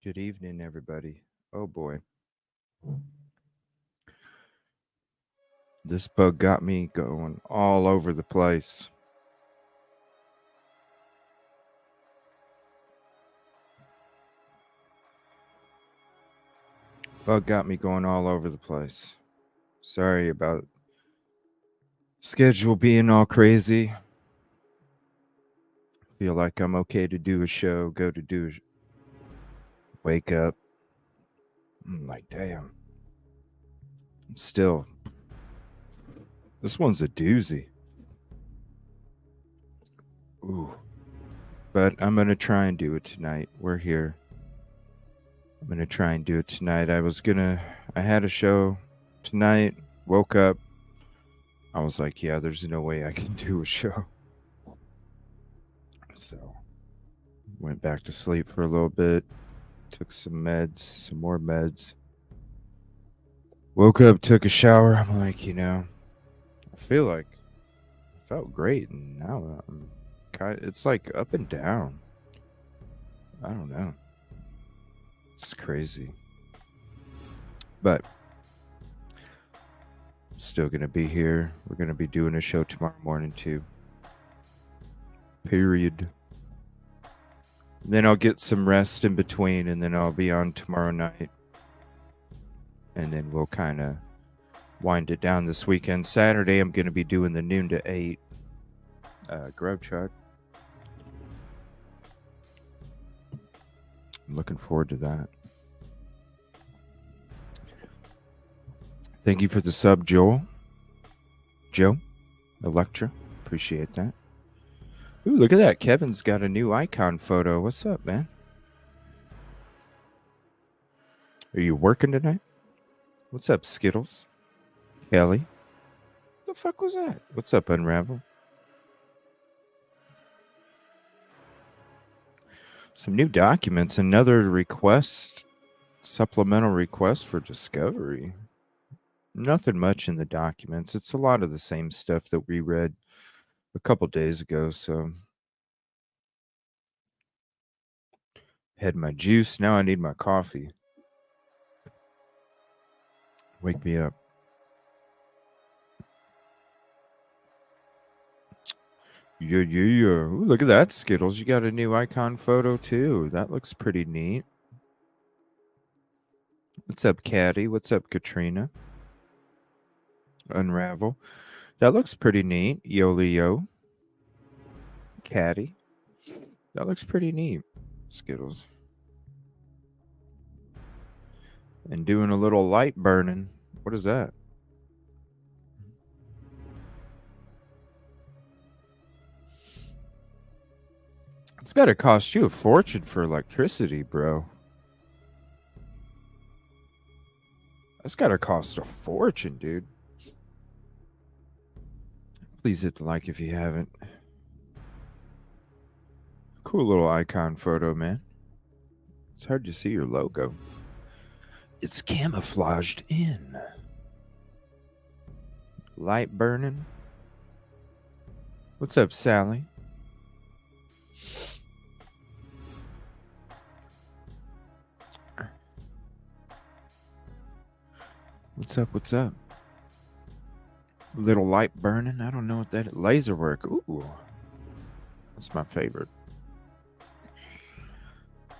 Good evening, everybody. Oh boy, this bug got me going all over the place. Bug got me going all over the place. Sorry about schedule being all crazy. Feel like I'm okay to do a show, go to do wake up. I'm like, damn. I'm still. This one's a doozy. Ooh. But I'm going to try and do it tonight. We're here. I'm going to try and do it tonight. I had a show tonight, woke up. I was like, yeah, there's no way I can do a show. So, went back to sleep for a little bit, took some more meds. Woke up, took a shower. I'm like, I felt great. And now it's like up and down. I don't know. It's crazy. But still going to be here. We're going to be doing a show tomorrow morning too. Period. And then I'll get some rest in between, and then I'll be on tomorrow night. And then we'll kind of wind it down this weekend. Saturday, I'm going to be doing the noon to 8 Grub Truck. I'm looking forward to that. Thank you for the sub, Joe, Electra. Appreciate that. Ooh, look at that. Kevin's got a new icon photo. What's up, man? Are you working tonight? What's up, Skittles? Kelly? What the fuck was that? What's up, Unravel? Some new documents. Another request. Supplemental request for discovery. Nothing much in the documents. It's a lot of the same stuff that we read a couple days ago, so had my juice. Now I need my coffee. Wake me up. Yeah. Ooh, look at that, Skittles. You got a new icon photo, too. That looks pretty neat. What's up, Caddy? What's up, Katrina? Unravel. That looks pretty neat. Yo. Caddy. That looks pretty neat, Skittles. And doing a little light burning. What is that? It's got to cost you a fortune for electricity, bro. That's got to cost a fortune, dude. Please hit the like if you haven't. Cool little icon photo, man. It's hard to see your logo. It's camouflaged in. Light burning. What's up, Sally? What's up? Little light burning. I don't know what that is. Laser work. Ooh. That's my favorite.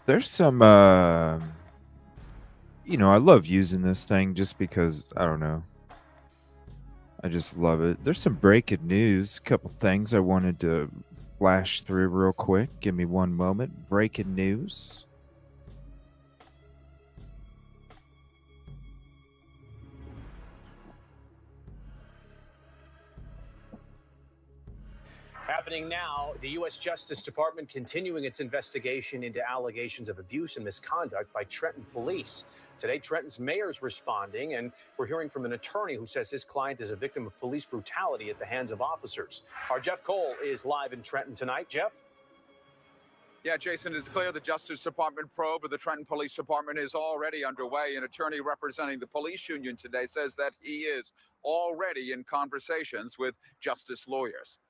There's some I love using this thing just because, I don't know. I just love it. There's some breaking news. A couple things I wanted to flash through real quick. Give me one moment. Breaking news. Happening now, the U.S. Justice Department continuing its investigation into allegations of abuse and misconduct by Trenton police. Today, Trenton's mayor is responding, and we're hearing from an attorney who says his client is a victim of police brutality at the hands of officers. Our Jeff Cole is live in Trenton tonight. Jeff? Yeah, Jason, it's clear the Justice Department probe of the Trenton Police Department is already underway. An attorney representing the police union today says that he is already in conversations with justice lawyers.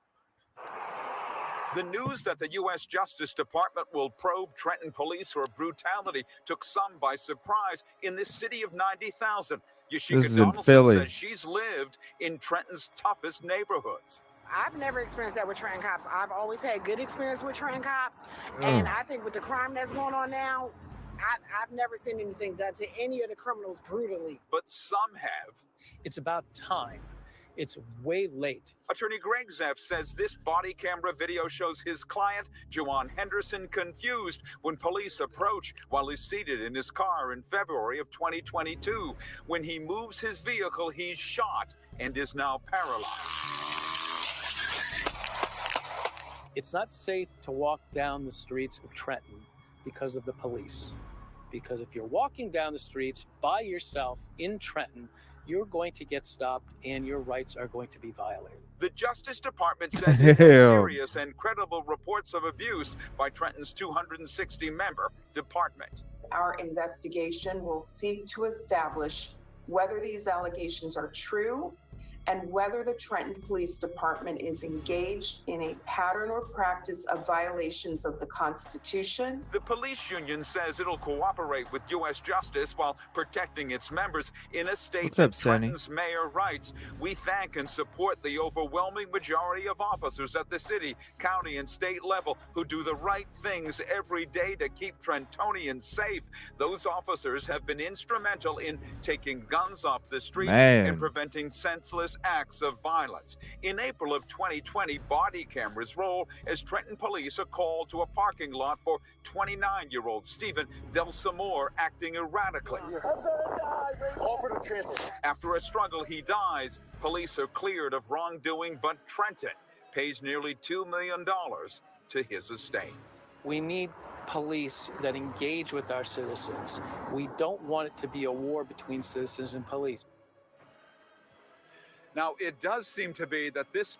The news that the U.S. Justice Department will probe Trenton police for brutality took some by surprise in this city of 90,000. This Yashika is in Donaldson Philly. says she's lived in Trenton's toughest neighborhoods. I've never experienced that with Trenton cops. I've always had good experience with Trenton cops. And I think with the crime that's going on now, I've never seen anything done to any of the criminals brutally. But some have. It's about time. It's way late. Attorney Greg Zeff says this body camera video shows his client, Juwan Henderson, confused when police approach while he's seated in his car in February of 2022. When he moves his vehicle, he's shot and is now paralyzed. It's not safe to walk down the streets of Trenton because of the police. Because if you're walking down the streets by yourself in Trenton, you're going to get stopped and your rights are going to be violated. The Justice Department says it has serious and credible reports of abuse by Trenton's 260-member department. Our investigation will seek to establish whether these allegations are true and whether the Trenton Police Department is engaged in a pattern or practice of violations of the Constitution. The police union says it'll cooperate with U.S. Justice while protecting its members. In a statement, Trenton's mayor writes, "We thank and support the overwhelming majority of officers at the city, county, and state level who do the right things every day to keep Trentonians safe. Those officers have been instrumental in taking guns off the streets and preventing senseless acts of violence." In April of 2020, body cameras roll as Trenton police are called to a parking lot for 29-year-old Stephen Del Samore acting erratically. I'm gonna die, call for the transport. After a struggle, he dies. Police are cleared of wrongdoing, but Trenton pays nearly $2 million to his estate. We need police that engage with our citizens. We don't want it to be a war between citizens and police. Now, it does seem to be that this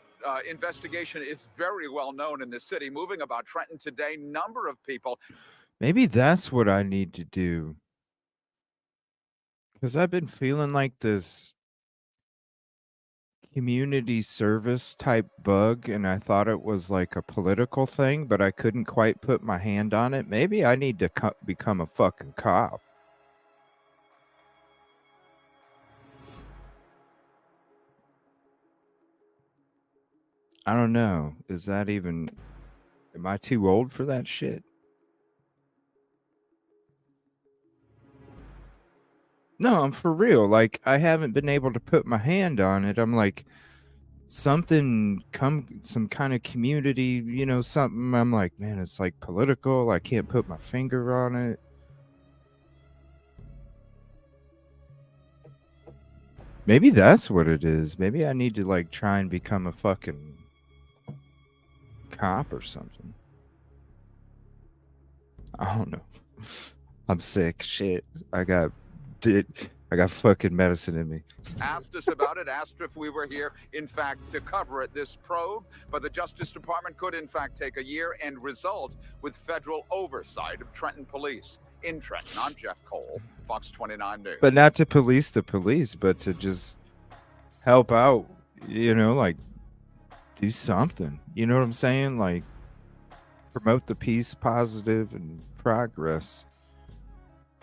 investigation is very well known in the city. Moving about Trenton today, number of people. Maybe that's what I need to do. Because I've been feeling like this community service type bug, and I thought it was like a political thing, but I couldn't quite put my hand on it. Maybe I need to become a fucking cop. I don't know. Is that even... Am I too old for that shit? No, I'm for real. Like, I haven't been able to put my hand on it. I'm like, some kind of community, you know, something. I'm like, man, it's like political. I can't put my finger on it. Maybe that's what it is. Maybe I need to, like, try and become a fucking cop or something. I don't know. I'm sick. Shit. I got fucking medicine in me. Asked us about it, asked if we were here, in fact, to cover it, this probe. But the Justice Department could, in fact, take a year and result with federal oversight of Trenton police. In Trenton, I'm Jeff Cole, Fox 29 News. But not to police the police, but to just help out, you know, like, do something. You know what I'm saying? Like, promote the peace, positive, and progress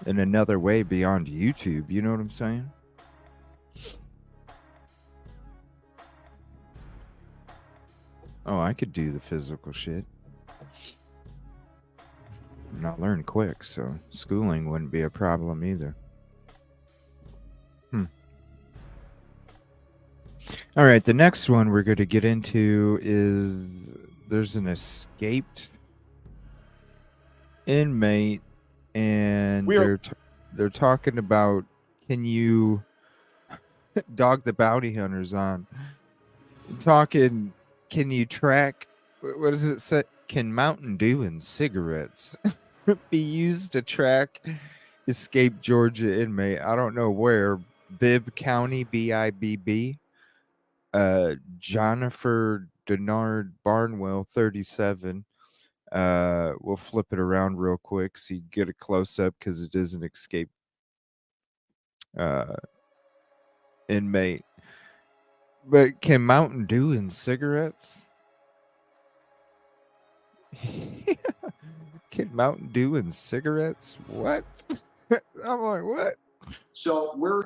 in another way beyond YouTube. You know what I'm saying? Oh, I could do the physical shit. And I'll learn quick, so schooling wouldn't be a problem either. All right, the next one we're going to get into is there's an escaped inmate, and they're talking about, can you dog the bounty hunters on talking, can you track, what does it say, can Mountain Dew and cigarettes be used to track escaped Georgia inmate? I don't know where. Bibb County, Bibb. Jennifer Denard Barnwell, 37. We'll flip it around real quick so you get a close up because it is an escaped inmate. But can Mountain Dew and cigarettes Kid Mountain Dew and cigarettes? What? I'm like, what? So we're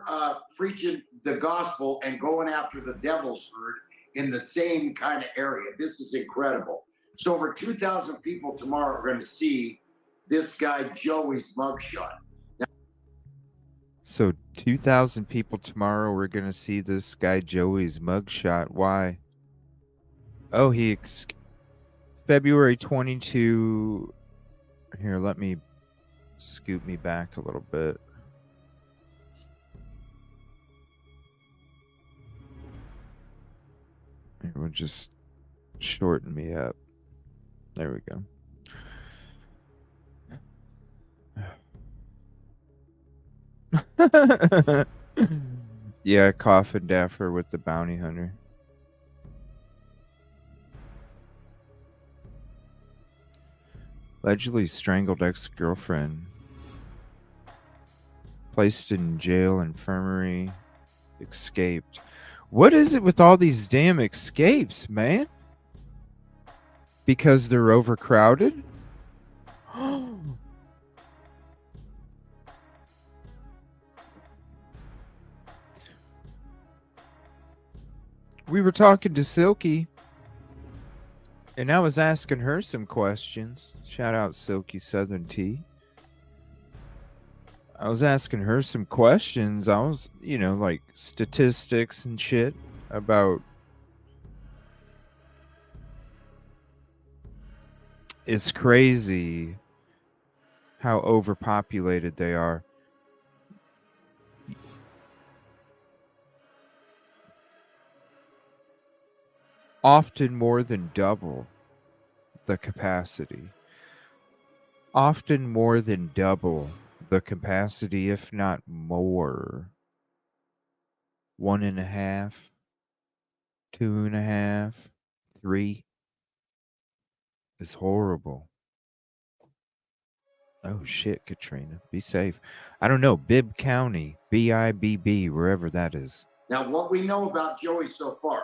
preaching the gospel and going after the devil's herd in the same kind of area. This is incredible. So over 2,000 people tomorrow are going to see this guy Joey's mugshot. So 2,000 people tomorrow, we're going to see this guy Joey's mugshot. Why? Oh, February 22. Here, let me scoot me back a little bit. It will just shorten me up. There we go. Yeah, Coffin Daffer with the bounty hunter. Allegedly strangled ex-girlfriend. Placed in jail infirmary. Escaped. What is it with all these damn escapes, man? Because they're overcrowded? We were talking to Silky, and I was asking her some questions. Shout out Silky Southern Tea. I was asking her some questions. I was, like statistics and shit about. It's crazy how overpopulated they are. Often more than double the capacity. Often more than double the capacity, if not more. 1.5, 2.5, 3 is horrible. Oh shit, Katrina. Be safe. I don't know. Bibb County, Bibb, wherever that is. Now, what we know about Joey so far,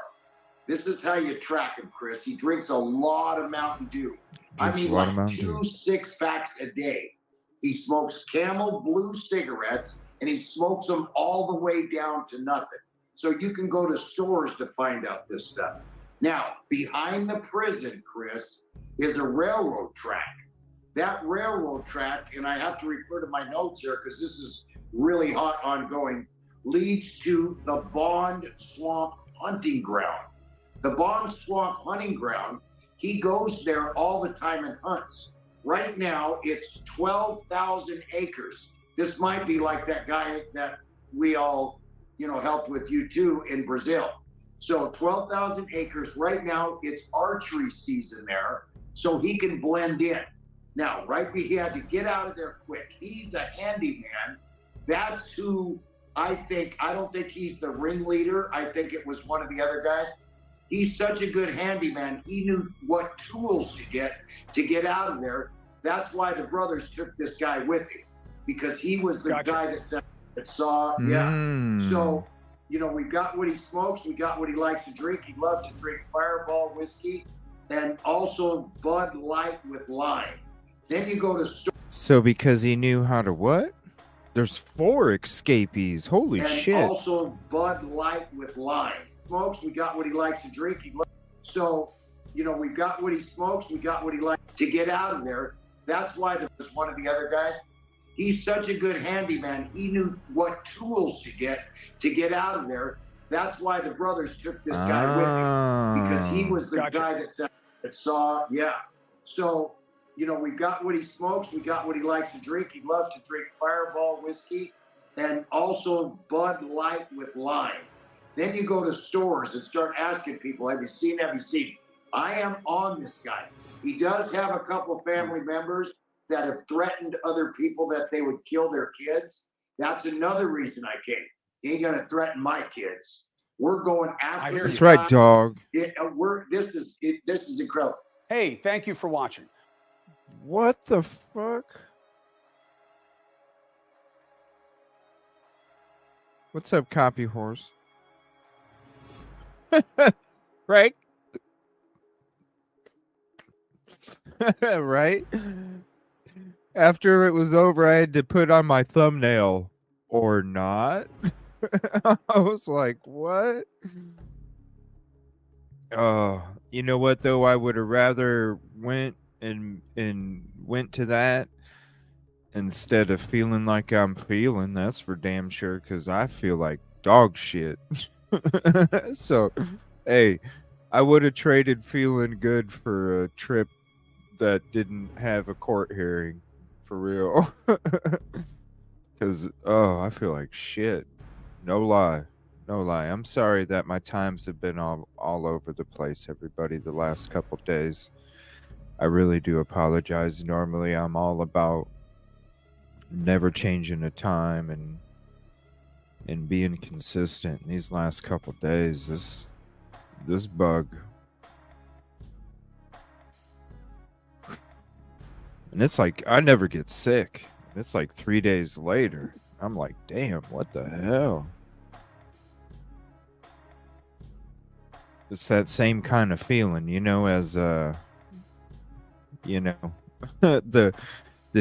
this is how you track him, Chris. He drinks a lot of Mountain Dew. I mean, like 2 6-packs a day. He smokes Camel Blue cigarettes, and he smokes them all the way down to nothing. So you can go to stores to find out this stuff. Now, behind the prison, Chris, is a railroad track. That railroad track, and I have to refer to my notes here because this is really hot ongoing, leads to the Bond Swamp hunting ground. The Bond Swamp hunting ground, he goes there all the time and hunts. Right now, it's 12,000 acres. This might be like that guy that we all, helped with you too in Brazil. So 12,000 acres. Right now, it's archery season there, so he can blend in. Now, he had to get out of there quick. He's a handyman. That's who I don't think he's the ringleader. I think it was one of the other guys. He's such a good handyman. He knew what tools to get out of there. That's why the brothers took this guy with him, because he was the guy that saw. Yeah. So, we got what he smokes. We got what he likes to drink. He loves to drink Fireball whiskey and also Bud Light with lime. Then you go to store. So because he knew how to what? There's 4 escapees. Holy shit. And also Bud Light with lime. Smokes, we got what he likes to drink. So, we got what he smokes. We got what he likes to get out of there. That's why there was one of the other guys. He's such a good handyman. He knew what tools to get out of there. That's why the brothers took this guy with him, because he was the guy that saw. Yeah. So, we got what he smokes. We got what he likes to drink. He loves to drink Fireball whiskey and also Bud Light with lime. Then you go to stores and start asking people, have you seen? I am on this guy. He does have a couple family members that have threatened other people that they would kill their kids. That's another reason I came. He ain't going to threaten my kids. We're going after. That's right, dog. This is incredible. Hey, thank you for watching. What the fuck? What's up, copy horse? Right? Right? After it was over, I had to put on my thumbnail or not. I was like, what? Oh, you know what though? I would have rather went to that instead of feeling like I'm feeling. That's for damn sure, because I feel like dog shit. So, hey, I would have traded feeling good for a trip that didn't have a court hearing, for real. Because, oh, I feel like shit. No lie. No lie. I'm sorry that my times have been all over the place, everybody, the last couple days. I really do apologize. Normally, I'm all about never changing the time and being consistent. These last couple days, this bug, and it's like I never get sick. It's like 3 days later. I'm like, damn, what the hell? It's that same kind of feeling, you know, as you know, the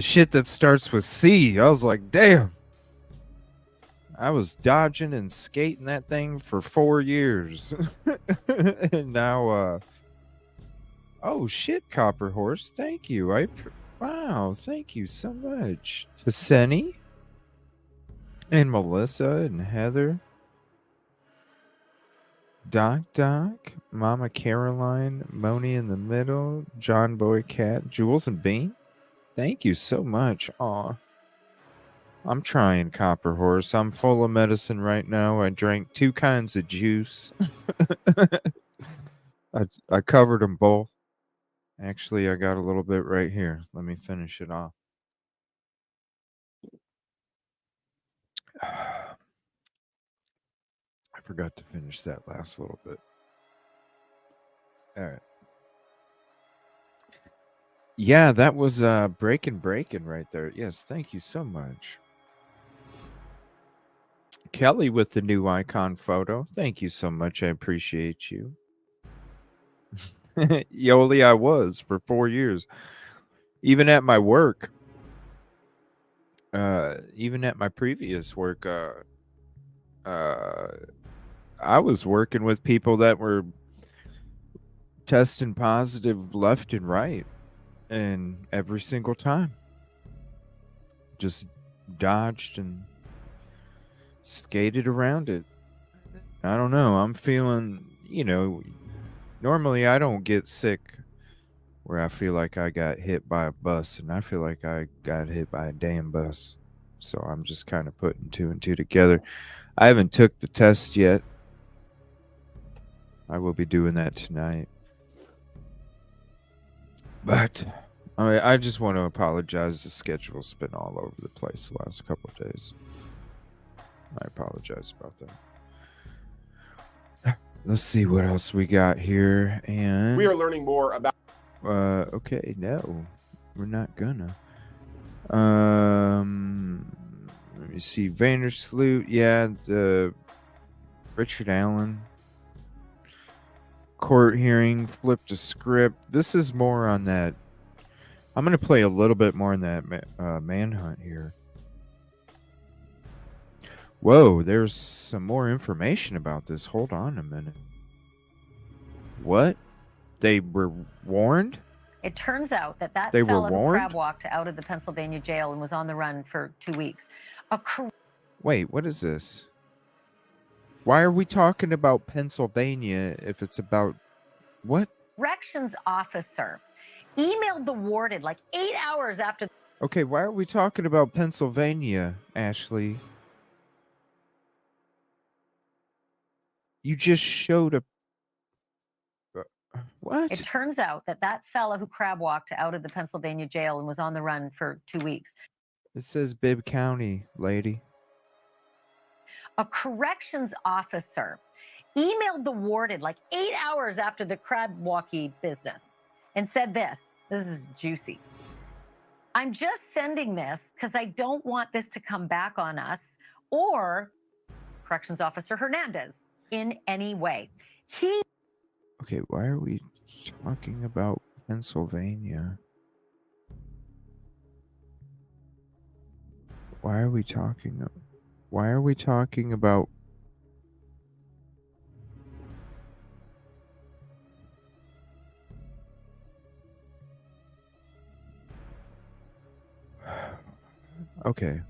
shit that starts with C. I was like, damn. I was dodging and skating that thing for 4 years. And now oh shit, Copper Horse, thank you. Wow, thank you so much to Senny and Melissa and Heather. Doc, Mama Caroline, Moni in the middle, John Boy Cat, Jules and Bean. Thank you so much. Aw. I'm trying, Copper Horse. I'm full of medicine right now. I drank 2 kinds of juice. I covered them both. Actually, I got a little bit right here. Let me finish it off. I forgot to finish that last little bit. All right. Yeah, that was breaking right there. Yes, thank you so much. Kelly with the new icon photo. Thank you so much. I appreciate you. Yoli, I was for 4 years. Even at my work, even at my previous work, I was working with people that were testing positive left and right, and every single time just dodged and skated around it. I don't know. I'm feeling, normally I don't get sick where I feel like I got hit by a bus, and I feel like I got hit by a damn bus. So I'm just kind of putting 2 and 2 together. I haven't took the test yet. I will be doing that tonight. But I just want to apologize. The schedule's been all over the place the last couple of days. I apologize about that. Let's see what else we got here. And we are learning more about. Okay, no, we're not gonna. Let me see. Vandersloot, yeah, the Richard Allen court hearing, flipped a script. This is more on that. I'm gonna play a little bit more on that manhunt here. Whoa, there's some more information about this. Hold on a minute. What? They were warned? It turns out that fellow who crab walked out of the Pennsylvania jail and was on the run for 2 weeks. Wait, what is this? Why are we talking about Pennsylvania if it's about what? Corrections officer emailed the warden like 8 hours after. Okay, why are we talking about Pennsylvania, Ashley? You just showed a... What? It turns out that fellow who crab walked out of the Pennsylvania jail and was on the run for 2 weeks. It says Bibb County, lady. A corrections officer emailed the warden like 8 hours after the crab walkie business and said this is juicy. I'm just sending this because I don't want this to come back on us or Corrections Officer Hernandez in any way. Okay, why are we talking about Pennsylvania? Why are we talking about okay.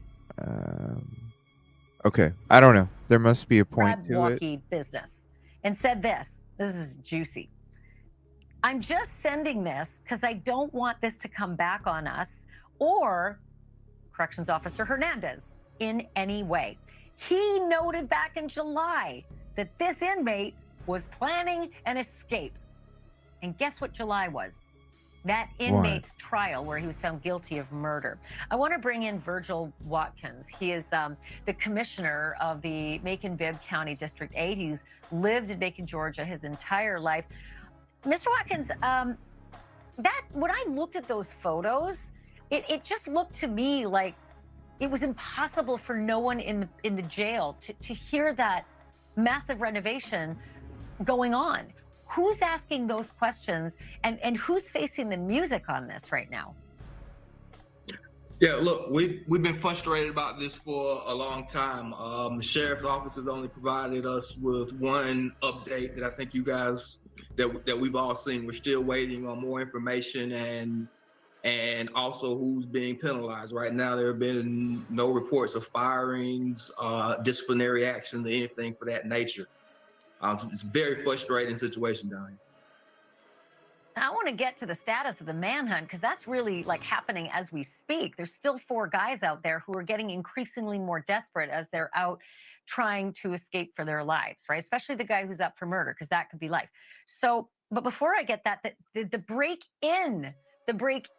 Okay. I don't know. There must be a point to it. Business and said this is juicy. I'm just sending this because I don't want this to come back on us or Corrections Officer Hernandez in any way. He noted back in July that this inmate was planning an escape. And guess what July was? That inmate's trial where he was found guilty of murder. I want to bring in Virgil Watkins. He is the commissioner of the Macon-Bibb County District 8. He's lived in Macon, Georgia his entire life. Mr. Watkins, when I looked at those photos, it just looked to me like it was impossible for no one in the jail to hear that massive renovation going on. Who's asking those questions and who's facing the music on this right now? Yeah, look, we've been frustrated about this for a long time. The sheriff's office has only provided us with one update that I think you guys that we've all seen. We're still waiting on more information and also who's being penalized. Right now, there have been no reports of firings, disciplinary action, or anything for that nature. So it's a very frustrating situation down here. I want to get to the status of the manhunt because that's really like happening as we speak. There's still 4 guys out there who are getting increasingly more desperate as they're out trying to escape for their lives, right? Especially the guy who's up for murder, because that could be life. So, but before I get that, the break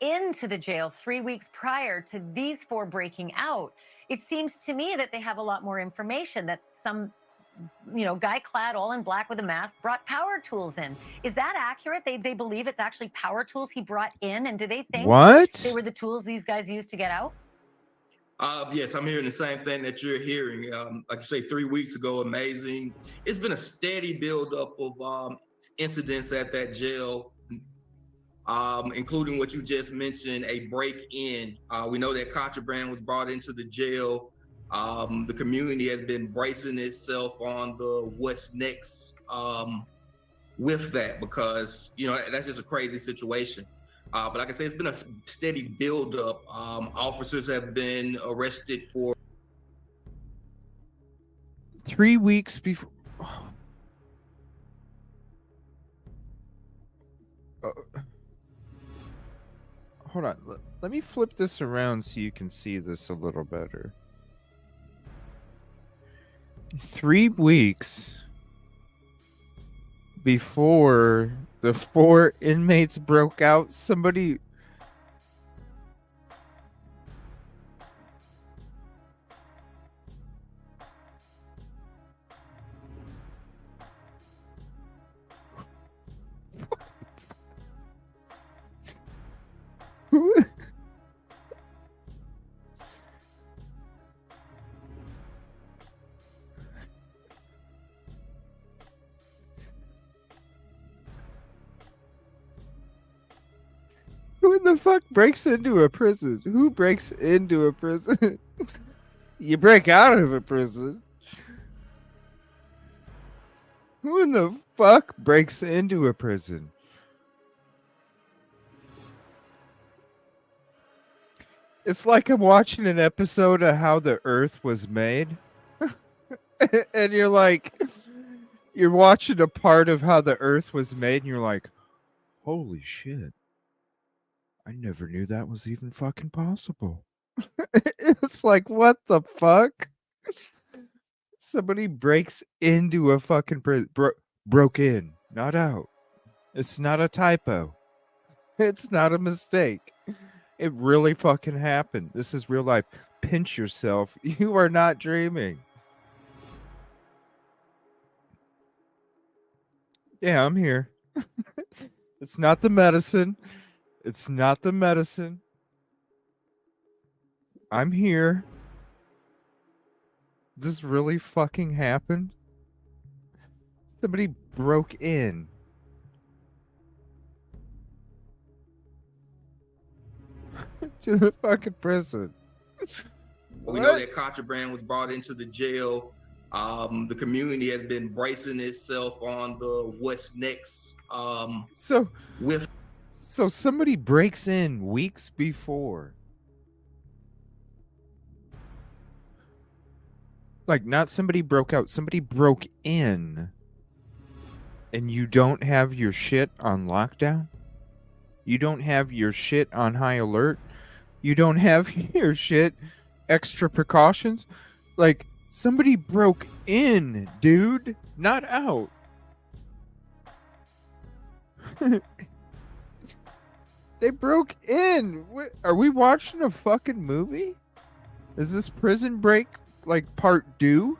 into the jail 3 weeks prior to these 4 breaking out, it seems to me that they have a lot more information that some guy clad all in black with a mask brought power tools in. Is that accurate? They believe it's actually power tools he brought in, and do they think they were the tools these guys used to get out? Yes, I'm hearing the same thing that you're hearing. Like you say, 3 weeks ago, amazing. It's been a steady buildup of incidents at that jail, including what you just mentioned, a break-in. We know that contraband was brought into the jail. The community has been bracing itself on the what's next with that because, that's just a crazy situation. But like I said, it's been a steady buildup. Officers have been arrested for 3 weeks before. Hold on. Let me flip this around so you can see this a little better. 3 weeks before the 4 inmates broke out, somebody... Who in the fuck breaks into a prison? Who breaks into a prison? You break out of a prison. Who in the fuck breaks into a prison? It's like I'm watching an episode of How the Earth Was Made. And you're watching a part of how the Earth was made, and you're like, holy shit. I never knew that was even fucking possible. It's like, what the fuck? Somebody breaks into a fucking prison. Broke in, not out. It's not a typo. It's not a mistake. It really fucking happened. This is real life. Pinch yourself. You are not dreaming. Yeah, I'm here. It's not the medicine. It's not the medicine. I'm here. This really fucking happened? Somebody broke in. To the fucking prison. We know that contraband was brought into the jail. The community has been bracing itself on the what's next. So somebody breaks in weeks before. Like, not somebody broke out, somebody broke in, and you don't have your shit on lockdown? You don't have your shit on high alert? You don't have your shit extra precautions? Like, somebody broke in, dude, not out. They broke in. Are we watching a fucking movie? Is this Prison Break like part 2?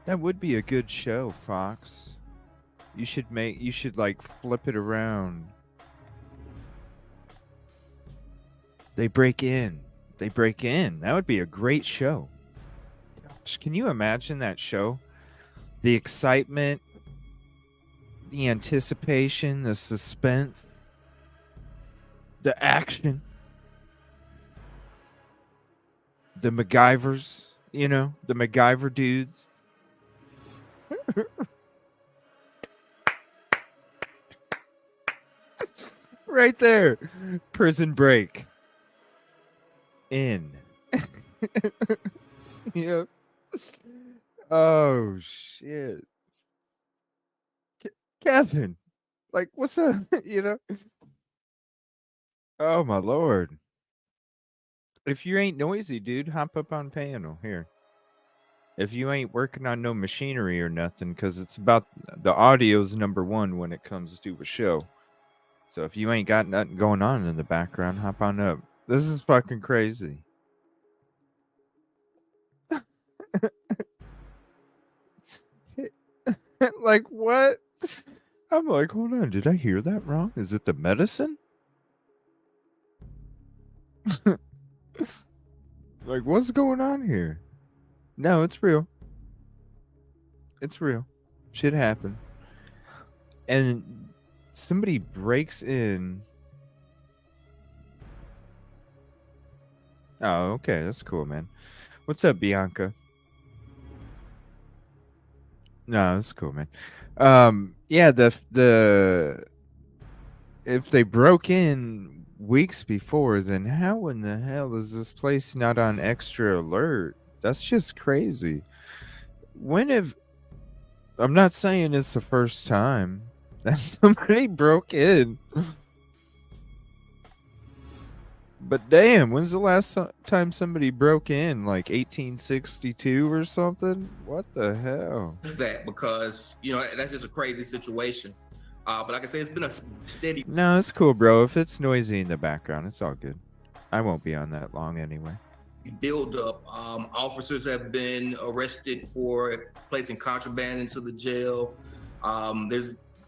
That would be a good show, Fox. You should like flip it around. They break in. They break in. That would be a great show. Gosh, can you imagine that show? The excitement, the anticipation, the suspense, the action, the MacGyvers, the MacGyver dudes. Right there. Prison Break. In. Yep. Oh, shit. Kevin. Like, what's up? Oh, my Lord. If you ain't noisy, dude, hop up on panel here. If you ain't working on no machinery or nothing, because it's about the audio's number one when it comes to a show. So if you ain't got nothing going on in the background, hop on up. This is fucking crazy. Like, what? I'm like, hold on, did I hear that wrong? Is it the medicine? Like, what's going on here? No, it's real. It's real. Shit happened. And somebody breaks in. Oh, okay. That's cool, man. What's up, Bianca? No, that's cool, man. Yeah, the if they broke in weeks before, then how in the hell is this place not on extra alert? That's just crazy. I'm not saying it's the first time that somebody broke in. But damn, when's the last time somebody broke in? Like 1862 or something? What the hell? That because, that's just a crazy situation. But like I say, it's been a steady. No, it's cool, bro. If it's noisy in the background, it's all good. I won't be on that long anyway. Build up. Officers have been arrested for placing contraband into the jail.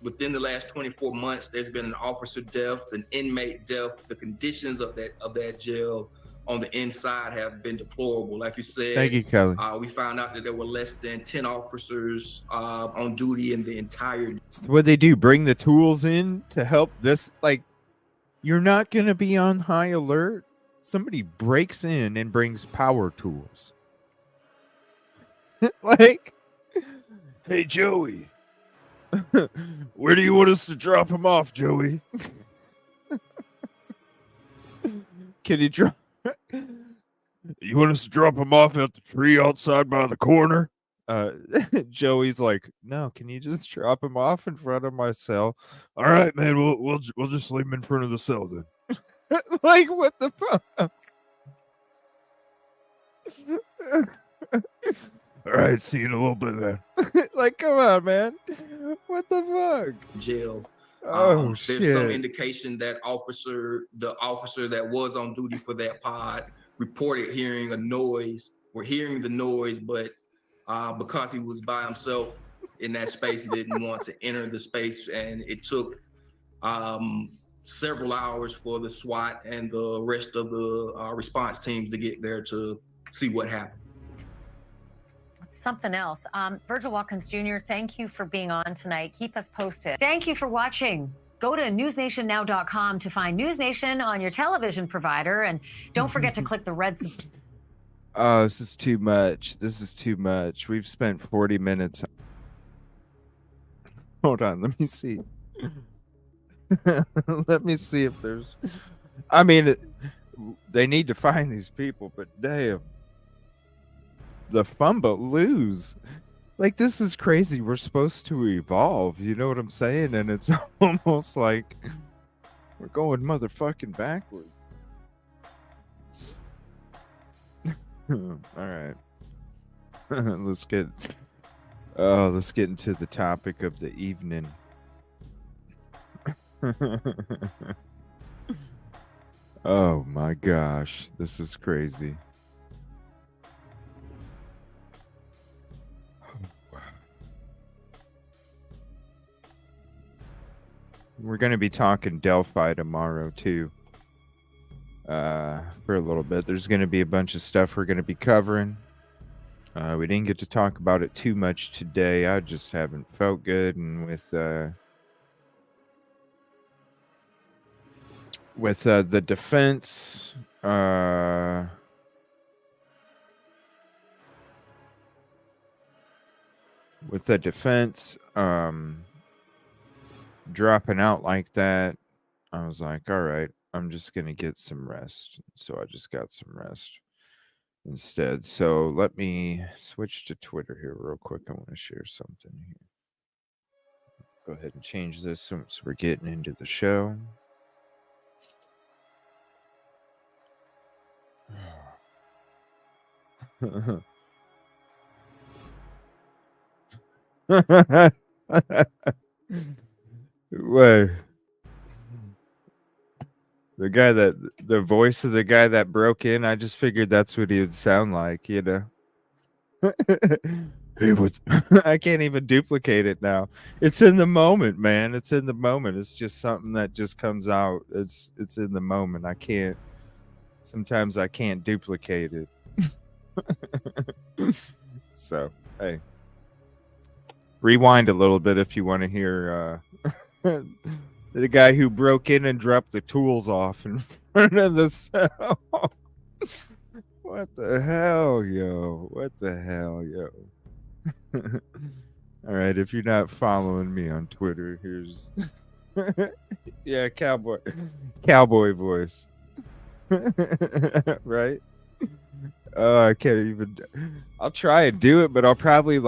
Within the last 24 months, there's been an officer death, an inmate death. The conditions of that jail on the inside have been deplorable. Like you said, thank you, Kelly. We found out that there were less than 10 officers on duty in the entire. What they do? Bring the tools in to help this? Like, you're not gonna be on high alert. Somebody breaks in and brings power tools. Like, hey, Joey. Where do you want us to drop him off, Joey? Can you drop? You want us to drop him off at the tree outside by the corner? Joey's like, no. Can you just drop him off in front of my cell? All right, man. We'll just leave him in front of the cell then. Like, what the fuck? All right, see you in a little bit, man. Like, come on, man. What the fuck? Jail. Oh, shit. There's some indication that the officer that was on duty for that pod reported hearing a noise or hearing the noise, but because he was by himself in that space, he didn't want to enter the space, and it took several hours for the SWAT and the rest of the response teams to get there to see what happened. Something else. Virgil Watkins Jr., thank you for being on tonight. Keep us posted. Thank you for watching. Go to newsnationnow.com to find News Nation on your television provider, and don't forget to click the red. Oh, this is too much. This is too much. We've spent 40 minutes. Hold on, let me see. Let me see if there's. I mean, they need to find these people, but damn, the fumble lose. Like, this is crazy. We're supposed to evolve. You know what I'm saying? And it's almost like we're going motherfucking backward. All right. let's get into the topic of the evening. Oh my gosh, this is crazy. We're going to be talking Delphi tomorrow too. For a little bit. There's going to be a bunch of stuff we're going to be covering. We didn't get to talk about it too much today. I just haven't felt good, and with the defense, dropping out like that, I was like, all right, I'm just going to get some rest. So I just got some rest instead. So let me switch to Twitter here real quick. I want to share something here. Go ahead and change this since we're getting into the show. Wait. The voice of the guy that broke in, I just figured that's what he would sound like, you know. I can't even duplicate it now. It's in the moment, man. It's in the moment. It's just something that just comes out. It's in the moment. Sometimes I can't duplicate it. So, hey. Rewind a little bit if you want to hear the guy who broke in and dropped the tools off in front of the cell. What the hell, yo? What the hell, yo? All right, if you're not following me on Twitter, here's yeah, cowboy voice. Right? Oh, I can't even. I'll try and do it, but I'll probably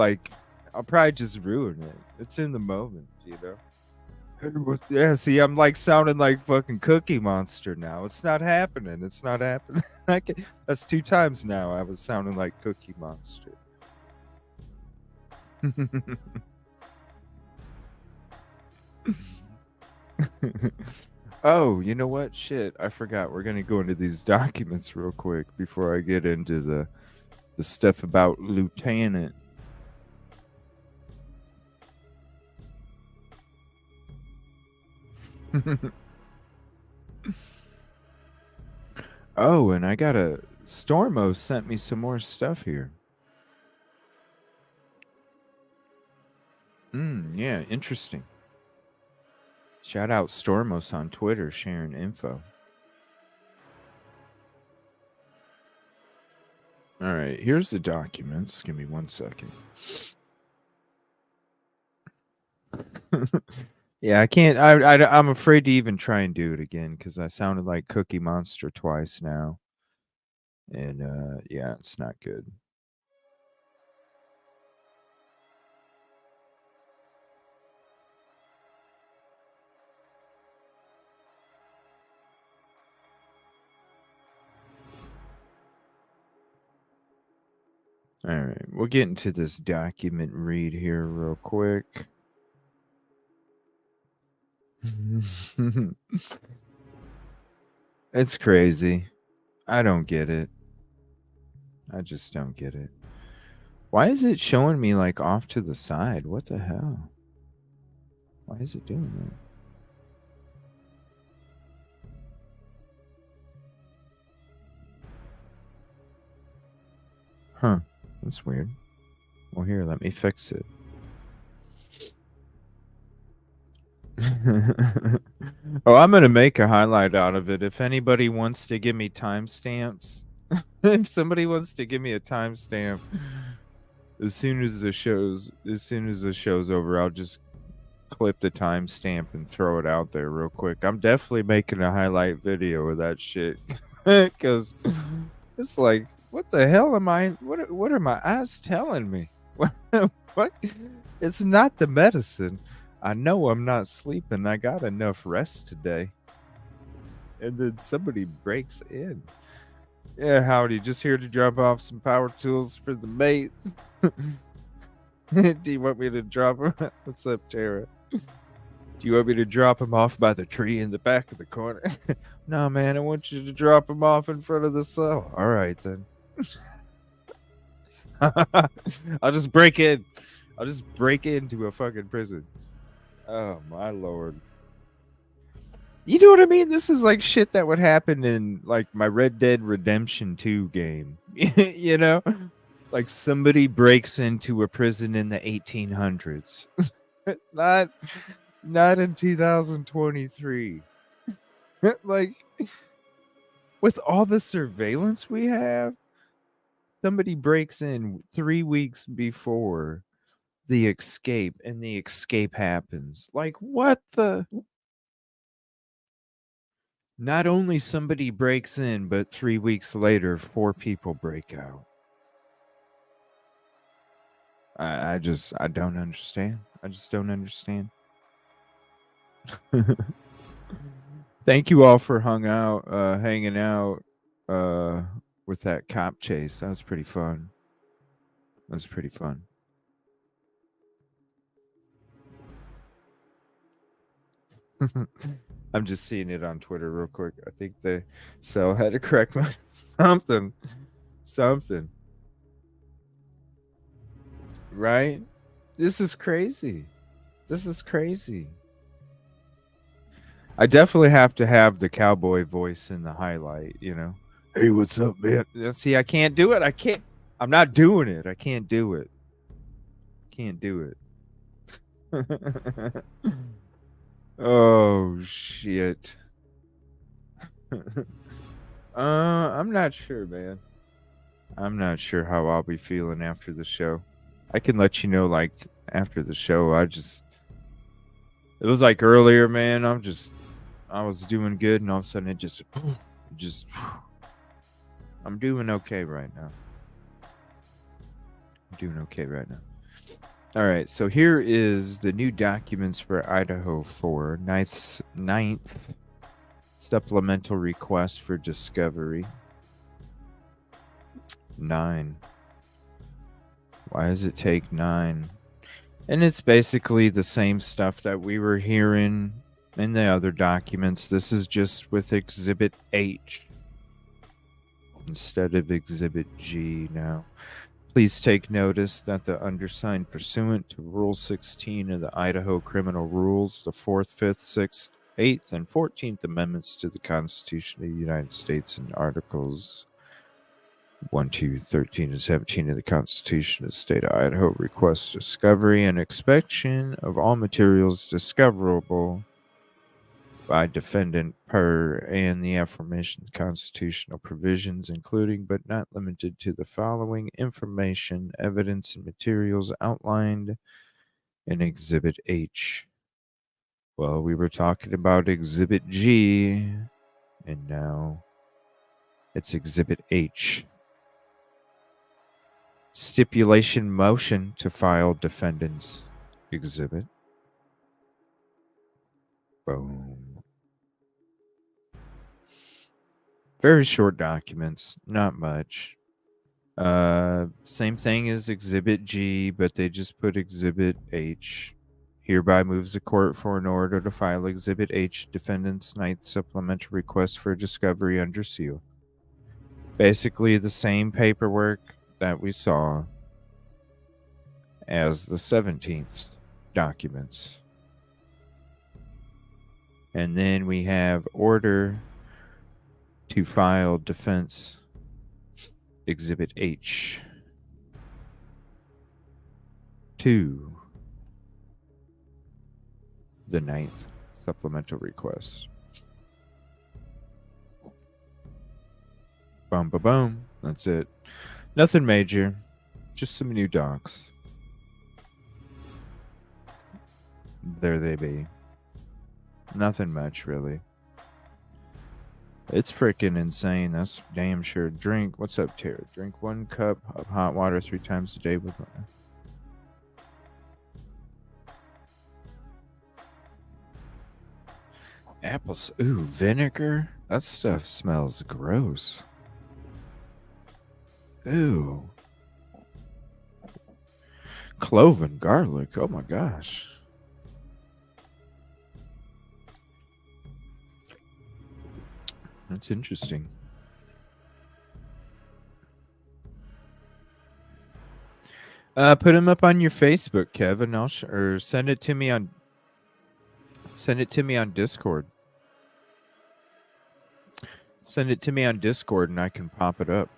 just ruin it. It's in the moment, you know. Yeah, see, I'm like sounding like fucking Cookie Monster now. It's not happening. It's not happening. That's 2 times now I was sounding like Cookie Monster. Oh, you know what? Shit, I forgot. We're gonna go into these documents real quick before I get into the stuff about Lieutenant. Oh, and I got Stormo sent me some more stuff here. Yeah, interesting. Shout out Stormos on Twitter sharing info. All right, here's the documents. Give me 1 second. Yeah, I can't. I'm afraid to even try and do it again because I sounded like Cookie Monster twice now. And yeah, it's not good. All right, we'll get into this document read here real quick. It's crazy. I don't get it. I just don't get it. Why is it showing me like off to the side? What the hell? Why is it doing that? Huh. That's weird. Well, here, let me fix it. Oh, I'm gonna make a highlight out of it. If anybody wants to give me timestamps, if somebody wants to give me a timestamp, as soon as the show's over, I'll just clip the timestamp and throw it out there real quick. I'm definitely making a highlight video of that shit because it's like, what the hell am I? What are my eyes telling me? What? It's not the medicine. I know I'm not sleeping. I got enough rest today. And then somebody breaks in. Yeah, howdy. Just here to drop off some power tools for the mate. Do you want me to drop them? What's up, Tara? Do you want me to drop them off by the tree in the back of the corner? No, man, I want you to drop them off in front of the cell. All right, then. I'll just break in. I'll just break into a fucking prison. Oh, my Lord. You know what I mean? This is like shit that would happen in like my Red Dead Redemption 2 game. You know? Like somebody breaks into a prison in the 1800s. Not in 2023. Like with all the surveillance we have, somebody breaks in 3 weeks before the escape and the escape happens. Like what the? Not only somebody breaks in, but 3 weeks later, 4 people break out. I don't understand. I just don't understand. Thank you all for hanging out with that cop chase. That was pretty fun. I'm just seeing it on Twitter real quick. I think the cell had to correct my something. Right? This is crazy. I definitely have to have the cowboy voice in the highlight, you know. Hey, what's up, man? See, I can't do it. I'm not doing it. I can't do it. Oh shit. I'm not sure, man. I'm not sure how I'll be feeling after the show. I can let you know like after the show. It was like earlier, man. I was doing good and all of a sudden it just I'm doing okay right now. All right, so here is the new documents for Idaho4, ninth supplemental request for discovery. 9. Why does it take 9? And it's basically the same stuff that we were hearing in the other documents. This is just with Exhibit H instead of Exhibit G now. Please take notice that the undersigned, pursuant to Rule 16 of the Idaho Criminal Rules, the 4th, 5th, 6th, 8th, and 14th Amendments to the Constitution of the United States and Articles 1, 2, 13, and 17 of the Constitution of the State of Idaho, requests discovery and inspection of all materials discoverable by defendant per and the aforementioned constitutional provisions, including but not limited to the following information, evidence, and materials outlined in Exhibit H. Well, we were talking about Exhibit G, and now it's Exhibit H. Stipulation motion to file defendant's exhibit. Boom. Very short documents, not much. Same thing as Exhibit G, but they just put Exhibit H. Hereby moves the court for an order to file Exhibit H, defendant's 9th supplemental request for discovery under seal. Basically the same paperwork that we saw as the 17th documents. And then we have order to file defense Exhibit H 2, the 9th Supplemental request. Boom, ba boom. That's it. Nothing major. Just some new docs. There they be. Nothing much, really. It's freaking insane. That's damn sure. Drink. What's up, Tara? Drink 1 cup of hot water 3 times a day with apples. Ooh, vinegar? That stuff smells gross. Ooh. Clove and garlic. Oh my gosh. That's interesting. Put him up on your Facebook, Kevin. Or send it to me on Discord. Send it to me on Discord and I can pop it up.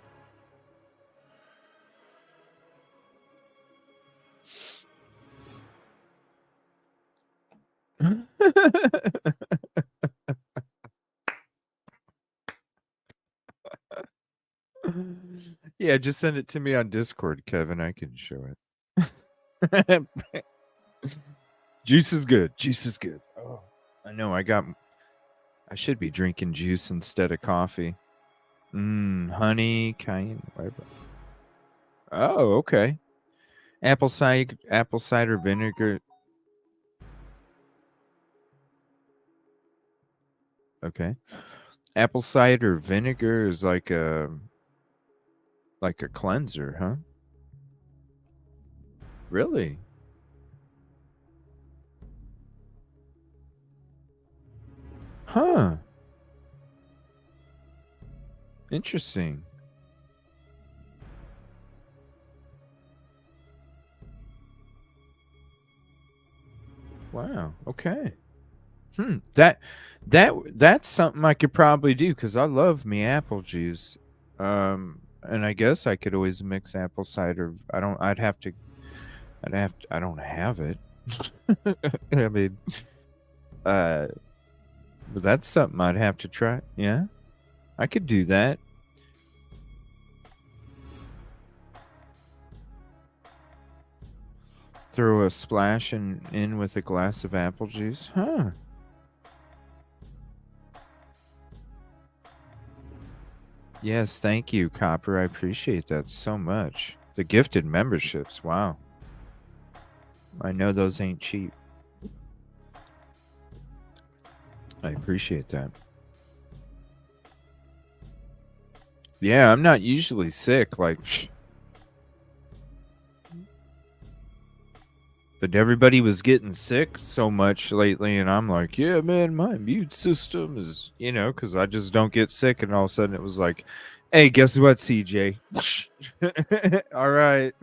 Yeah, just send it to me on Discord, Kevin. I can show it. Juice is good. Juice is good. Oh, I know. I should be drinking juice instead of coffee. Honey, cayenne, whatever. Oh, okay. Apple cider vinegar. Okay. Apple cider vinegar is like a cleanser, huh? Really? Huh. Interesting. Wow. Okay. That's something I could probably do because I love me apple juice. And I guess I could always mix apple cider. I don't have it. I mean, but that's something I'd have to try. Yeah, I could do that. Throw a splash in with a glass of apple juice. Huh. Yes, thank you, Copper. I appreciate that so much. The gifted memberships. Wow. I know those ain't cheap. I appreciate that. Yeah, I'm not usually sick, like... But everybody was getting sick so much lately, and I'm like, yeah, man, my immune system is, because I just don't get sick, and all of a sudden it was like, hey, guess what, CJ? All right.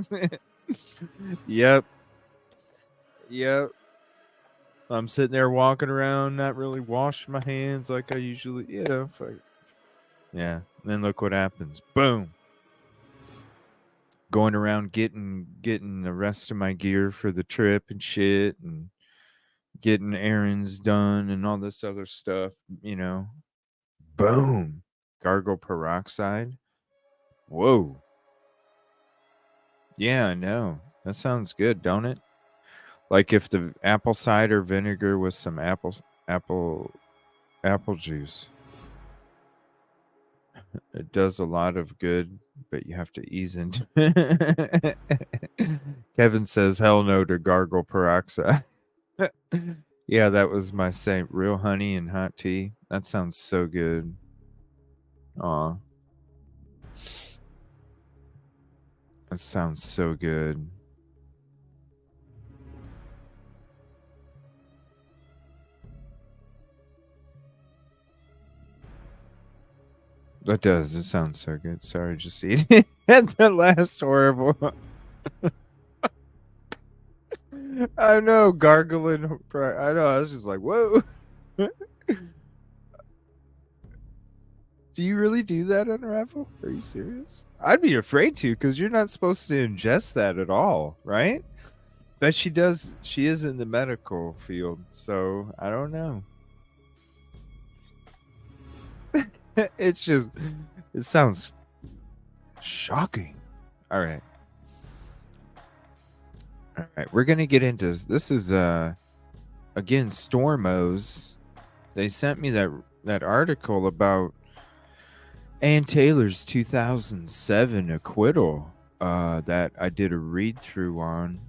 Yep. I'm sitting there walking around, not really washing my hands like I usually, Yeah. And then look what happens. Boom. Going around getting the rest of my gear for the trip and shit, and getting errands done and all this other stuff, Boom. Gargle peroxide. Whoa. Yeah, I know. That sounds good, don't it? Like if the apple cider vinegar with some apple juice. It does a lot of good, but you have to ease into it. Kevin says, hell no to gargle peroxide. Yeah, that was my same. Real honey and hot tea. That sounds so good. Aw. That sounds so good. That does. It sounds so good. Sorry, just eating at the last horrible. I know, gargling. I know. I was just like, whoa. Do you really do that, Unravel? Are you serious? I'd be afraid to, because you're not supposed to ingest that at all, right? But she does. She is in the medical field, so I don't know. It's just, it sounds shocking. All right. All right. We're going to get into this. Is, again, Stormos. They sent me that article about Ann Taylor's 2007 acquittal that I did a read through on.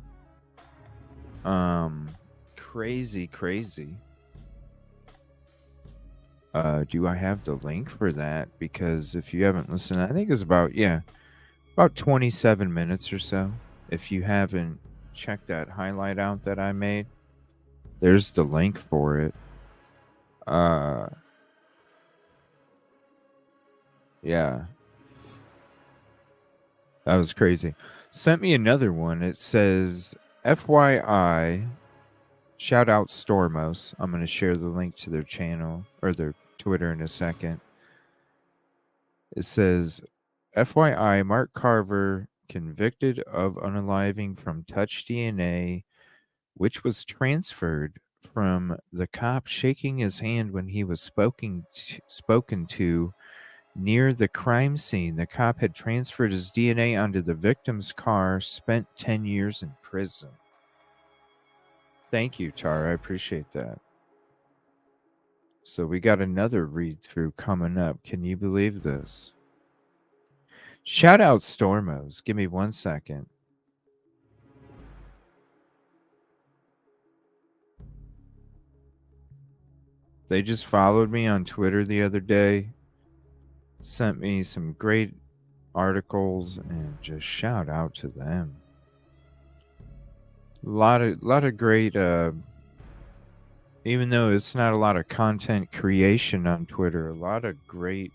Crazy. Do I have the link for that? Because if you haven't listened, I think it's about 27 minutes or so. If you haven't checked that highlight out that I made, there's the link for it. Yeah. That was crazy. Sent me another one. It says, FYI, shout out Stormos. I'm going to share the link to their channel or their Twitter in a second. It says, FYI, Mark Carver convicted of unaliving from touch DNA, which was transferred from the cop shaking his hand when he was spoken to near the crime scene. The cop had transferred his DNA onto the victim's car, spent 10 years in prison. Thank you, Tara. I appreciate that. So we got another read through coming up. Can you believe this? Shout out Stormos. Give me 1 second. They just followed me on Twitter the other day, sent me some great articles, and just shout out to them. A lot of great, even though it's not a lot of content creation on Twitter, a lot of great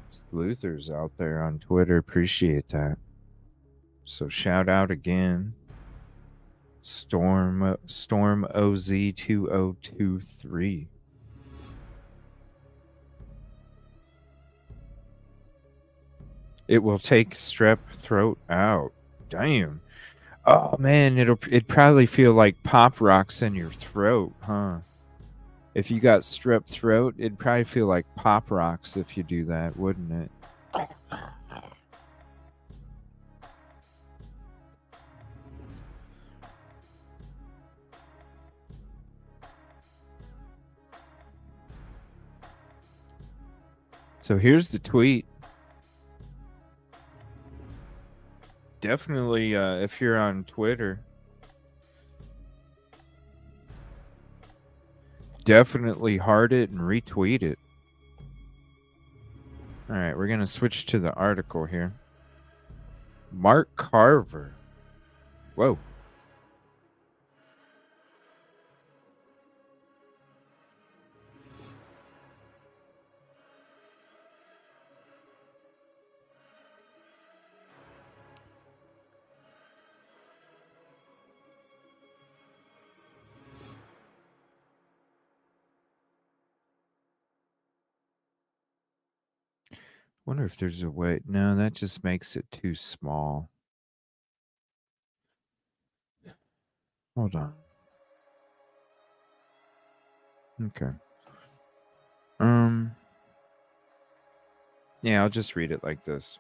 sleuthers out there on Twitter. Appreciate that. So shout out again. Storm OZ2023. It will take strep throat out. Damn. Oh man, it'd probably feel like pop rocks in your throat, huh? If you got strep throat, it'd probably feel like pop rocks if you do that, wouldn't it? So here's the tweet. Definitely, if you're on Twitter, definitely heart it and retweet it. All right, we're going to switch to the article here. Mark Carver. Whoa. Wonder if there's a way. No, that just makes it too small. Hold on. Okay. Yeah, I'll just read it like this.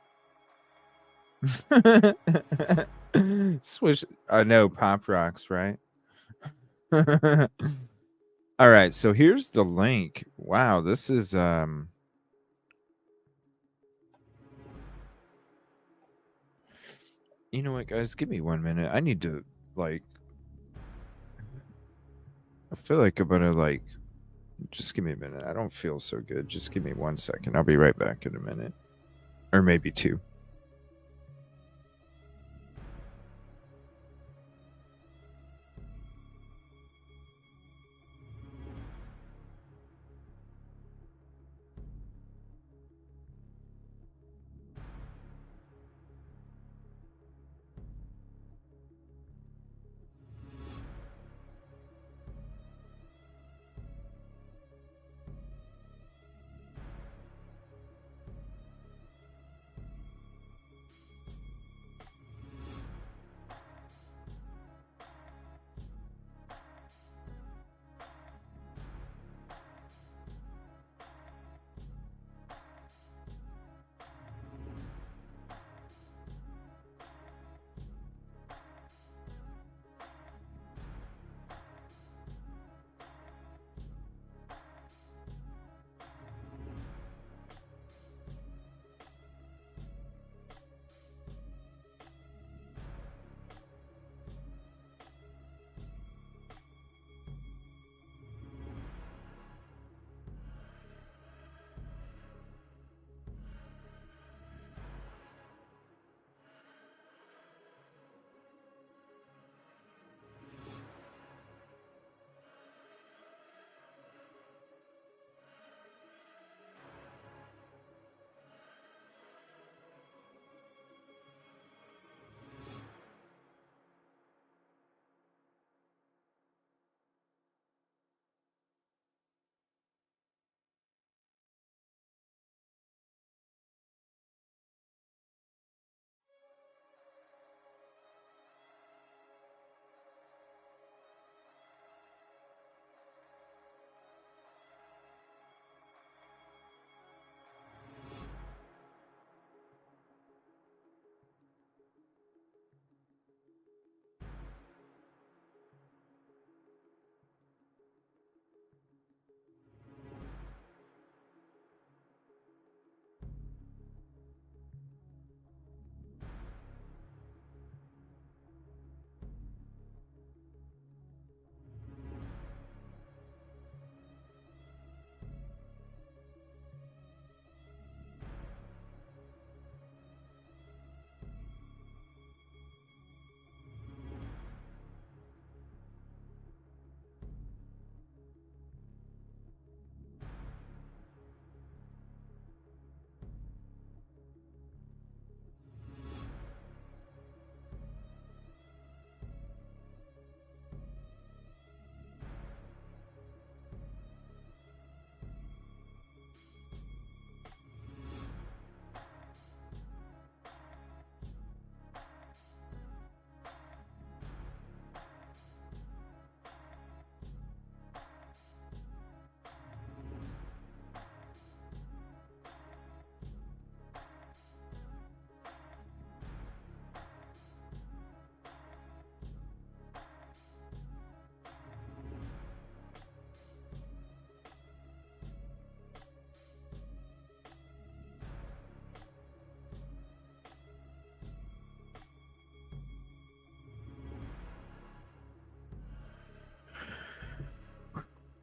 Swish. I know pop rocks, right? All right, so here's the link. Wow, this is you know what, guys? Give me 1 minute. I need to, like, I feel like I'm gonna, like, just give me a minute. I don't feel so good. Just give me 1 second. I'll be right back in a minute. Or maybe 2.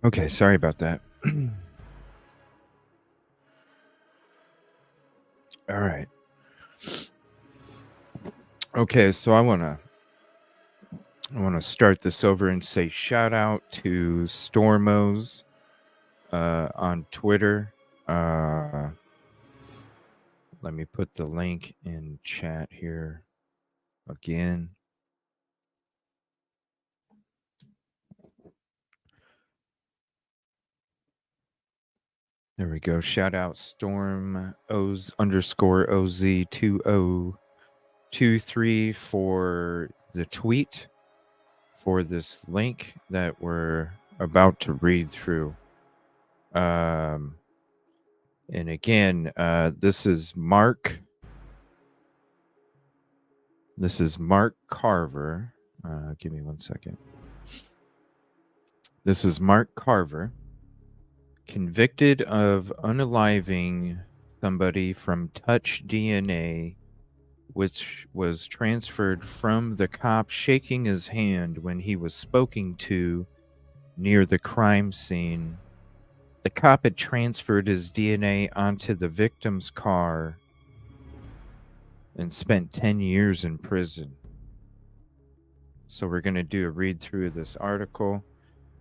Okay, sorry about that. All right. Okay, so I want to start this over and say shout out to Stormos on Twitter. Let me put the link in chat here again. There we go. Shout out Storm Oz_OZ2023 for the tweet for this link that we're about to read through. And again, this is Mark. This is Mark Carver. Give me 1 second. This is Mark Carver, convicted of unaliving somebody from touch DNA, which was transferred from the cop shaking his hand when he was spoken to near the crime scene. The cop had transferred his DNA onto the victim's car and spent 10 years in prison. So we're going to do a read through of this article.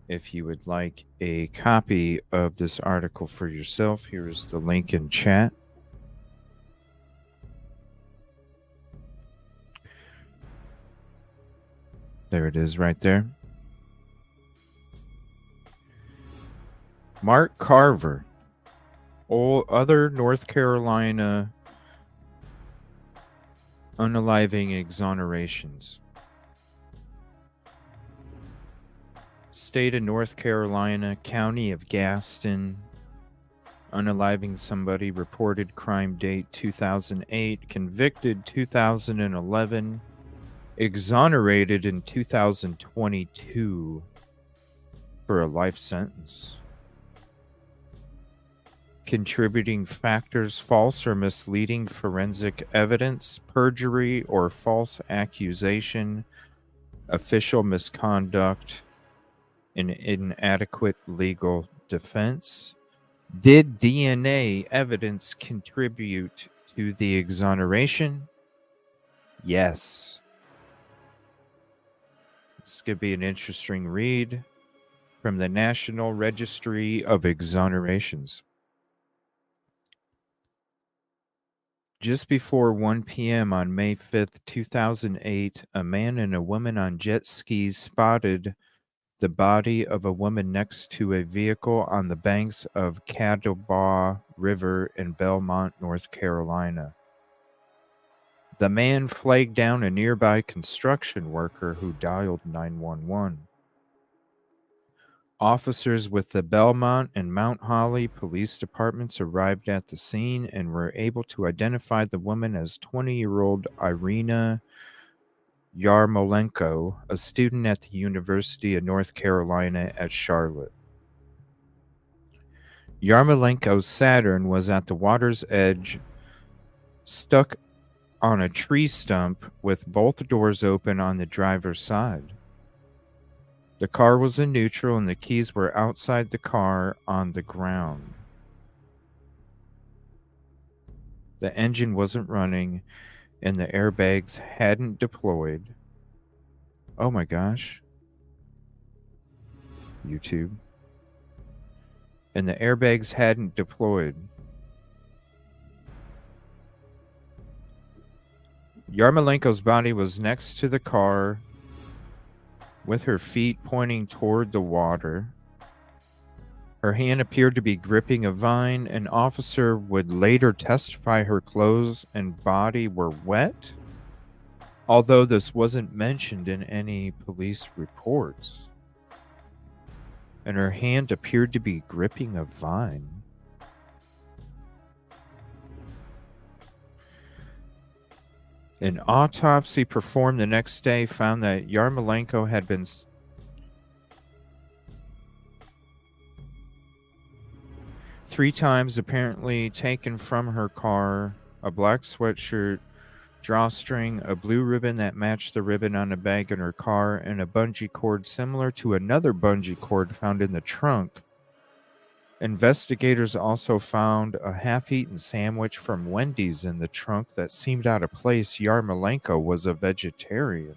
If you would like a copy of this article for yourself, here's the link in chat. There it is right there. Mark Carver, all other North Carolina unaliving exonerations. State of North Carolina, County of Gaston, unaliving somebody, reported crime date 2008, convicted 2011, exonerated in 2022 for a life sentence. Contributing factors: false or misleading forensic evidence, perjury or false accusation, official misconduct, an inadequate legal defense. Did DNA evidence contribute to the exoneration? Yes. This could be an interesting read from the National Registry of Exonerations. Just before 1 p.m. on May 5th, 2008, a man and a woman on jet skis spotted the body of a woman next to a vehicle on the banks of Catawba River in Belmont, North Carolina. The man flagged down a nearby construction worker who dialed 911. Officers with the Belmont and Mount Holly police departments arrived at the scene and were able to identify the woman as 20-year-old Irina Yarmolenko, a student at the University of North Carolina at Charlotte. Yarmolenko's Saturn was at the water's edge, stuck on a tree stump with both doors open on the driver's side. The car was in neutral and the keys were outside the car on the ground. The engine wasn't running and the airbags hadn't deployed. Oh my gosh. YouTube. And the airbags hadn't deployed. Yarmolenko's body was next to the car with her feet pointing toward the water. Her hand appeared to be gripping a vine. An officer would later testify her clothes and body were wet, although this wasn't mentioned in any police reports. And her hand appeared to be gripping a vine. An autopsy performed the next day found that Yarmolenko had been three times apparently taken from her car, a black sweatshirt drawstring, a blue ribbon that matched the ribbon on a bag in her car, and a bungee cord similar to another bungee cord found in the trunk. Investigators also found a half-eaten sandwich from Wendy's in the trunk that seemed out of place. Yarmolenko was a vegetarian.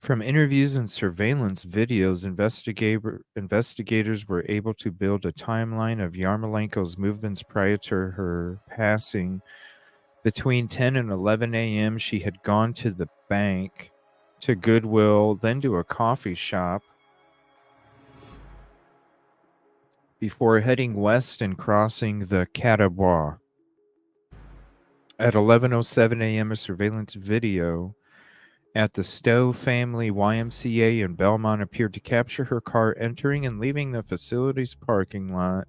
From interviews and surveillance videos, investigators were able to build a timeline of Yarmolenko's movements prior to her passing. Between 10 and 11 a.m., she had gone to the bank, to Goodwill, then to a coffee shop, before heading west and crossing the Catawba. At 11:07 a.m., a surveillance video at the Stowe family YMCA in Belmont appeared to capture her car entering and leaving the facility's parking lot,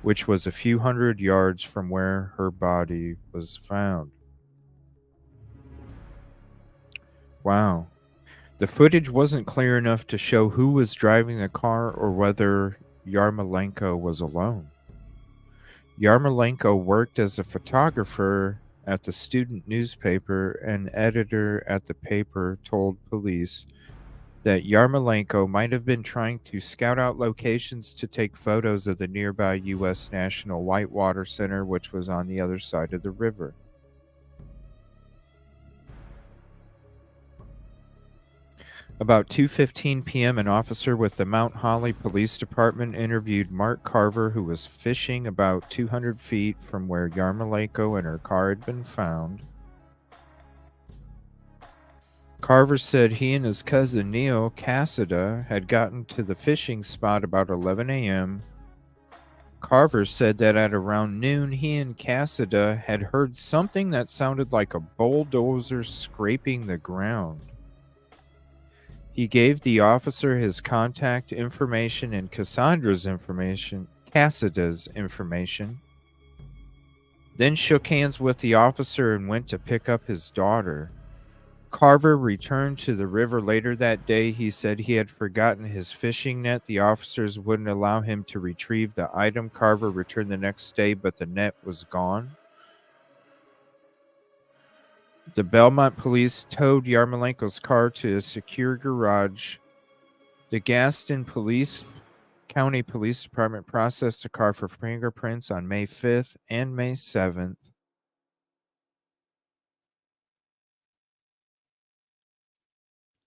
which was a few hundred yards from where her body was found. Wow. The footage wasn't clear enough to show who was driving the car or whether Yarmolenko was alone. Yarmolenko worked as a photographer at the student newspaper. An editor at the paper told police that Yarmolenko might have been trying to scout out locations to take photos of the nearby U.S. National Whitewater Center, which was on the other side of the river. About 2:15 p.m., an officer with the Mount Holly Police Department interviewed Mark Carver, who was fishing about 200 feet from where Yarmolenko and her car had been found. Carver said he and his cousin Neil Cassida had gotten to the fishing spot about 11 a.m. Carver said that at around noon, he and Cassida had heard something that sounded like a bulldozer scraping the ground. He gave the officer his contact information and Cassida's information, then shook hands with the officer and went to pick up his daughter. Carver returned to the river later that day. He said he had forgotten his fishing net. The officers wouldn't allow him to retrieve the item. Carver returned the next day, but the net was gone. The Belmont police towed Yarmolenko's car to a secure garage. The Gaston County Police Department processed the car for fingerprints on May 5th and May 7th.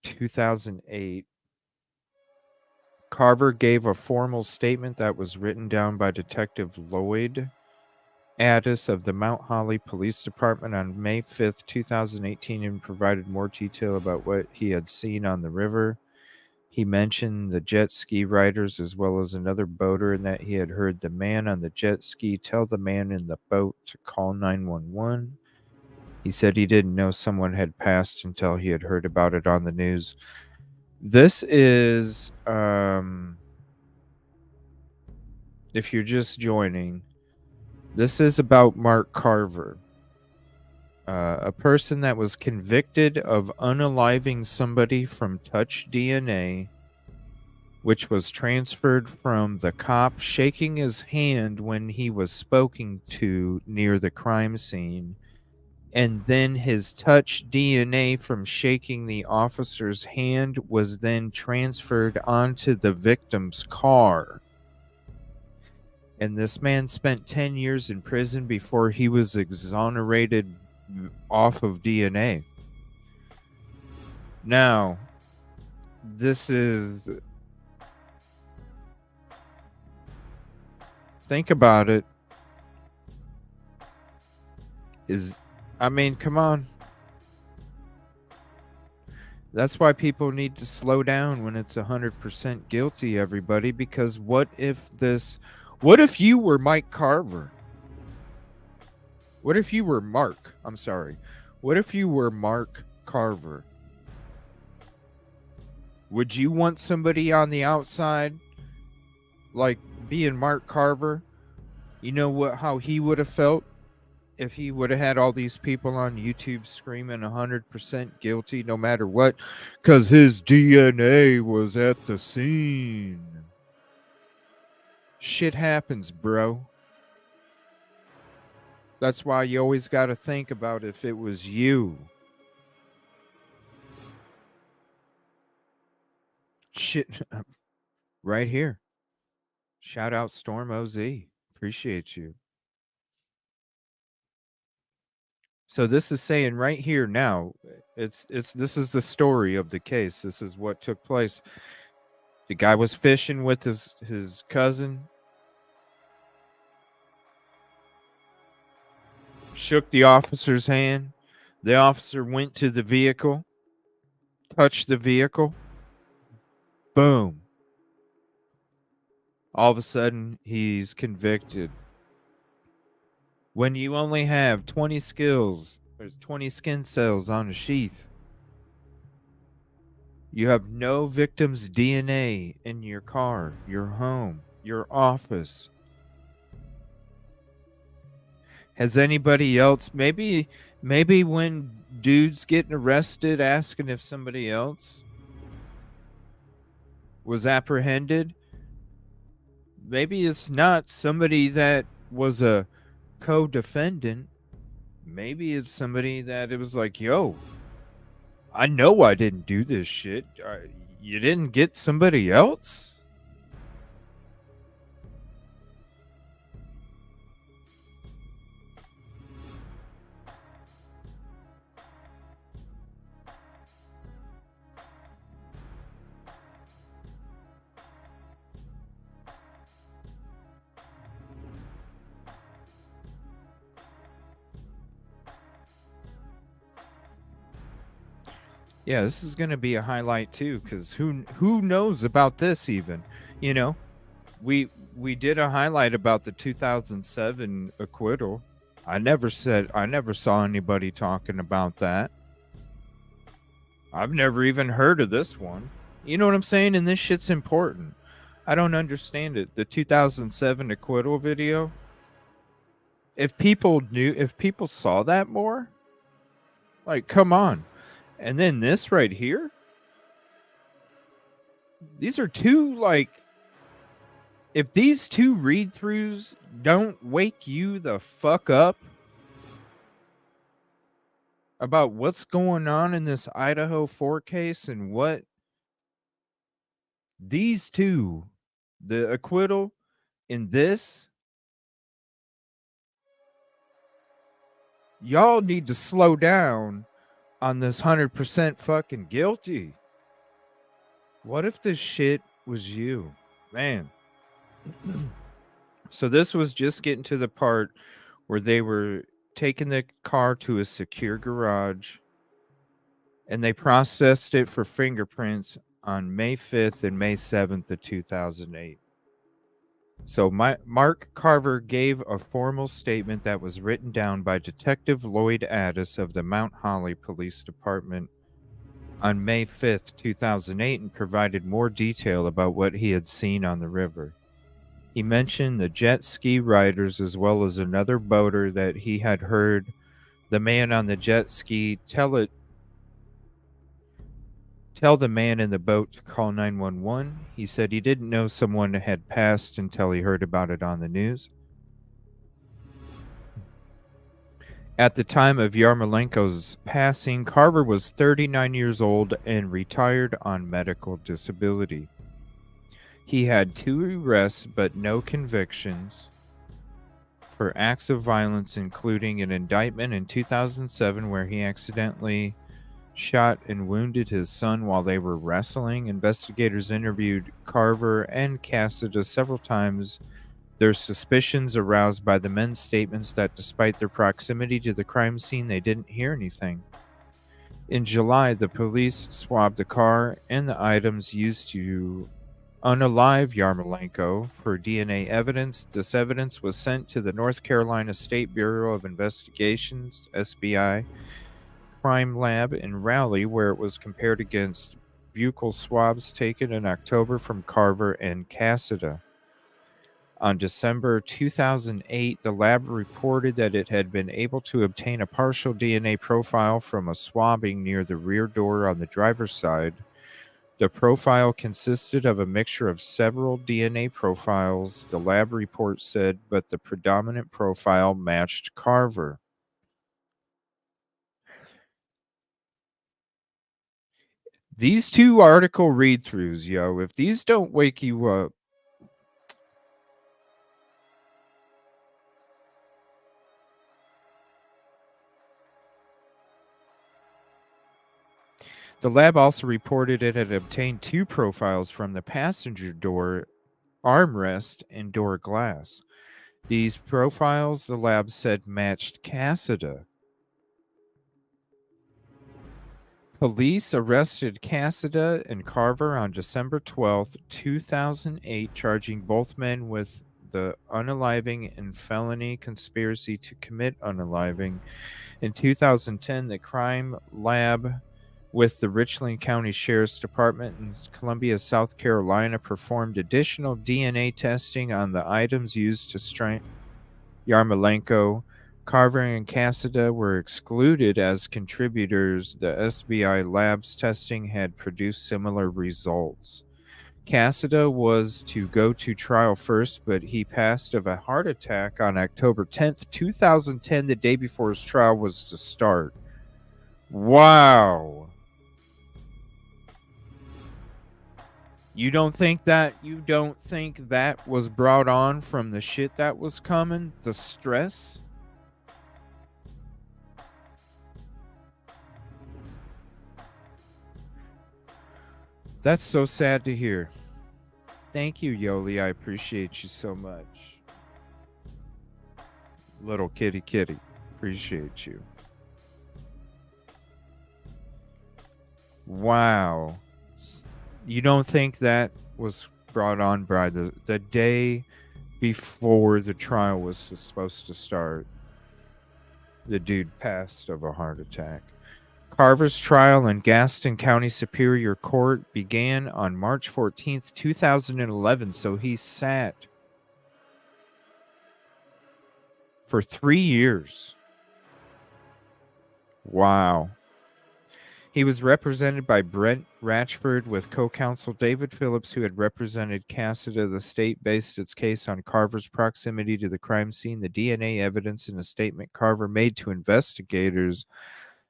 (2008). Carver gave a formal statement that was written down by Detective Lloyd Addis of the Mount Holly Police Department on May 5th, 2018, and provided more detail about what he had seen on the river. He mentioned the jet ski riders as well as another boater, and that he had heard the man on the jet ski tell the man in the boat to call 911. He said he didn't know someone had passed until he had heard about it on the news. This is, if you're just joining, this is about Mark Carver, a person that was convicted of unaliving somebody from touch DNA, which was transferred from the cop shaking his hand when he was spoken to near the crime scene, and then his touch DNA from shaking the officer's hand was then transferred onto the victim's car. And this man spent 10 years in prison before he was exonerated off of DNA. Now, this is... think about it. Come on. That's why people need to slow down when it's 100% guilty, everybody, because what if you were Mike Carver? What if you were Mark? I'm sorry. What if you were Mark Carver? Would you want somebody on the outside, like being Mark Carver? You know how he would have felt if he would have had all these people on YouTube screaming 100% guilty no matter what, because his DNA was at the scene. Shit happens, bro. That's why you always got to think about if it was you. Shit. Right here. Shout out Storm OZ. Appreciate you. So this is saying right here now, this is the story of the case. This is what took place. The guy was fishing with his cousin. Shook the officer's hand. The officer went to the vehicle, touched the vehicle. Boom. All of a sudden, he's convicted. When you only have 20 skills, there's 20 skin cells on a sheath. You have no victim's DNA in your car, your home, your office. Has anybody else, maybe when dudes getting arrested asking if somebody else was apprehended, maybe it's not somebody that was a co-defendant. Maybe it's somebody that it was like, yo, I know I didn't do this shit. You didn't get somebody else? Yeah, this is going to be a highlight too, because who knows about this even? You know, we did a highlight about the 2007 acquittal. I never saw anybody talking about that. I've never even heard of this one. You know what I'm saying? And this shit's important. I don't understand it. The 2007 acquittal video. If people saw that more, like, come on. And then this right here. These are two, like, if these two read-throughs don't wake you the fuck up about what's going on in this Idaho4 case and what these two, the acquittal in this, y'all need to slow down on this 100% fucking guilty. What if this shit was you? Man. So this was just getting to the part where they were taking the car to a secure garage and they processed it for fingerprints on May 5th and May 7th of 2008. So Mark Carver gave a formal statement that was written down by Detective Lloyd Addis of the Mount Holly Police Department on May 5th, 2008, and provided more detail about what he had seen on the river. He mentioned the jet ski riders as well as another boater that he had heard the man on the jet ski tell the man in the boat to call 911. He said he didn't know someone had passed until he heard about it on the news. At the time of Yarmolenko's passing, Carver was 39 years old and retired on medical disability. He had 2 arrests but no convictions for acts of violence, including an indictment in 2007 where he accidentally shot and wounded his son while they were wrestling. Investigators interviewed Carver and Cassida several times, their suspicions aroused by the men's statements that despite their proximity to the crime scene, they didn't hear anything. In July, the police swabbed the car and the items used to unalive Yarmolenko for DNA evidence. This evidence was sent to the North Carolina State Bureau of Investigations, SBI, crime lab in Raleigh, where it was compared against buccal swabs taken in October from Carver and Cassida. On December 2008, the lab reported that it had been able to obtain a partial DNA profile from a swabbing near the rear door on the driver's side. The profile consisted of a mixture of several DNA profiles, the lab report said, but the predominant profile matched Carver. These two article read-throughs, yo, if these don't wake you up, the lab also reported it had obtained 2 profiles from the passenger door armrest and door glass. These profiles, the lab said, matched Cassida. Police arrested Cassida and Carver on December 12, 2008, charging both men with the unaliving and felony conspiracy to commit unaliving. In 2010, the crime lab with the Richland County Sheriff's Department in Columbia, South Carolina, performed additional DNA testing on the items used to strike Yarmolenko. Carver and Cassida were excluded as contributors. The SBI lab's testing had produced similar results. Cassida was to go to trial first, but he passed of a heart attack on October 10th, 2010, the day before his trial was to start. Wow. You don't think that was brought on from the shit that was coming? The stress? That's so sad to hear. Thank you, Yoli. I appreciate you so much. Little kitty. Appreciate you. Wow. You don't think that was brought on by the day before the trial was supposed to start? The dude passed of a heart attack. Carver's trial in Gaston County Superior Court began on March 14th, 2011, so he sat for 3 years. Wow. He was represented by Brent Ratchford with co-counsel David Phillips, who had represented Cassida. The state based its case on Carver's proximity to the crime scene. The DNA evidence in a statement Carver made to investigators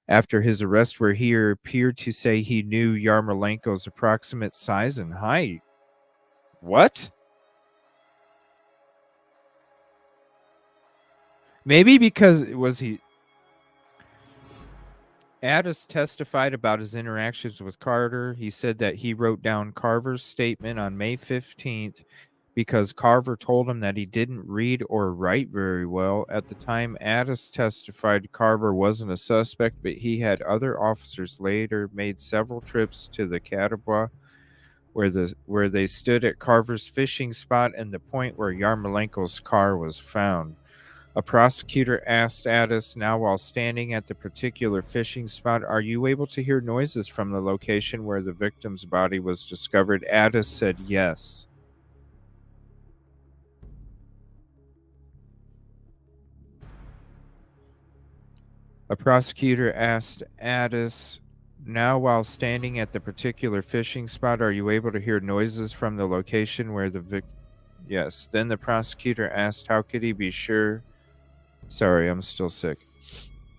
after his arrest, where he appeared to say he knew Yarmolenko's approximate size and height. What? Maybe because Addis testified about his interactions with Carter. He said that he wrote down Carver's statement on May 15th because Carver told him that he didn't read or write very well. At the time Addis testified, Carver wasn't a suspect, but he had other officers later made several trips to the Catawba where they stood at Carver's fishing spot and the point where Yarmolenko's car was found. A prosecutor asked Addis, now while standing at the particular fishing spot, are you able to hear noises from the location where the victim's body was discovered? Addis said yes. A prosecutor asked Addis, now while standing at the particular fishing spot, are you able to hear noises from the location where the victim... Yes. Then the prosecutor asked, how could he be sure... Sorry, I'm still sick.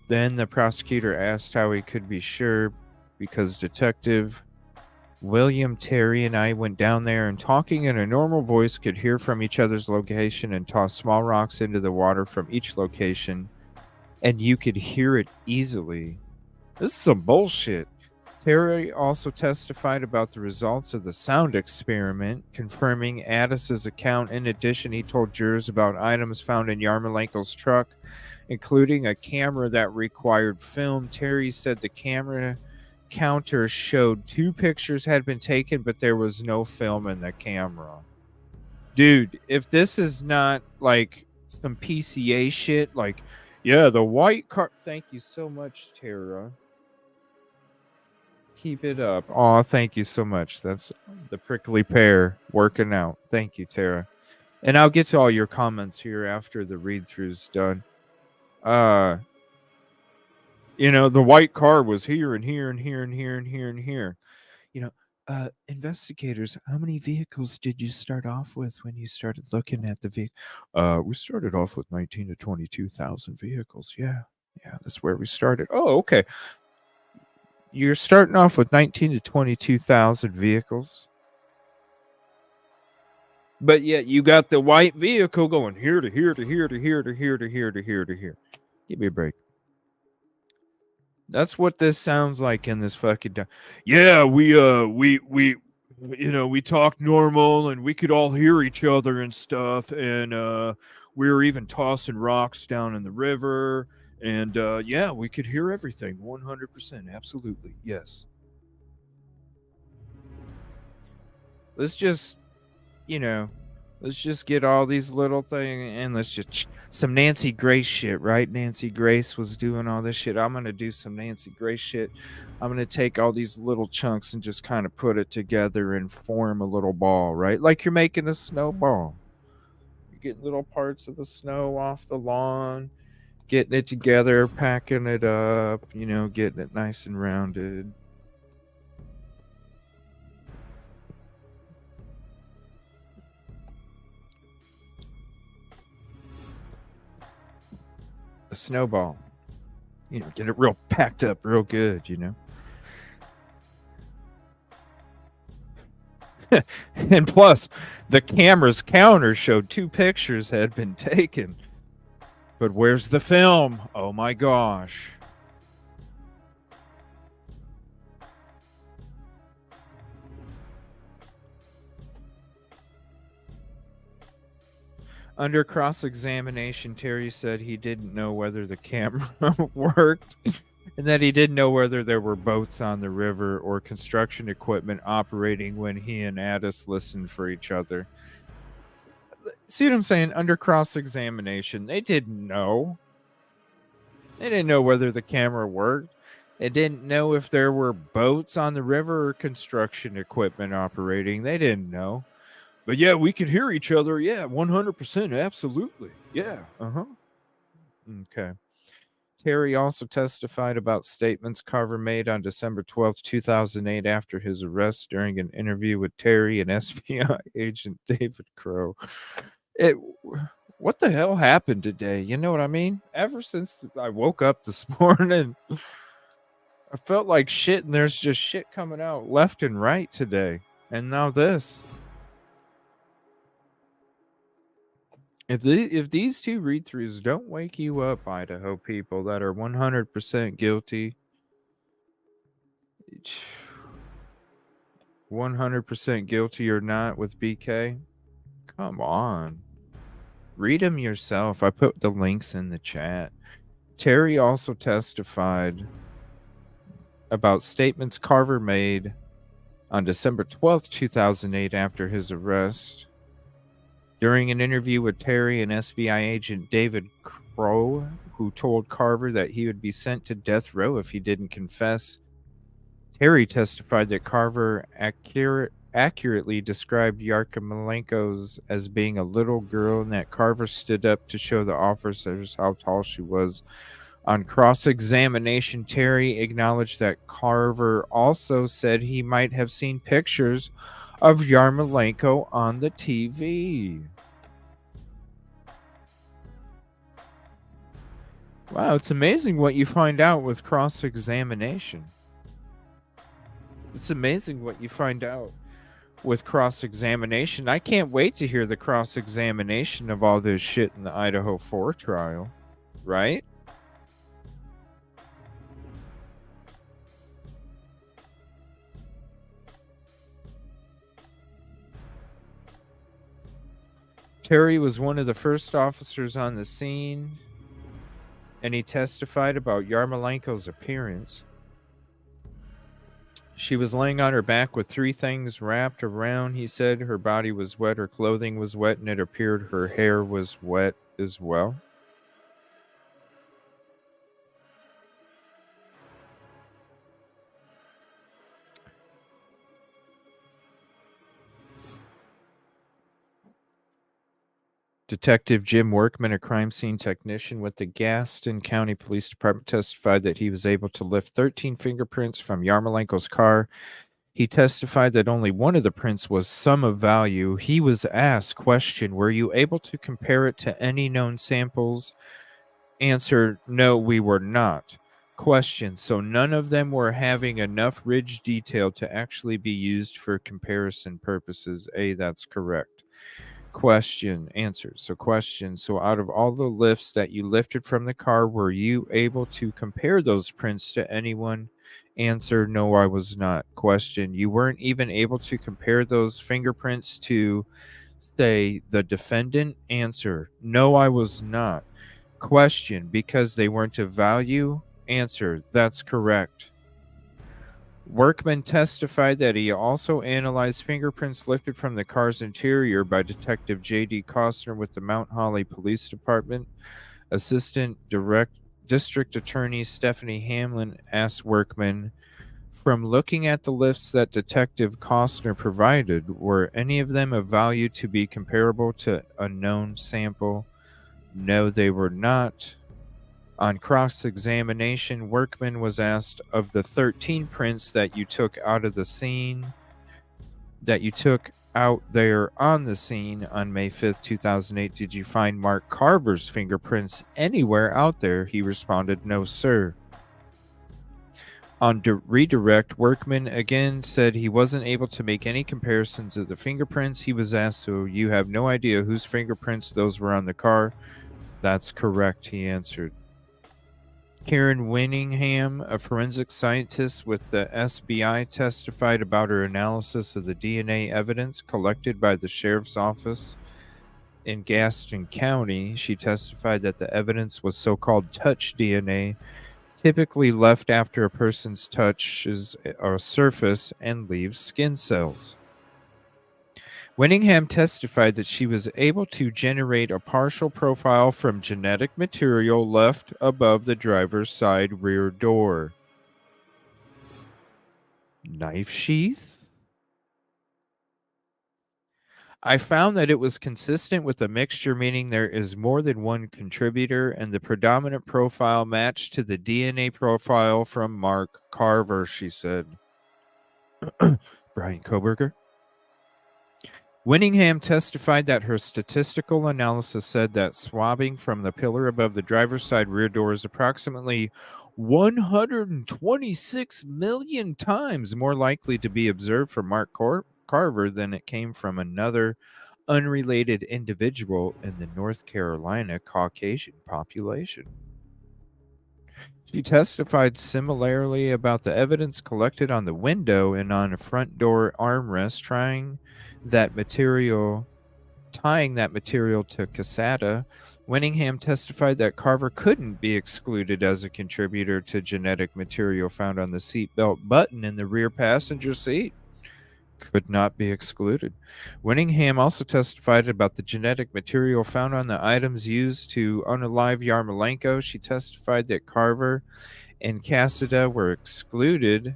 Then the prosecutor asked how he could be sure, because Detective William Terry and I went down there and, talking in a normal voice, could hear from each other's location and toss small rocks into the water from each location, and you could hear it easily. This is some bullshit. Terry also testified about the results of the sound experiment, confirming Addis's account. In addition, he told jurors about items found in Yarmolenko's truck, including a camera that required film. Terry said the camera counter showed 2 pictures had been taken, but there was no film in the camera. Dude, if this is not like some PCA shit, like, yeah, the white car... Thank you so much, Tara. Keep it up. Aw, thank you so much. That's the prickly pear working out. Thank you, Tara. And I'll get to all your comments here after the read-through's done. You know, the white car was here and here and here and here and here and here. You know, investigators, how many vehicles did you start off with when you started looking at the vehicle? We started off with 19 to 22,000 vehicles. Yeah, that's where we started. Oh, okay. You're starting off with 19 to 22,000 vehicles. But yet you got the white vehicle going here to here to here to here to here to here to here to here. Give me a break. That's what this sounds like in this fucking. Yeah, we talked normal and we could all hear each other and stuff, and we were even tossing rocks down in the river, and yeah, we could hear everything. 100%, absolutely, yes. Let's just, let's just get all these little things, and let's just some Nancy Grace shit, right? Nancy Grace was doing all this shit. I'm going to do some Nancy Grace shit. I'm going to take all these little chunks and just kind of put it together and form a little ball, right? Like you're making a snowball. You get little parts of the snow off the lawn, getting it together, packing it up, getting it nice and rounded. A snowball, get it real packed up real good, And plus the camera's counter showed 2 pictures had been taken, but where's the film? Oh my gosh. Under cross-examination, Terry said he didn't know whether the camera worked and that he didn't know whether there were boats on the river or construction equipment operating when he and Addis listened for each other. See what I'm saying? Under cross-examination, they didn't know. They didn't know whether the camera worked. They didn't know if there were boats on the river or construction equipment operating. They didn't know. But yeah, we could hear each other. Yeah, 100%. Absolutely. Yeah. Okay. Terry also testified about statements Carver made on December 12th, 2008 after his arrest during an interview with Terry and FBI agent David Crow. What the hell happened today? You know what I mean? Ever since I woke up this morning, I felt like shit, and there's just shit coming out left and right today. And now this. If these 2 read-throughs don't wake you up, Idaho people that are 100% guilty, 100% guilty or not with BK, come on. Read them yourself. I put the links in the chat. Terry also testified about statements Carver made on December 12th, 2008 after his arrest. During an interview with Terry and FBI agent David Crow, who told Carver that he would be sent to death row if he didn't confess, Terry testified that Carver accurately described Yarmolenko as being a little girl and that Carver stood up to show the officers how tall she was. On cross-examination, Terry acknowledged that Carver also said he might have seen pictures of Yarmolenko on the TV. Wow, it's amazing what you find out with cross-examination. It's amazing what you find out with cross-examination. I can't wait to hear the cross-examination of all this shit in the Idaho4 trial, right? Terry was one of the first officers on the scene, and he testified about Yarmolenko's appearance. She was laying on her back with 3 things wrapped around. He said her body was wet, her clothing was wet, and it appeared her hair was wet as well. Detective Jim Workman, a crime scene technician with the Gaston County Police Department, testified that he was able to lift 13 fingerprints from Yarmolenko's car He testified that only one of the prints was some of value. He was asked, question, were you able to compare it to any known samples? Answer, no, we were not. Question, so none of them were having enough ridge detail to actually be used for comparison purposes. A, that's correct. Question, answer. So question, so out of all the lifts that you lifted from the car, were you able to compare those prints to anyone? Answer, no, I was not. Question, you weren't even able to compare those fingerprints to, say, the defendant? Answer, no, I was not. Question, because they weren't of value? Answer, that's correct. Workman testified that he also analyzed fingerprints lifted from the car's interior by Detective J.D. Costner with the Mount Holly Police Department. Assistant District Attorney Stephanie Hamlin asked Workman, from looking at the lifts that Detective Costner provided, were any of them of value to be comparable to a known sample? No, they were not. On cross-examination, Workman was asked, of the 13 prints that you took out of the scene, that you took out there on the scene on May 5th, 2008, did you find Mark Carver's fingerprints anywhere out there? He responded, no, sir. On redirect, Workman again said he wasn't able to make any comparisons of the fingerprints. He was asked, so you have no idea whose fingerprints those were on the car? That's correct, he answered. Karen Winningham, a forensic scientist with the SBI, testified about her analysis of the DNA evidence collected by the sheriff's office in Gaston County. She testified that the evidence was so-called touch DNA, typically left after a person's touches a surface and leaves skin cells. Winningham testified that she was able to generate a partial profile from genetic material left above the driver's side rear door. Knife sheath? I found that it was consistent with the mixture, meaning there is more than one contributor, and the predominant profile matched to the DNA profile from Mark Carver, she said. Brian Kohberger? Winningham testified that her statistical analysis said that swabbing from the pillar above the driver's side rear door is approximately 126 million times more likely to be observed from Mark Carver than it came from another unrelated individual in the North Carolina Caucasian population. She testified similarly about the evidence collected on the window and on a front door armrest, tying that material to cassata. Winningham testified that Carver couldn't be excluded as a contributor to genetic material found on the seatbelt button in the rear passenger seat. Could not be excluded. Winningham also testified about the genetic material found on the items used to unalive Yarmolenko. She testified that Carver and Cassada were excluded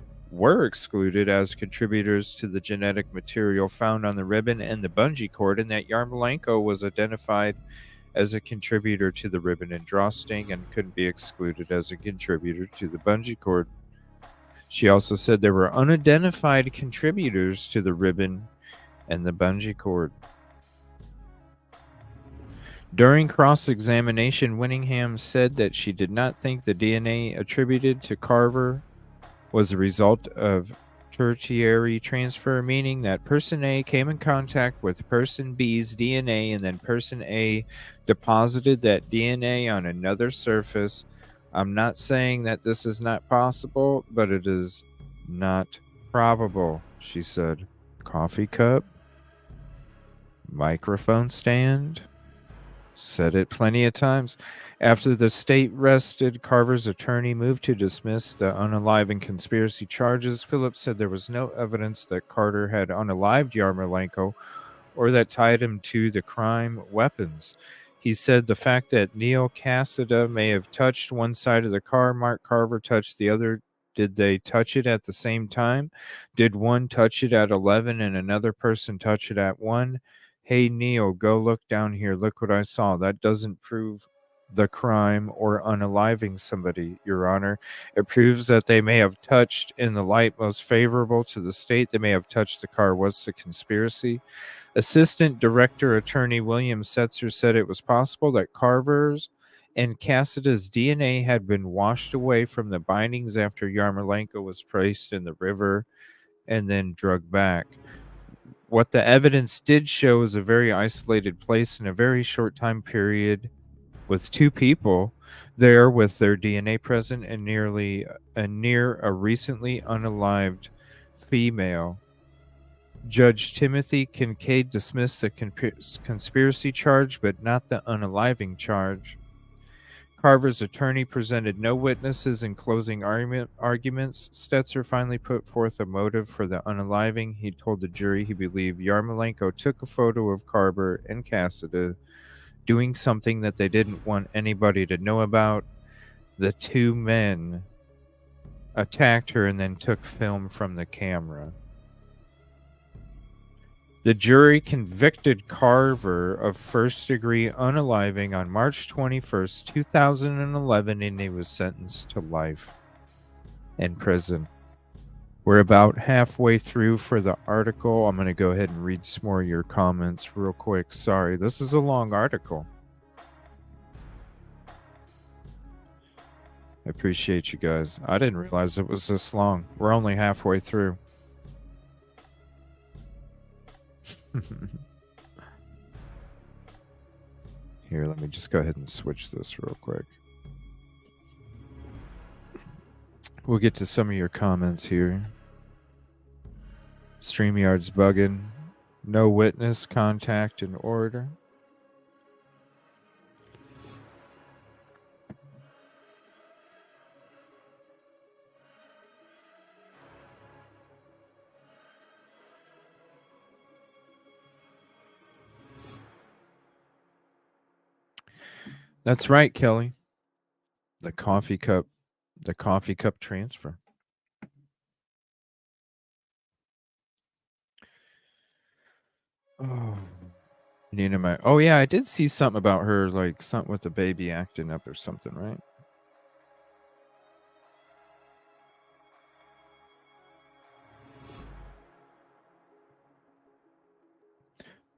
as contributors to the genetic material found on the ribbon and the bungee cord, and that Yarmolenko was identified as a contributor to the ribbon and drawstring and couldn't be excluded as a contributor to the bungee cord. She also said there were unidentified contributors to the ribbon and the bungee cord. During cross-examination, Winningham said that she did not think the DNA attributed to Carver was a result of tertiary transfer, meaning that person A came in contact with person B's DNA and then person A deposited that DNA on another surface. I'm not saying that this is not possible, but it is not probable, she said. Coffee cup? Microphone stand? Said it plenty of times. After the state rested, Carver's attorney moved to dismiss the unaliving conspiracy charges. Phillips said there was no evidence that Carter had unalived Yarmolenko or that tied him to the crime weapons. He said the fact that Neil Cassada may have touched one side of the car, Mark Carver touched the other. Did they touch it at the same time? Did one touch it at 11 and another person touch it at 1? Hey, Neil, go look down here. Look what I saw. That doesn't prove the crime or unaliving somebody, Your Honor. It proves that they may have touched, in the light most favorable to the state, they may have touched the car. What's the conspiracy? Assistant Director Attorney William Setzer said it was possible that Carver's and Cassida's DNA had been washed away from the bindings after Yarmolenko was placed in the river and then drugged back. What the evidence did show is a very isolated place in a very short time period with two people there with their DNA present and near a recently unalived female. Judge Timothy Kincaid dismissed the conspiracy charge, but not the unaliving charge. Carver's attorney presented no witnesses in closing arguments. Stetzer finally put forth a motive for the unaliving. He told the jury he believed Yarmolenko took a photo of Carver and Cassida doing something that they didn't want anybody to know about. The two men attacked her and then took film from the camera. The jury convicted Carver of first-degree unaliving on March 21st, 2011, and he was sentenced to life in prison. We're about halfway through for the article. I'm going to go ahead and read some more of your comments real quick. Sorry, this is a long article. I appreciate you guys. I didn't realize it was this long. We're only halfway through. Here, let me just go ahead and switch this real quick. We'll get to some of your comments here. StreamYard's bugging. No witness contact in order. That's right, Kelly. The coffee cup transfer. Oh, Nina, oh yeah, I did see something about her, like something with the baby acting up or something, right?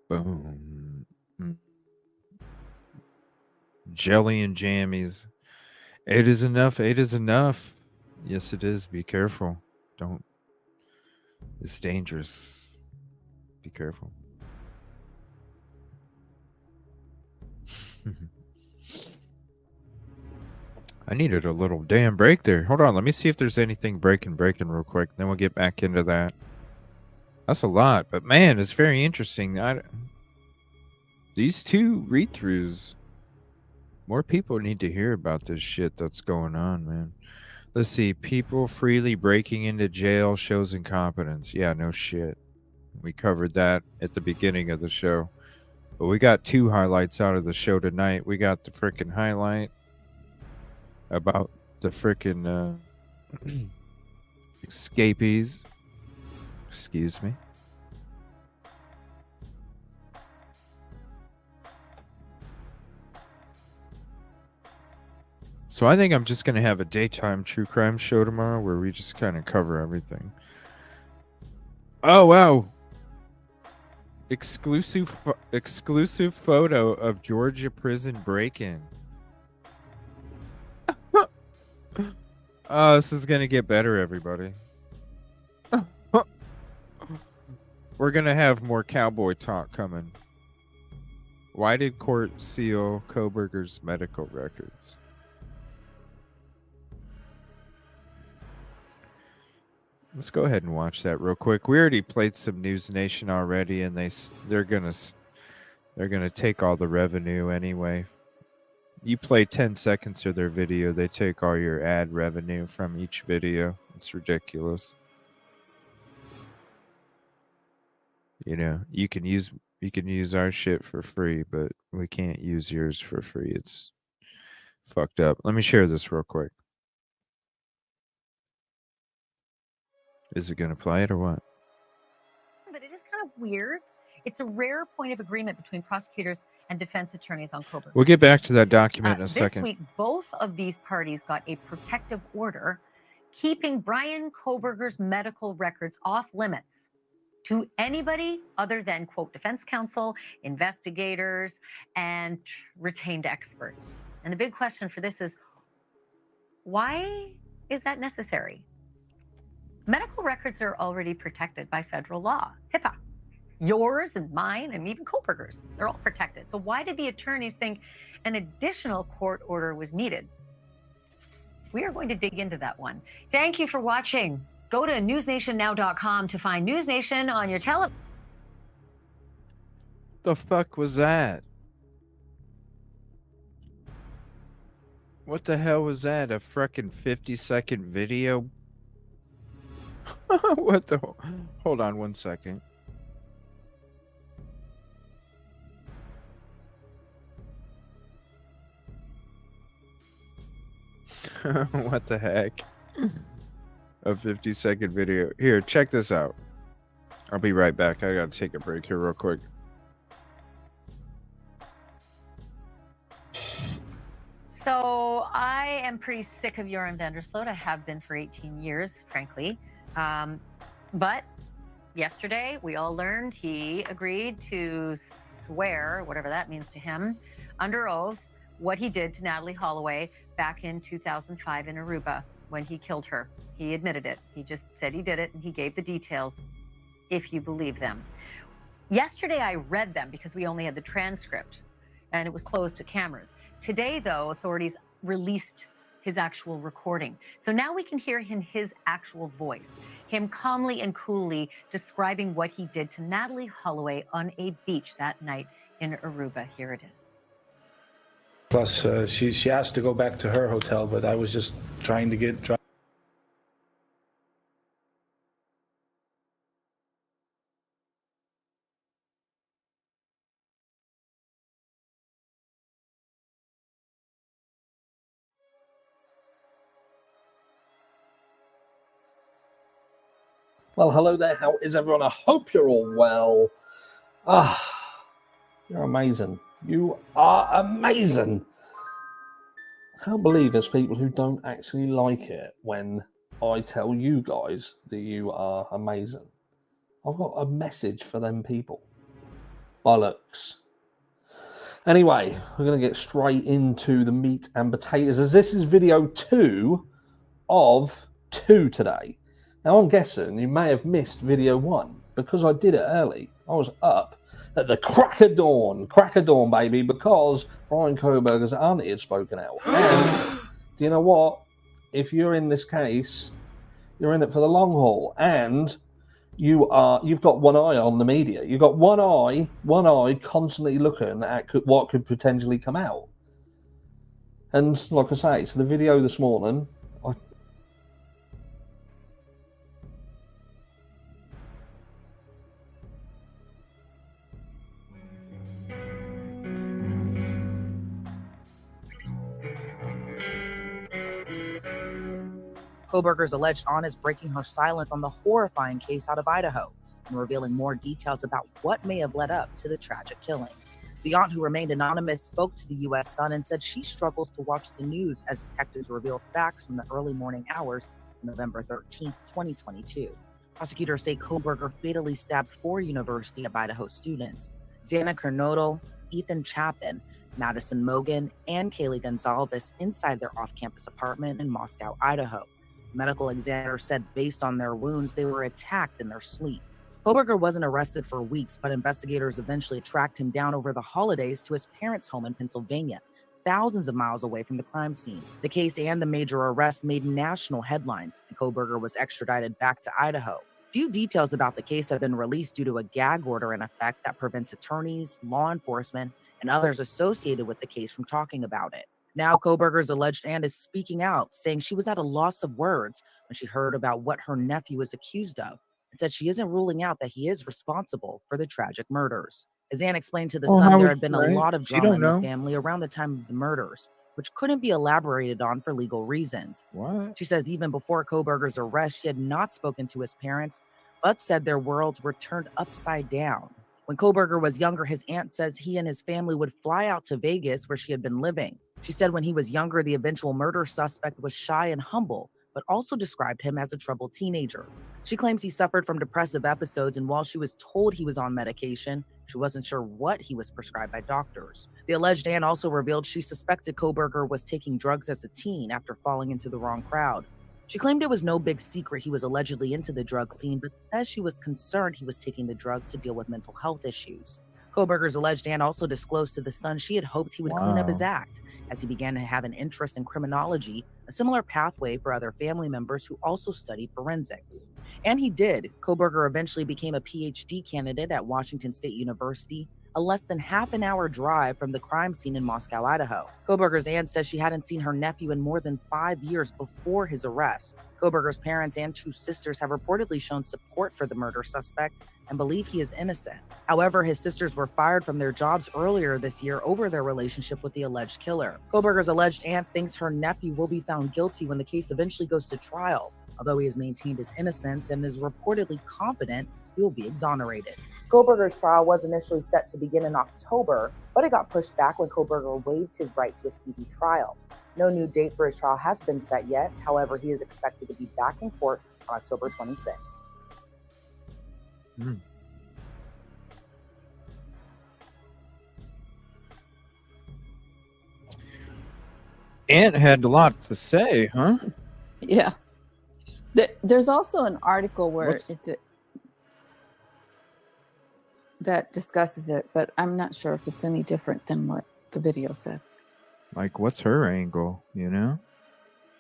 Boom. Jelly and jammies. 8 is enough. 8 is enough. Yes, it is. Be careful. Don't. It's dangerous. Be careful. I needed a little damn break there. Hold on. Let me see if there's anything breaking real quick. Then we'll get back into that. That's a lot. But man, it's very interesting. These two read-throughs. More people need to hear about this shit that's going on, man. Let's see. People freely breaking into jail shows incompetence. Yeah, no shit. We covered that at the beginning of the show. But we got two highlights out of the show tonight. We got the freaking highlight about the freaking escapees. Excuse me. So I think I'm just going to have a daytime true crime show tomorrow where we just kind of cover everything. Oh, wow. Exclusive photo of Georgia prison break-in. Oh, this is going to get better, everybody. We're going to have more cowboy talk coming. Why did court seal Kohberger's medical records? Let's go ahead and watch that real quick. We already played some News Nation already, and they're gonna take all the revenue anyway. You play 10 seconds of their video, they take all your ad revenue from each video. It's ridiculous. You know, you can use our shit for free, but we can't use yours for free. It's fucked up. Let me share this real quick. Is it going to play it or what? But it is kind of weird. It's a rare point of agreement between prosecutors and defense attorneys on Kohberger. We'll get back to that document in a second. This week, both of these parties got a protective order keeping Brian Kohberger's medical records off limits to anybody other than, quote, defense counsel, investigators, and retained experts. And the big question for this is, why is that necessary? Medical records are already protected by federal law, HIPAA. Yours and mine and even Kohberger's, they're all protected. So why did the attorneys think an additional court order was needed? We are going to dig into that one. Thank you for watching. Go to newsnationnow.com to find News Nation on your television. The fuck was that? What the hell was that? A frickin' 50-second video? What the? Hold on 1 second. What the heck? A 50-second video. Here, check this out. I'll be right back. I gotta take a break here real quick. So I am pretty sick of Joran Vandersloot. I have been for 18 years, frankly. But yesterday, we all learned he agreed to swear, whatever that means to him, under oath, what he did to Natalie Holloway back in 2005 in Aruba when he killed her. He admitted it. He just said he did it, and he gave the details, if you believe them. Yesterday, I read them because we only had the transcript, and it was closed to cameras. Today, though, authorities released his actual recording. So now we can hear in his actual voice, him calmly and coolly describing what he did to Natalie Holloway on a beach that night in Aruba. Here it is. Plus, she asked to go back to her hotel, but I was just trying to get... Well, hello there. How is everyone? I hope you're all well. You're amazing. You are amazing. I can't believe there's people who don't actually like it when I tell you guys that you are amazing. I've got a message for them people. Bollocks. Anyway, we're going to get straight into the meat and potatoes, as this is video 2 of 2 today. Now, I'm guessing you may have missed video 1 because I did it early. I was up at the crack of dawn, baby, because Brian Kohberger's auntie had spoken out. And do you know what? If you're in this case, you're in it for the long haul, and you've got one eye on the media. You've got one eye constantly looking at what could potentially come out. And like I say, so the video this morning, Kohberger's alleged aunt is breaking her silence on the horrifying case out of Idaho and revealing more details about what may have led up to the tragic killings. The aunt, who remained anonymous, spoke to the U.S. Sun and said she struggles to watch the news as detectives revealed facts from the early morning hours of November 13, 2022. Prosecutors say Kohberger fatally stabbed 4 University of Idaho students, Xana Kernodle, Ethan Chapin, Madison Mogan, and Kaylee Gonzalez, inside their off-campus apartment in Moscow, Idaho. Medical examiner said based on their wounds, they were attacked in their sleep. Kohberger wasn't arrested for weeks, but investigators eventually tracked him down over the holidays to his parents' home in Pennsylvania, thousands of miles away from the crime scene. The case and the major arrest made national headlines, and Kohberger was extradited back to Idaho. Few details about the case have been released due to a gag order in effect that prevents attorneys, law enforcement, and others associated with the case from talking about it. Now, Kohberger's alleged aunt is speaking out, saying she was at a loss of words when she heard about what her nephew was accused of, and said she isn't ruling out that he is responsible for the tragic murders. As Ann explained to the Sun, there had been a lot of drama in the family around the time of the murders, which couldn't be elaborated on for legal reasons. What? She says even before Kohberger's arrest, she had not spoken to his parents, but said their worlds were turned upside down. When Kohberger was younger, his aunt says he and his family would fly out to Vegas, where she had been living. She said when he was younger, the eventual murder suspect was shy and humble, but also described him as a troubled teenager. She claims he suffered from depressive episodes, and while she was told he was on medication, she wasn't sure what he was prescribed by doctors. The alleged aunt also revealed she suspected Kohberger was taking drugs as a teen after falling into the wrong crowd. She claimed it was no big secret he was allegedly into the drug scene, but says she was concerned he was taking the drugs to deal with mental health issues. Kohberger's alleged aunt also disclosed to The Sun she had hoped he would clean up his act, as he began to have an interest in criminology, a similar pathway for other family members who also studied forensics. And he did. Kohberger eventually became a PhD candidate at Washington State University, a less than half an hour drive from the crime scene in Moscow, Idaho. Kohberger's aunt says she hadn't seen her nephew in more than 5 years before his arrest. Kohberger's parents and 2 sisters have reportedly shown support for the murder suspect and believe he is innocent. However, his sisters were fired from their jobs earlier this year over their relationship with the alleged killer. Kohberger's alleged aunt thinks her nephew will be found guilty when the case eventually goes to trial, although he has maintained his innocence and is reportedly confident he will be exonerated. Kohberger's trial was initially set to begin in October, but it got pushed back when Kohberger waived his right to a speedy trial. No new date for his trial has been set yet. However, he is expected to be back in court on October 26th. Aunt had a lot to say, huh? Yeah. There's also an article where that discusses it, but I'm not sure if it's any different than what the video said. Like, what's her angle, you know?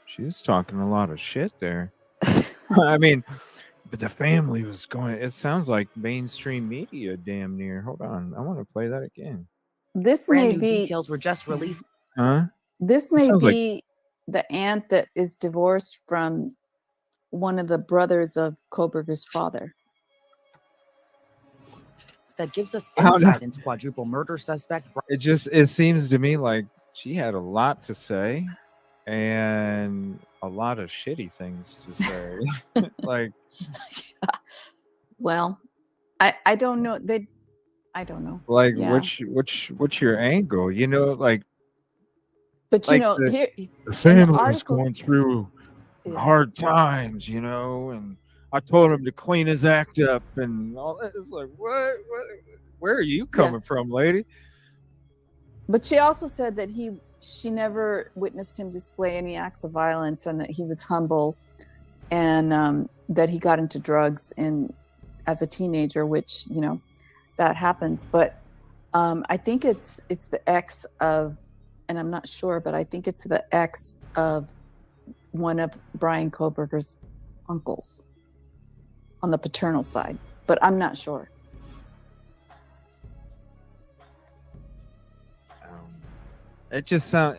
She was talking a lot of shit there. I mean, but the family was going, it sounds like mainstream media damn near. Hold on, I want to play that again. This Brand may new be details were just released. Huh? This may sounds be the aunt that is divorced from one of the brothers of Kohberger's father. That gives us insight into quadruple murder suspect. It seems to me like she had a lot to say and a lot of shitty things to say. Like, well, I don't know. I don't know. Like, Yeah. what's your angle? You know, like, But like you know, the the family was article- going through hard times, you know, and I told him to clean his act up and all that. It's like, what? Where are you coming from, lady? But she also said that she never witnessed him display any acts of violence, and that he was humble, and that he got into drugs as a teenager, which, you know, that happens. But I think it's the ex of, and I'm not sure, but I think it's the ex of one of Brian Kohberger's uncles on the paternal side, but I'm not sure. It just sounds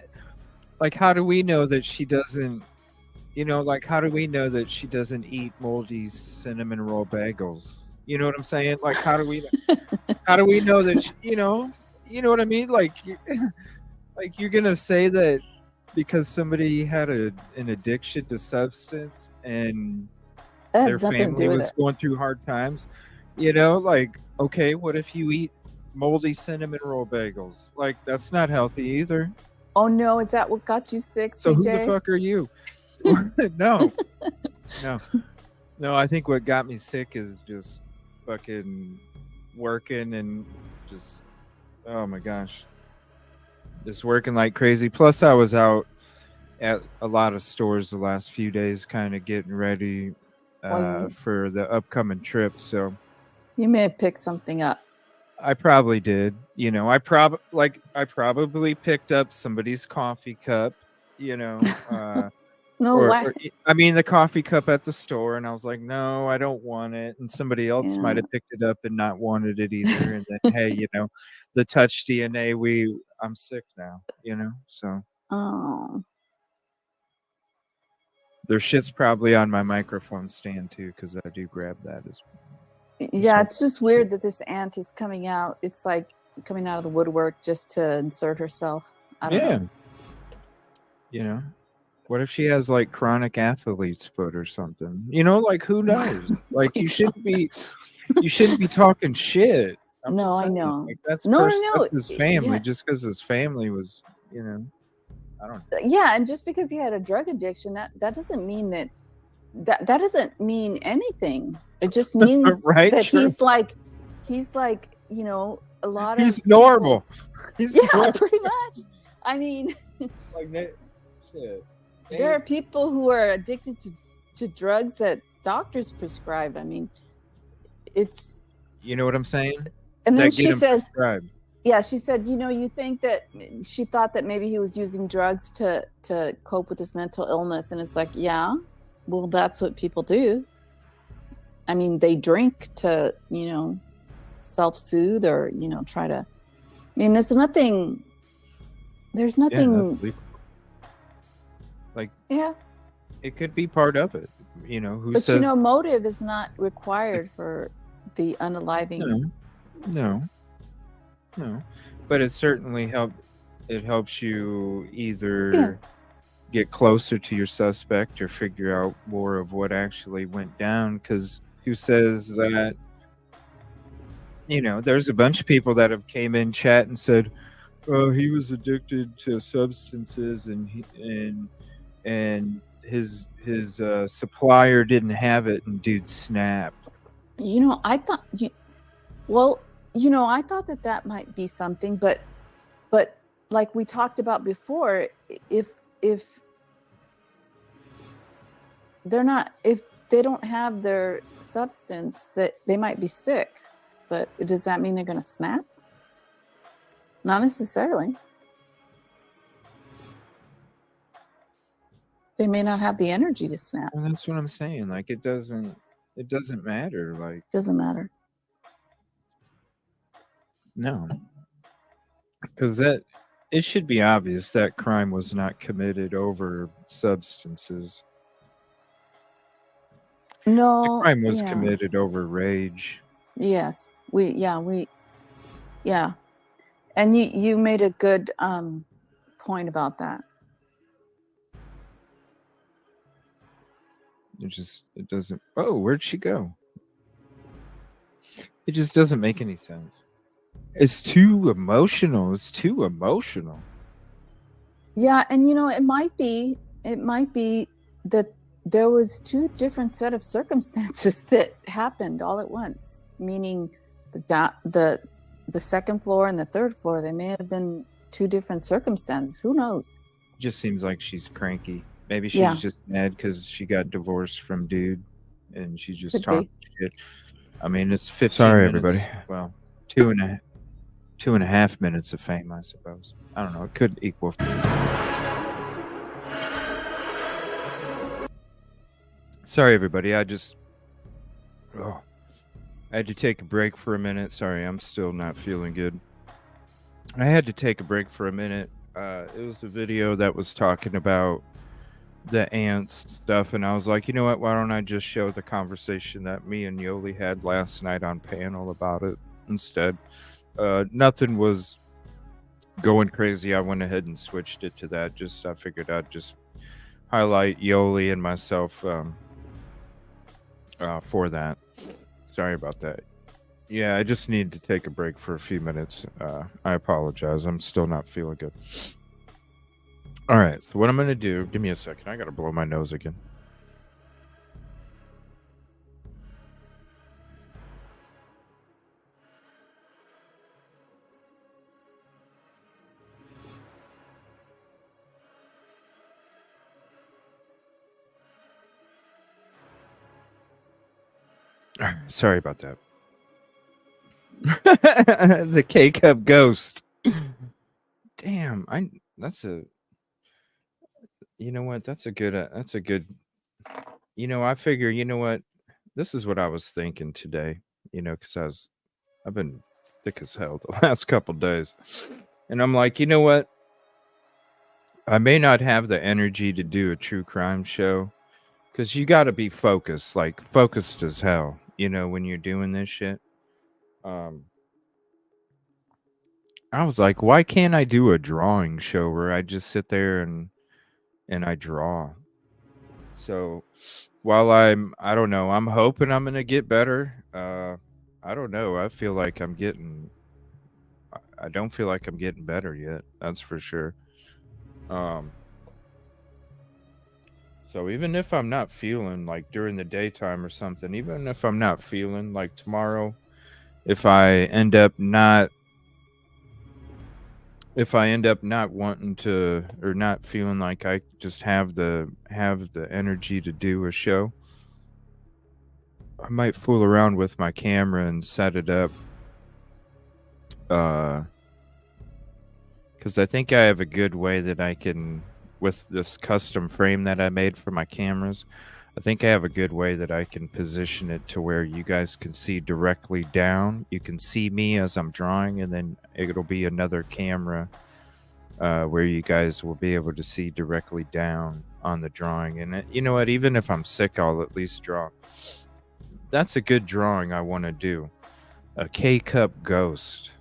like, how do we know that she doesn't, you know, like, how do we know that she doesn't eat moldy cinnamon roll bagels? You know what I'm saying? Like, how do we know that she, you know what I mean? Like, like, you're gonna say that because somebody had an addiction to substance and their family was going through hard times, you know, like, okay, what if you eat moldy cinnamon roll bagels? Like, that's not healthy either. Oh no, is that what got you sick, So CJ? who the fuck are you? No, I think what got me sick is just fucking working and just, oh my gosh, just working like crazy. Plus I was out at a lot of stores the last few days kind of getting ready for the upcoming trip, so You may have picked something up. I probably did. You know, I probably picked up somebody's coffee cup, you know. I mean, the coffee cup at the store, and I was like, no, I don't want it. And somebody else might have picked it up and not wanted it either. And then, hey, you know, the touch DNA, I'm sick now, you know, so. Oh. Their shit's probably on my microphone stand too, because I do grab that as well. Yeah, it's just weird that this aunt is coming out. It's like coming out of the woodwork just to insert herself. I don't know. You know, what if she has like chronic athlete's foot or something? You know, like, who knows? Like, you shouldn't be talking shit. No, I know. Like, that's no. that's his family. Yeah. Just because his family was, I don't know. Yeah, and just because he had a drug addiction, that doesn't mean that doesn't mean anything. It just means Right? that True. he's like, a lot of He's normal. Yeah, pretty much. I mean, like shit. There are people who are addicted to drugs that doctors prescribe. I mean, it's. You know what I'm saying? And then she says, prescribed. Yeah, she said, you think that she thought that maybe he was using drugs to cope with his mental illness. And it's like, yeah, well, that's what people do. I mean, they drink to, self-soothe or, try to. I mean, there's nothing. Like, yeah, it could be part of it. Who but says? Motive is not required for the unaliving. No. But it certainly helps you either get closer to your suspect or figure out more of what actually went down. Because who says that? There's a bunch of people that have came in chat and said, "Oh, he was addicted to substances, and his supplier didn't have it, and dude snapped." I thought I thought that might be something, but like we talked about before, if they don't have their substance, that they might be sick, but does that mean they're going to snap? Not necessarily. They may not have the energy to snap. Well, that's what I'm saying. Like, it doesn't matter. Like, doesn't matter. No, because it should be obvious that crime was not committed over substances. No, the crime was committed over rage. Yes, and you made a good point about that. It doesn't. Oh, where'd she go? It just doesn't make any sense. It's too emotional. Yeah, and it might be that there was two different set of circumstances that happened all at once. Meaning, the second floor and the third floor, they may have been two different circumstances. Who knows? It just seems like she's cranky. Maybe she's just mad because she got divorced from dude, and she just talked shit. I mean, it's 15 Sorry, minutes. everybody. Well, 2.5 minutes of fame, I suppose. I don't know. It could equal 3. Sorry, everybody. I had to take a break for a minute. Sorry, I'm still not feeling good. I had to take a break for a minute. It was a video that was talking about the ants stuff, and I was like, you know what? Why don't I just show the conversation that me and Yoli had last night on panel about it instead? Nothing was going crazy. I went ahead and switched it to that. I figured I'd just highlight Yoli and myself for that. Sorry about that. Yeah, I just need to take a break for a few minutes. I apologize. I'm still not feeling good. All right, so what I'm going to do, give me a second. I got to blow my nose again. Sorry about that. The K-Cup ghost. Damn, you know what? That's a good, I figure, you know what? This is what I was thinking today, because I've been sick as hell the last couple days. And I'm like, you know what? I may not have the energy to do a true crime show, because you got to be focused, like focused as hell, when you're doing this shit. I was like, why can't I do a drawing show where I just sit there and I draw? So while I don't know, I'm hoping I'm going to get better. I don't know. I feel like I'm getting. I don't feel like I'm getting better yet. That's for sure. So even if I'm not feeling like during the daytime or something, even if I'm not feeling like tomorrow, if I end up not wanting to or not feeling like I just have the energy to do a show, I might fool around with my camera and set it up. Because I think I have a good way that I can, with this custom frame that I made for my cameras, I think I have a good way that I can position it to where you guys can see directly down. You can see me as I'm drawing, and then it'll be another camera where you guys will be able to see directly down on the drawing. And you know what? Even if I'm sick, I'll at least draw. That's a good drawing I want to do. A K-Cup ghost.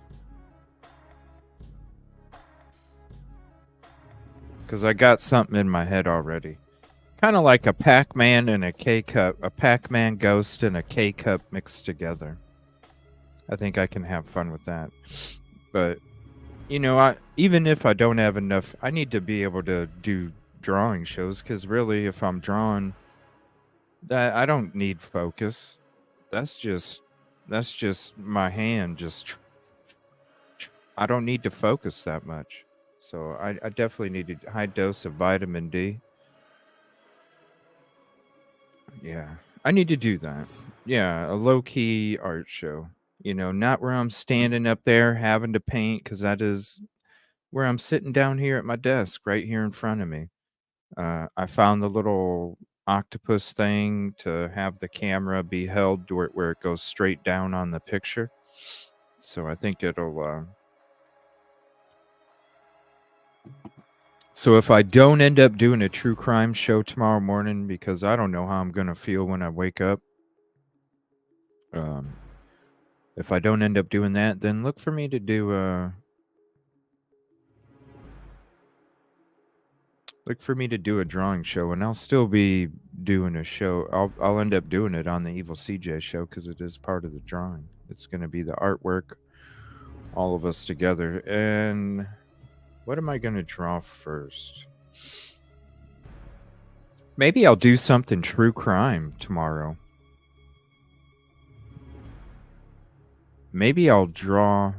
Because I got something in my head already. Kind of like a Pac-Man and a K-Cup. A Pac-Man ghost and a K-Cup mixed together. I think I can have fun with that. But, you know, even if I don't have enough, I need to be able to do drawing shows. Because really, if I'm drawing, I don't need focus. That's just my hand. I don't need to focus that much. So I definitely need a high dose of vitamin D. Yeah, I need to do that. Yeah, a low-key art show. You know, not where I'm standing up there having to paint, because that is where I'm sitting down here at my desk right here in front of me. I found the little octopus thing to have the camera be held to where it goes straight down on the picture. So I think it'll... So if I don't end up doing a true crime show tomorrow morning, because I don't know how I'm going to feel when I wake up, if I don't end up doing that, then look for me to do a drawing show, and I'll still be doing a show. I'll end up doing it on the Evil CJ show because it is part of the drawing. It's going to be the artwork, all of us together. And what am I going to draw first? Maybe I'll do something true crime tomorrow. Maybe I'll draw...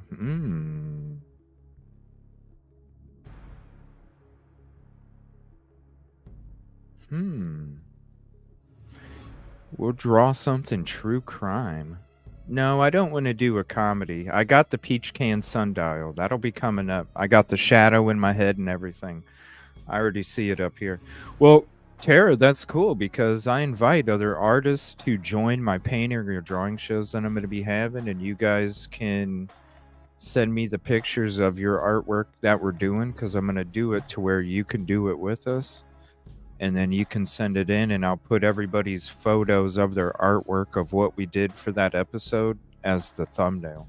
We'll draw something true crime. No, I don't want to do a comedy. I got the Peach Can Sundial. That'll be coming up. I got the shadow in my head and everything. I already see it up here. Well, Tara, that's cool because I invite other artists to join my painting or drawing shows that I'm going to be having, and you guys can send me the pictures of your artwork that we're doing, because I'm going to do it to where you can do it with us. And then you can send it in, and I'll put everybody's photos of their artwork of what we did for that episode as the thumbnail.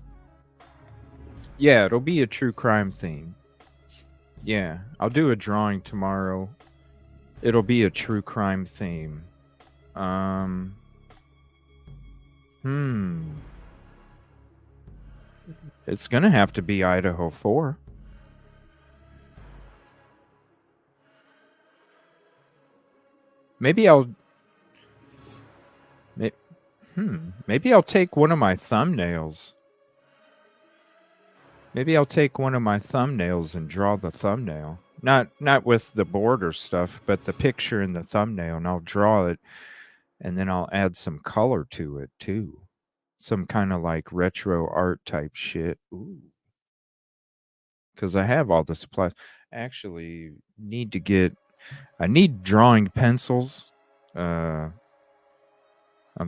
Yeah, it'll be a true crime theme. Yeah, I'll do a drawing tomorrow. It'll be a true crime theme. It's gonna have to be Idaho4. Maybe I'll take one of my thumbnails. Maybe I'll take one of my thumbnails and draw the thumbnail. Not with the border stuff, but the picture in the thumbnail, and I'll draw it, and then I'll add some color to it too. Some kind of like retro art type shit. Ooh. Because I have all the supplies. Actually, I need drawing pencils. I'm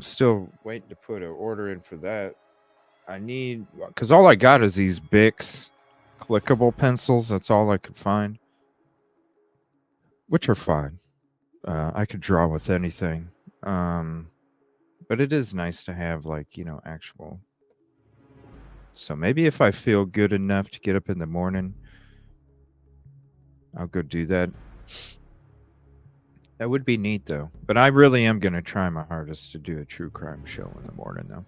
still waiting to put an order in for that. Because all I got is these Bics clickable pencils. That's all I could find, which are fine. I could draw with anything. But it is nice to have, like, actual. So maybe if I feel good enough to get up in the morning, I'll go do that. That would be neat, though. But I really am going to try my hardest to do a true crime show in the morning, though.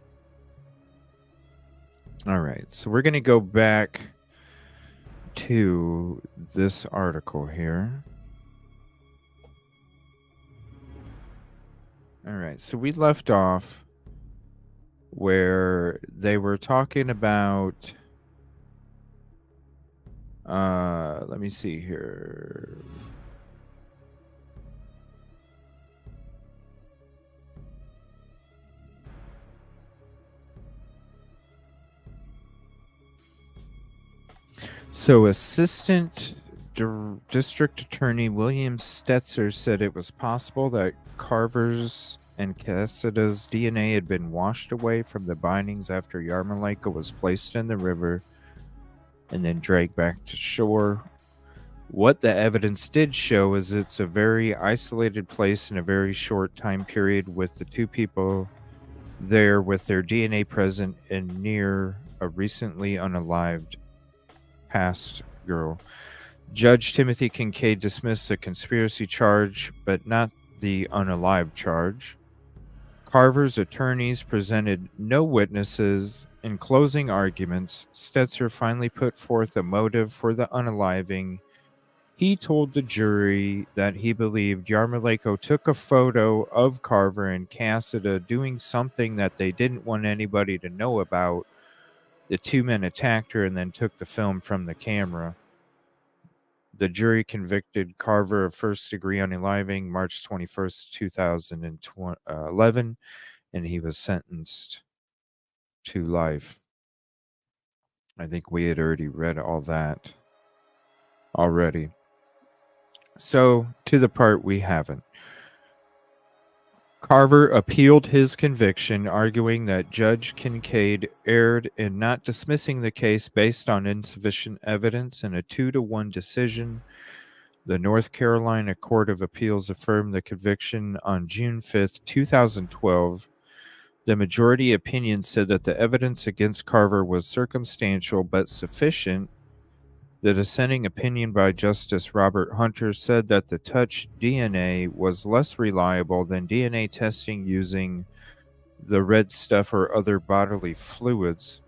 All right, so we're going to go back to this article here. All right, so we left off where they were talking about, let me see here. So Assistant District Attorney William Stetzer said it was possible that Carver's and Cassida's DNA had been washed away from the bindings after Yarmolenko was placed in the river and then dragged back to shore. What the evidence did show is it's a very isolated place in a very short time period, with the two people there with their DNA present and near a recently unalived past girl. Judge Timothy Kincaid dismissed the conspiracy charge, but not the unalived charge. Carver's attorneys presented no witnesses. In closing arguments, Stetzer finally put forth a motive for the unaliving. He told the jury that he believed Yarmolenko took a photo of Carver and Cassida doing something that they didn't want anybody to know about. The two men attacked her and then took the film from the camera. The jury convicted Carver of first-degree unaliving March 21st, 2011, and he was sentenced to life. I think we had already read all that already. So, to the part we haven't. Carver appealed his conviction, arguing that Judge Kincaid erred in not dismissing the case based on insufficient evidence in a 2-1 decision. The North Carolina Court of Appeals affirmed the conviction on June 5th, 2012. The majority opinion said that the evidence against Carver was circumstantial but sufficient. The dissenting opinion by Justice Robert Hunter said that the touch DNA was less reliable than DNA testing using the red stuff or other bodily fluids.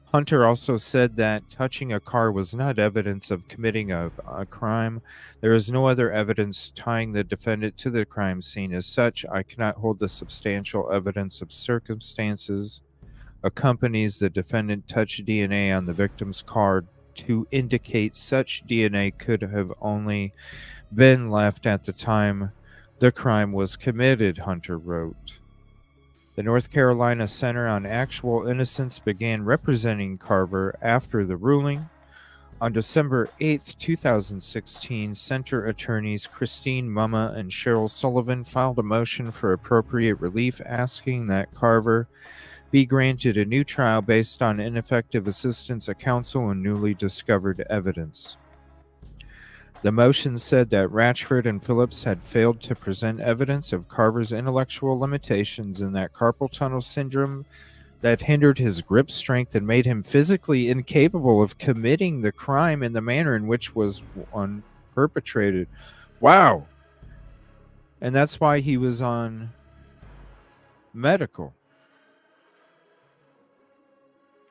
Hunter also said that touching a car was not evidence of committing a crime. There is no other evidence tying the defendant to the crime scene. As such, I cannot hold the substantial evidence of circumstances accompanies the defendant touch DNA on the victim's car to indicate such DNA could have only been left at the time the crime was committed, Hunter wrote. The North Carolina Center on Actual Innocence began representing Carver after the ruling. On December 8, 2016, Center attorneys Christine Mumma and Cheryl Sullivan filed a motion for appropriate relief asking that Carver be granted a new trial based on ineffective assistance of counsel and newly discovered evidence. The motion said that Ratchford and Phillips had failed to present evidence of Carver's intellectual limitations and that carpal tunnel syndrome that hindered his grip strength and made him physically incapable of committing the crime in the manner in which was perpetrated. Wow. And that's why he was on medical.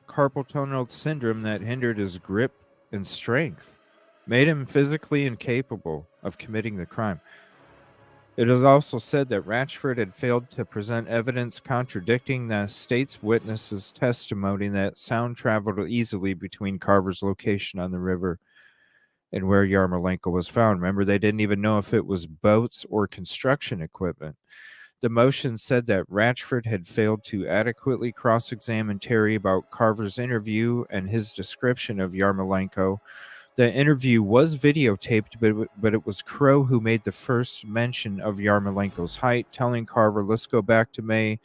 Carpal tunnel syndrome that hindered his grip and strength made him physically incapable of committing the crime. It is also said that Ratchford had failed to present evidence contradicting the state's witnesses' testimony that sound traveled easily between Carver's location on the river and where Yarmolenko was found. Remember, they didn't even know if it was boats or construction equipment. The motion said that Ratchford had failed to adequately cross-examine Terry about Carver's interview and his description of Yarmolenko. The interview was videotaped, but it was Crow who made the first mention of Yarmolenko's height, telling Carver, "Let's go back to May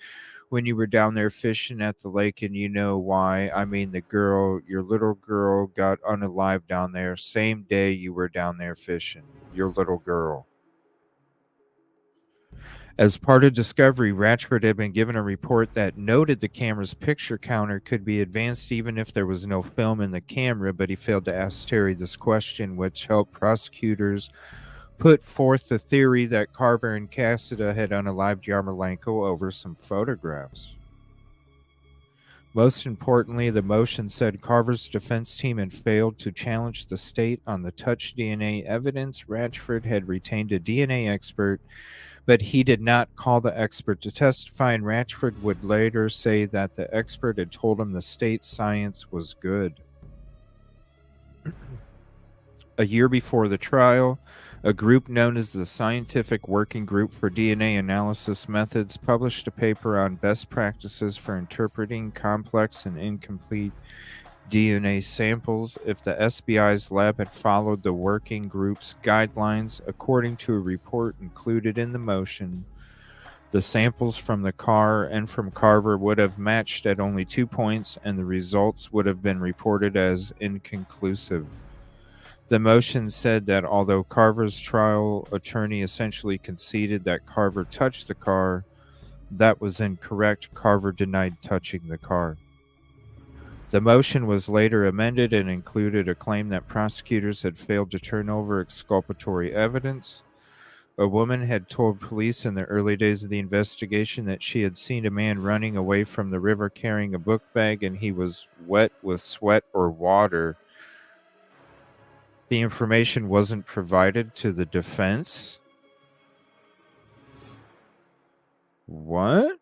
when you were down there fishing at the lake, and you know why. I mean, the girl, your little girl, got unalived down there. Same day you were down there fishing. Your little girl." As part of discovery, Ratchford had been given a report that noted the camera's picture counter could be advanced even if there was no film in the camera, but he failed to ask Terry this question, which helped prosecutors put forth the theory that Carver and Cassida had unalived Yarmolenko over some photographs. Most importantly, the motion said Carver's defense team had failed to challenge the state on the touch DNA evidence. Ratchford had retained a DNA expert, but he did not call the expert to testify, and Ratchford would later say that the expert had told him the state science was good. A year before the trial, a group known as the Scientific Working Group for DNA Analysis Methods published a paper on best practices for interpreting complex and incomplete DNA samples. If the SBI's lab had followed the working group's guidelines, according to a report included in the motion, the samples from the car and from Carver would have matched at only 2 points, and the results would have been reported as inconclusive. The motion said that although Carver's trial attorney essentially conceded that Carver touched the car, that was incorrect. Carver denied touching the car. The motion was later amended and included a claim that prosecutors had failed to turn over exculpatory evidence. A woman had told police in the early days of the investigation that she had seen a man running away from the river carrying a book bag, and he was wet with sweat or water. The information wasn't provided to the defense. What?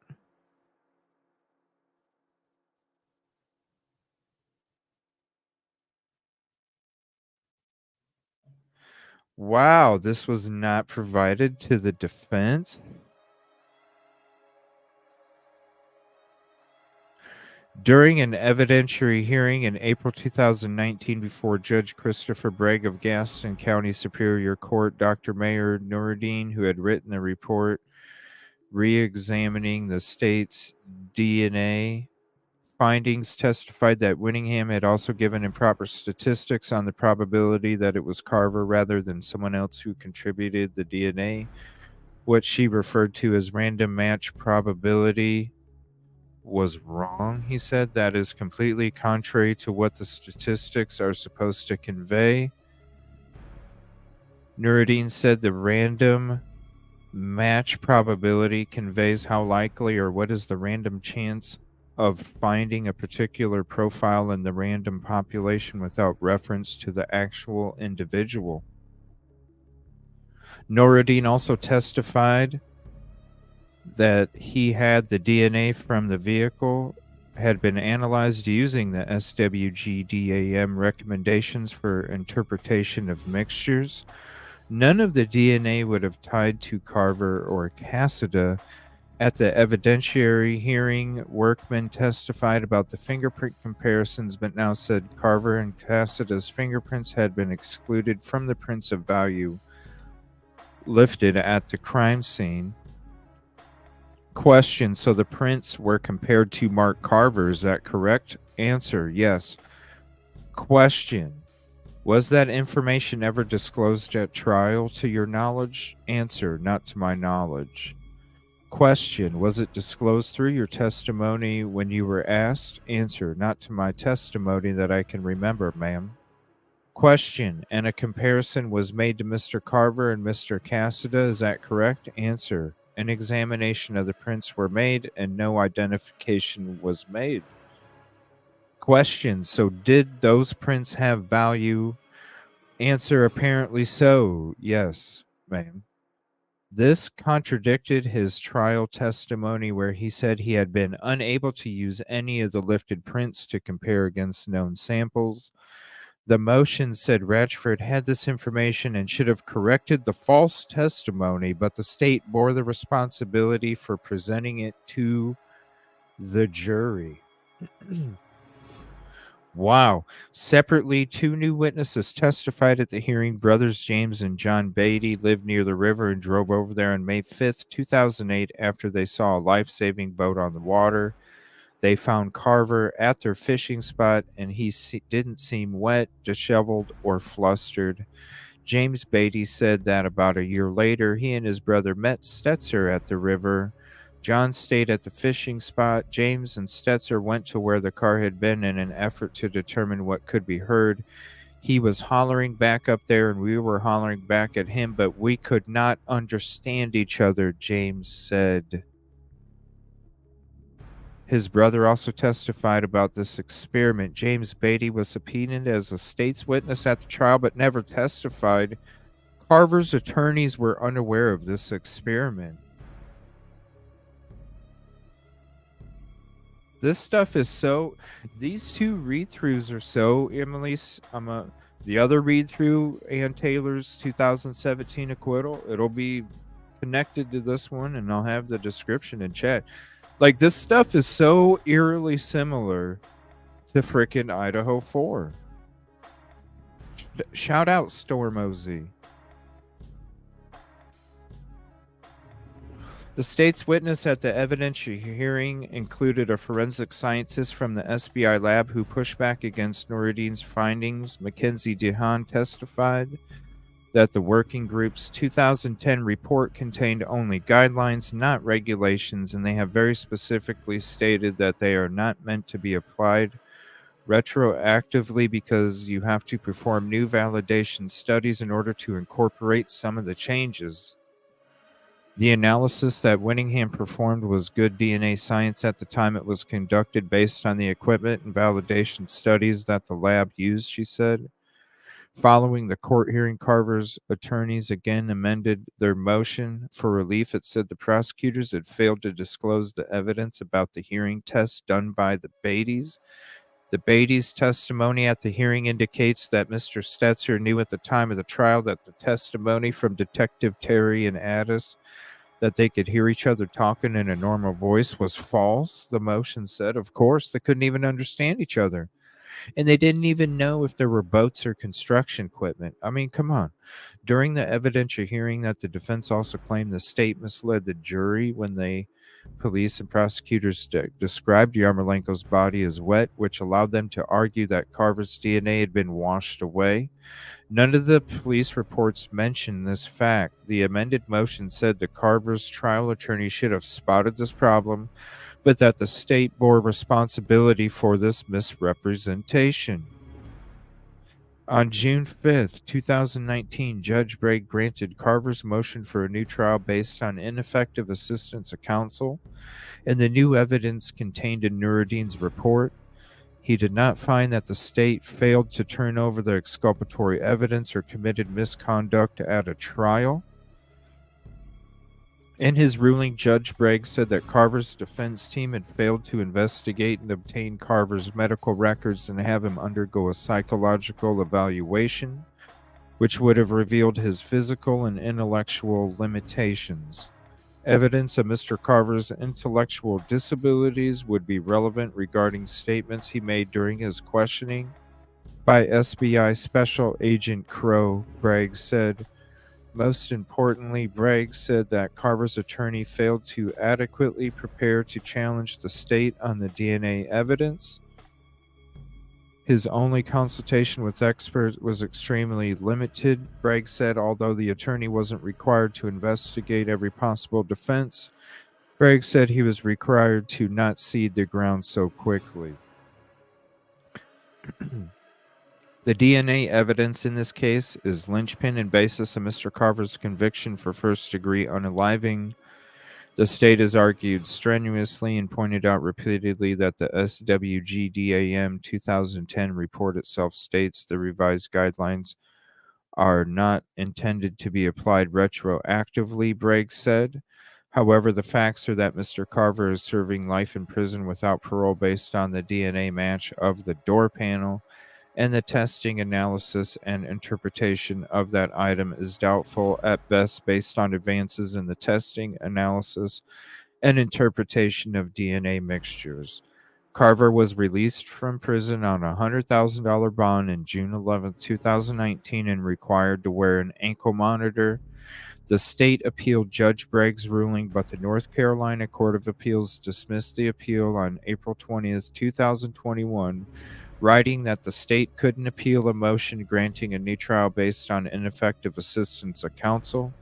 Wow, this was not provided to the defense? During an evidentiary hearing in April 2019 before Judge Christopher Bragg of Gaston County Superior Court, Dr. Mayor Nuruddin, who had written the report re-examining the state's DNA findings, testified that Winningham had also given improper statistics on the probability that it was Carver rather than someone else who contributed the DNA. What she referred to as random match probability was wrong, he said. That is completely contrary to what the statistics are supposed to convey. Nuruddin said the random match probability conveys how likely or what is the random chance of finding a particular profile in the random population without reference to the actual individual. Nuruddin also testified that he had the DNA from the vehicle had been analyzed using the SWGDAM recommendations for interpretation of mixtures. None of the DNA would have tied to Carver or Cassida. At the evidentiary hearing, Workman testified about the fingerprint comparisons, but now said Carver and Cassida's fingerprints had been excluded from the prints of value lifted at the crime scene. Question: so the prints were compared to Mark Carver, is that correct? Answer: yes. Question: was that information ever disclosed at trial to your knowledge? Answer: not to my knowledge. Question: was it disclosed through your testimony when you were asked? Answer: not to my testimony that I can remember, ma'am. Question: and a comparison was made to Mr. Carver and Mr. Cassida, is that correct? Answer: an examination of the prints were made and no identification was made. Question: so did those prints have value? Answer: apparently so. Yes, ma'am. This contradicted his trial testimony where he said he had been unable to use any of the lifted prints to compare against known samples. The motion said Ratchford had this information and should have corrected the false testimony, but the state bore the responsibility for presenting it to the jury. Wow. Separately, 2 new witnesses testified at the hearing. Brothers James and John Beatty lived near the river and drove over there on May 5th, 2008 after they saw a life-saving boat on the water. They found Carver at their fishing spot, and he didn't seem wet, disheveled, or flustered. James Beatty said that about a year later, he and his brother met Stetzer at the river. John stayed at the fishing spot. James and Stetzer went to where the car had been in an effort to determine what could be heard. He was hollering back up there, and we were hollering back at him, but we could not understand each other, James said. His brother also testified about this experiment. James Beatty was subpoenaed as a state's witness at the trial but never testified. Carver's attorneys were unaware of this experiment. This stuff is so... These two read-throughs are so... Emily's... the other read-through, Ann Taylor's 2017 acquittal, it'll be connected to this one, and I'll have the description in chat. Like, this stuff is so eerily similar to frickin' Idaho4. Shout out Storm OZ. The state's witness at the evidentiary hearing included a forensic scientist from the SBI lab who pushed back against Noureddin's findings. Mackenzie DeHaan testified that the working group's 2010 report contained only guidelines, not regulations, and they have very specifically stated that they are not meant to be applied retroactively because you have to perform new validation studies in order to incorporate some of the changes. The analysis that Winningham performed was good DNA science at the time it was conducted based on the equipment and validation studies that the lab used, she said. Following the court hearing, Carver's attorneys again amended their motion for relief. It said the prosecutors had failed to disclose the evidence about the hearing test done by the Beatties. The Beatties' testimony at the hearing indicates that Mr. Stetzer knew at the time of the trial that the testimony from Detective Terry and Addis that they could hear each other talking in a normal voice was false. The motion said, of course, they couldn't even understand each other. And they didn't even know if there were boats or construction equipment. I mean, come on. During the evidentiary hearing that the defense also claimed the state misled the jury when police and prosecutors described Yarmolenko's body as wet, which allowed them to argue that Carver's DNA had been washed away. None of the police reports mentioned this fact. The amended motion said the Carver's trial attorney should have spotted this problem, but that the state bore responsibility for this misrepresentation. On June 5th, 2019, Judge Bragg granted Carver's motion for a new trial based on ineffective assistance of counsel and the new evidence contained in Noureddin's report. He did not find that the state failed to turn over the exculpatory evidence or committed misconduct at a trial. In his ruling, Judge Bragg said that Carver's defense team had failed to investigate and obtain Carver's medical records and have him undergo a psychological evaluation, which would have revealed his physical and intellectual limitations. Evidence of Mr. Carver's intellectual disabilities would be relevant regarding statements he made during his questioning. By SBI Special Agent Crow, Bragg said. Most importantly, Bragg said that Carver's attorney failed to adequately prepare to challenge the state on the DNA evidence. His only consultation with experts was extremely limited, Bragg said, although the attorney wasn't required to investigate every possible defense. Bragg said he was required to not cede the ground so quickly. The DNA evidence in this case is linchpin and basis of Mr. Carver's conviction for first-degree unaliving. The state has argued strenuously and pointed out repeatedly that the SWGDAM 2010 report itself states the revised guidelines are not intended to be applied retroactively, Bragg said. However, the facts are that Mr. Carver is serving life in prison without parole based on the DNA match of the door panel, and the testing, analysis, and interpretation of that item is doubtful at best based on advances in the testing, analysis, and interpretation of DNA mixtures. Carver was released from prison on a $100,000 bond in June 11, 2019 and required to wear an ankle monitor. The state appealed Judge Bragg's ruling, but the North Carolina Court of Appeals dismissed the appeal on April 20, 2021, writing that the state couldn't appeal a motion granting a new trial based on ineffective assistance of counsel.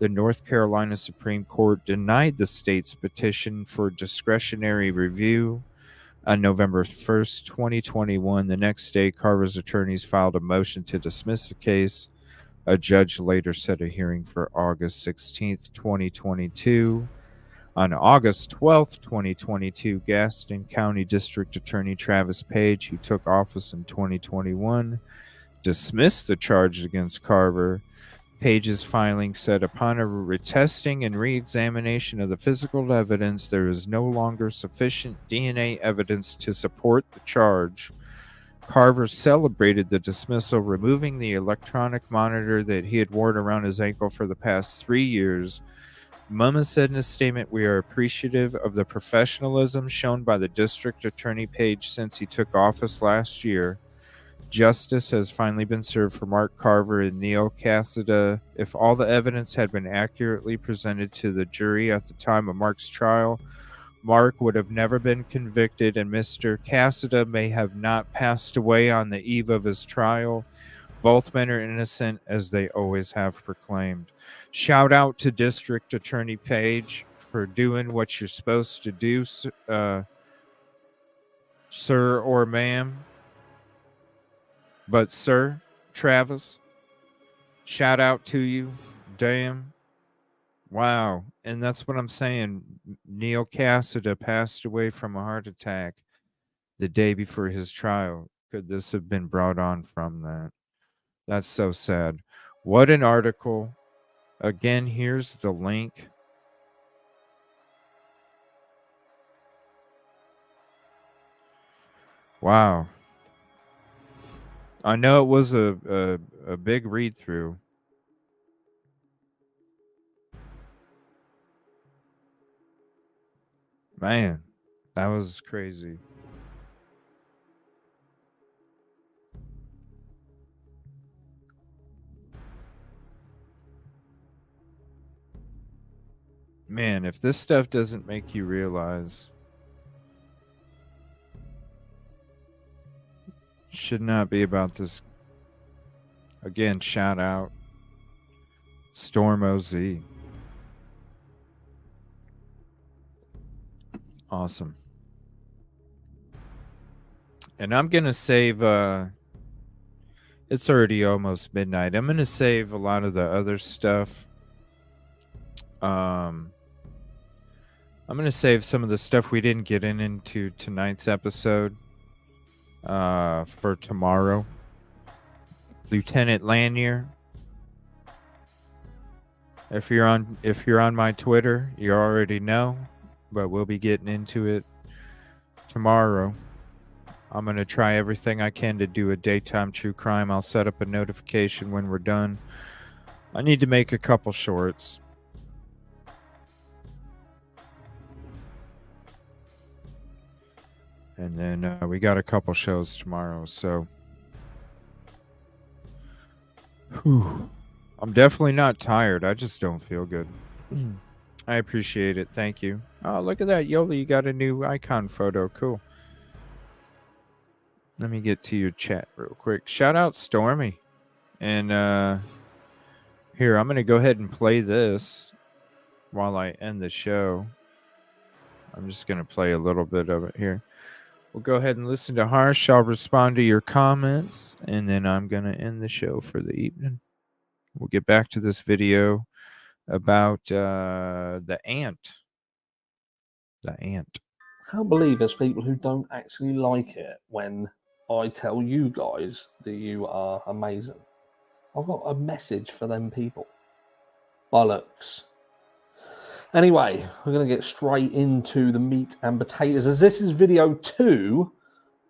The North Carolina Supreme Court denied the state's petition for discretionary review on November 1st, 2021. The next day, Carver's attorneys filed a motion to dismiss the case. A judge later set a hearing for August 16th, 2022. On August 12th, 2022, Gaston County District Attorney Travis Page, who took office in 2021, dismissed the charges against Carver. Page's filing said upon a retesting and re-examination of the physical evidence, there is no longer sufficient DNA evidence to support the charge. Carver celebrated the dismissal, removing the electronic monitor that he had worn around his ankle for the past 3 years. Mumma said in a statement, "We are appreciative of the professionalism shown by the District Attorney Page since he took office last year. Justice has finally been served for Mark Carver and Neil Cassida. If all the evidence had been accurately presented to the jury at the time of Mark's trial, Mark would have never been convicted, and Mr. Cassida may have not passed away on the eve of his trial. Both men are innocent, as they always have proclaimed." Shout out to District Attorney Page for doing what you're supposed to do, sir or ma'am. But sir, Travis, shout out to you. Damn. Wow. And that's what I'm saying. Neil Cassida passed away from a heart attack the day before his trial. Could this have been brought on from that? That's so sad. What an article. Again, here's the link. Wow. I know it was a big read through. Man, that was crazy. Man, if this stuff doesn't make you realize, should not be about this. Again, shout out Storm OZ. Awesome. And I'm going to save, it's already almost midnight. I'm going to save a lot of the other stuff. I'm going to save some of the stuff we didn't get into tonight's episode for tomorrow. Lieutenant Lanier, if you're on my Twitter, you already know, but we'll be getting into it tomorrow. I'm going to try everything I can to do a daytime true crime. I'll set up a notification when we're done. I need to make a couple shorts. And then we got a couple shows tomorrow, so I'm definitely not tired. I just don't feel good. I appreciate it. Thank you. Oh, look at that. Yola, you got a new icon photo. Cool. Let me get to your chat real quick. Shout out Stormy. And here, I'm going to go ahead and play this while I end the show. I'm just going to play a little bit of it here. We'll go ahead and listen to Harsh. I'll respond to your comments, and then I'm going to end the show for the evening. We'll get back to this video about the ant. The ant. I can't believe there's people who don't actually like it when I tell you guys that you are amazing. I've got a message for them people. Bollocks. Anyway, we're going to get straight into the meat and potatoes, as this is video 2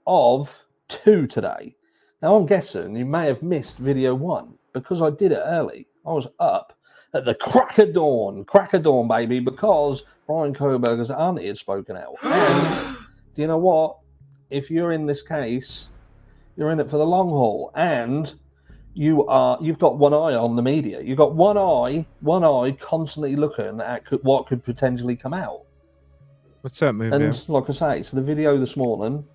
of 2 today. Now, I'm guessing you may have missed video 1 because I did it early. I was up at the crack of dawn, baby, because Brian Kohberger's auntie had spoken out. And do you know what? If you're in this case, you're in it for the long haul, and you've got one eye on the media. You've got one eye constantly looking at what could potentially come out. What's that movie? And like I say, so the video this morning,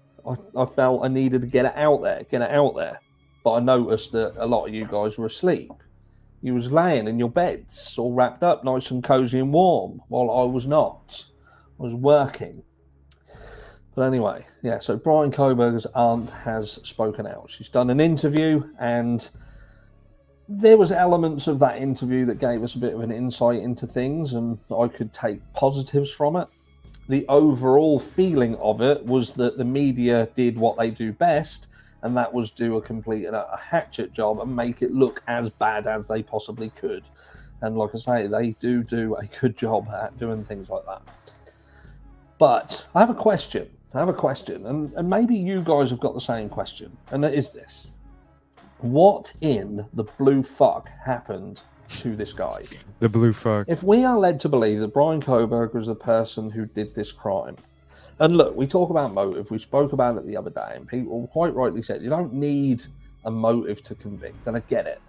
I felt I needed to get it out there. But I noticed that a lot of you guys were asleep. You was laying in your beds, all wrapped up, nice and cozy and warm, while I was not. I was working. But anyway, yeah, so Brian Kohberger's aunt has spoken out. She's done an interview, and there was elements of that interview that gave us a bit of an insight into things, and I could take positives from it. The overall feeling of it was that the media did what they do best, and that was do a complete a hatchet job and make it look as bad as they possibly could. And like I say, they do a good job at doing things like that. But I have a question. And maybe you guys have got the same question, and that is this. What in the blue fuck happened to this guy? The blue fuck. If we are led to believe that Brian Kohberger is the person who did this crime, and look, we talk about motive, we spoke about it the other day, and people quite rightly said you don't need a motive to convict, and I get it.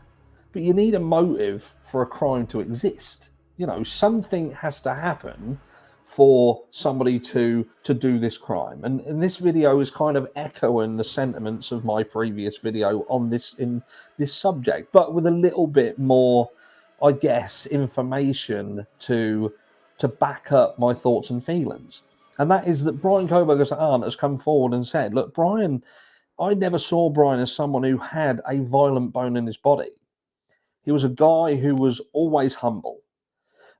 But you need a motive for a crime to exist. You know, something has to happen for somebody to do this crime. And this video is kind of echoing the sentiments of my previous video on this subject, but with a little bit more, I guess, information to back up my thoughts and feelings. And that is that Brian Kohberger's aunt has come forward and said, look, Brian, I never saw Brian as someone who had a violent bone in his body. He was a guy who was always humble.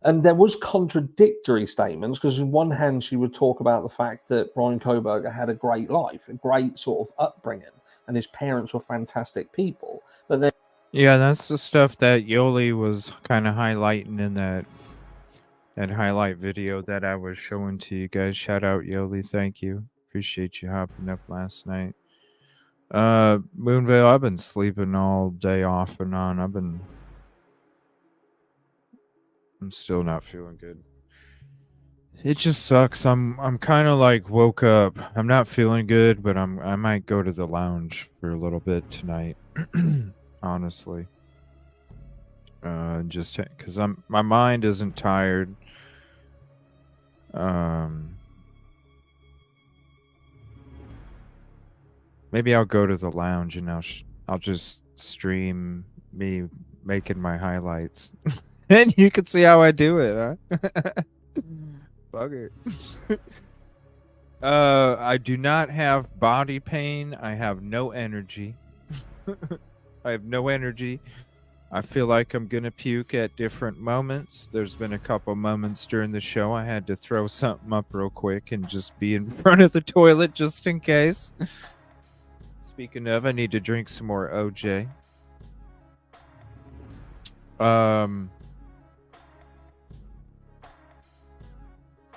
And there was contradictory statements, because on one hand, she would talk about the fact that Brian Kohberger had a great life, a great sort of upbringing, and his parents were fantastic people. But then, yeah, that's the stuff that Yoli was kind of highlighting in that highlight video that I was showing to you guys. Shout out Yoli, thank you. Appreciate you hopping up last night. Moonvale, I've been sleeping all day off and on. I'm still not feeling good. It just sucks. I'm kind of like woke up. I'm not feeling good, but I might go to the lounge for a little bit tonight. Honestly, just because my mind isn't tired. Maybe I'll go to the lounge and I'll just stream me making my highlights. And you can see how I do it, huh? Fuck it. I do not have body pain. I have no energy. I have no energy. I feel like I'm gonna puke at different moments. There's been a couple moments during the show I had to throw something up real quick and just be in front of the toilet just in case. Speaking of, I need to drink some more OJ.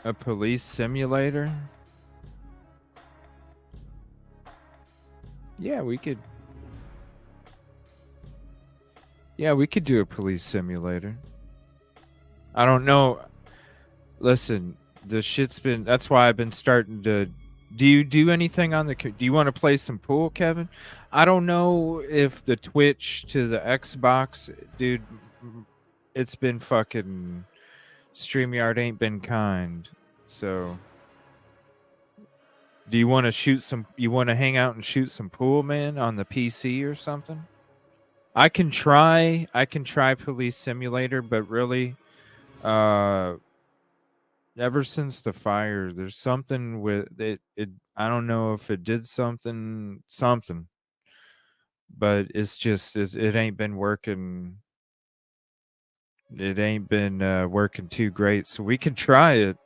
A police simulator? Yeah, we could do a police simulator. I don't know. Listen, the shit's been... That's why I've been starting to... Do you do anything on the... Do you want to play some pool, Kevin? I don't know if the Twitch to the Xbox... Dude, it's been fucking... StreamYard ain't been kind. So... Do you want to shoot some... You want to hang out and shoot some pool, man? On the PC or something? I can try Police Simulator, but really... ever since the fire, there's something with it. I don't know if it did something, but it's just it ain't been working. It ain't been working too great. So we can try it.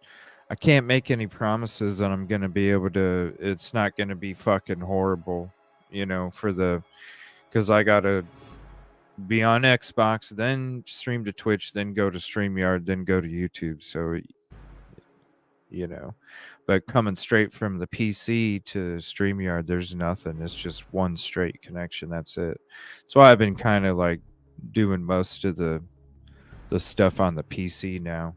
I can't make any promises that I'm gonna be able to. It's not gonna be fucking horrible, you know. Because I gotta be on Xbox, then stream to Twitch, then go to StreamYard, then go to YouTube. So. You know, but coming straight from the PC to StreamYard, there's nothing. It's just one straight connection. That's it. So I've been kind of like doing most of the stuff on the PC now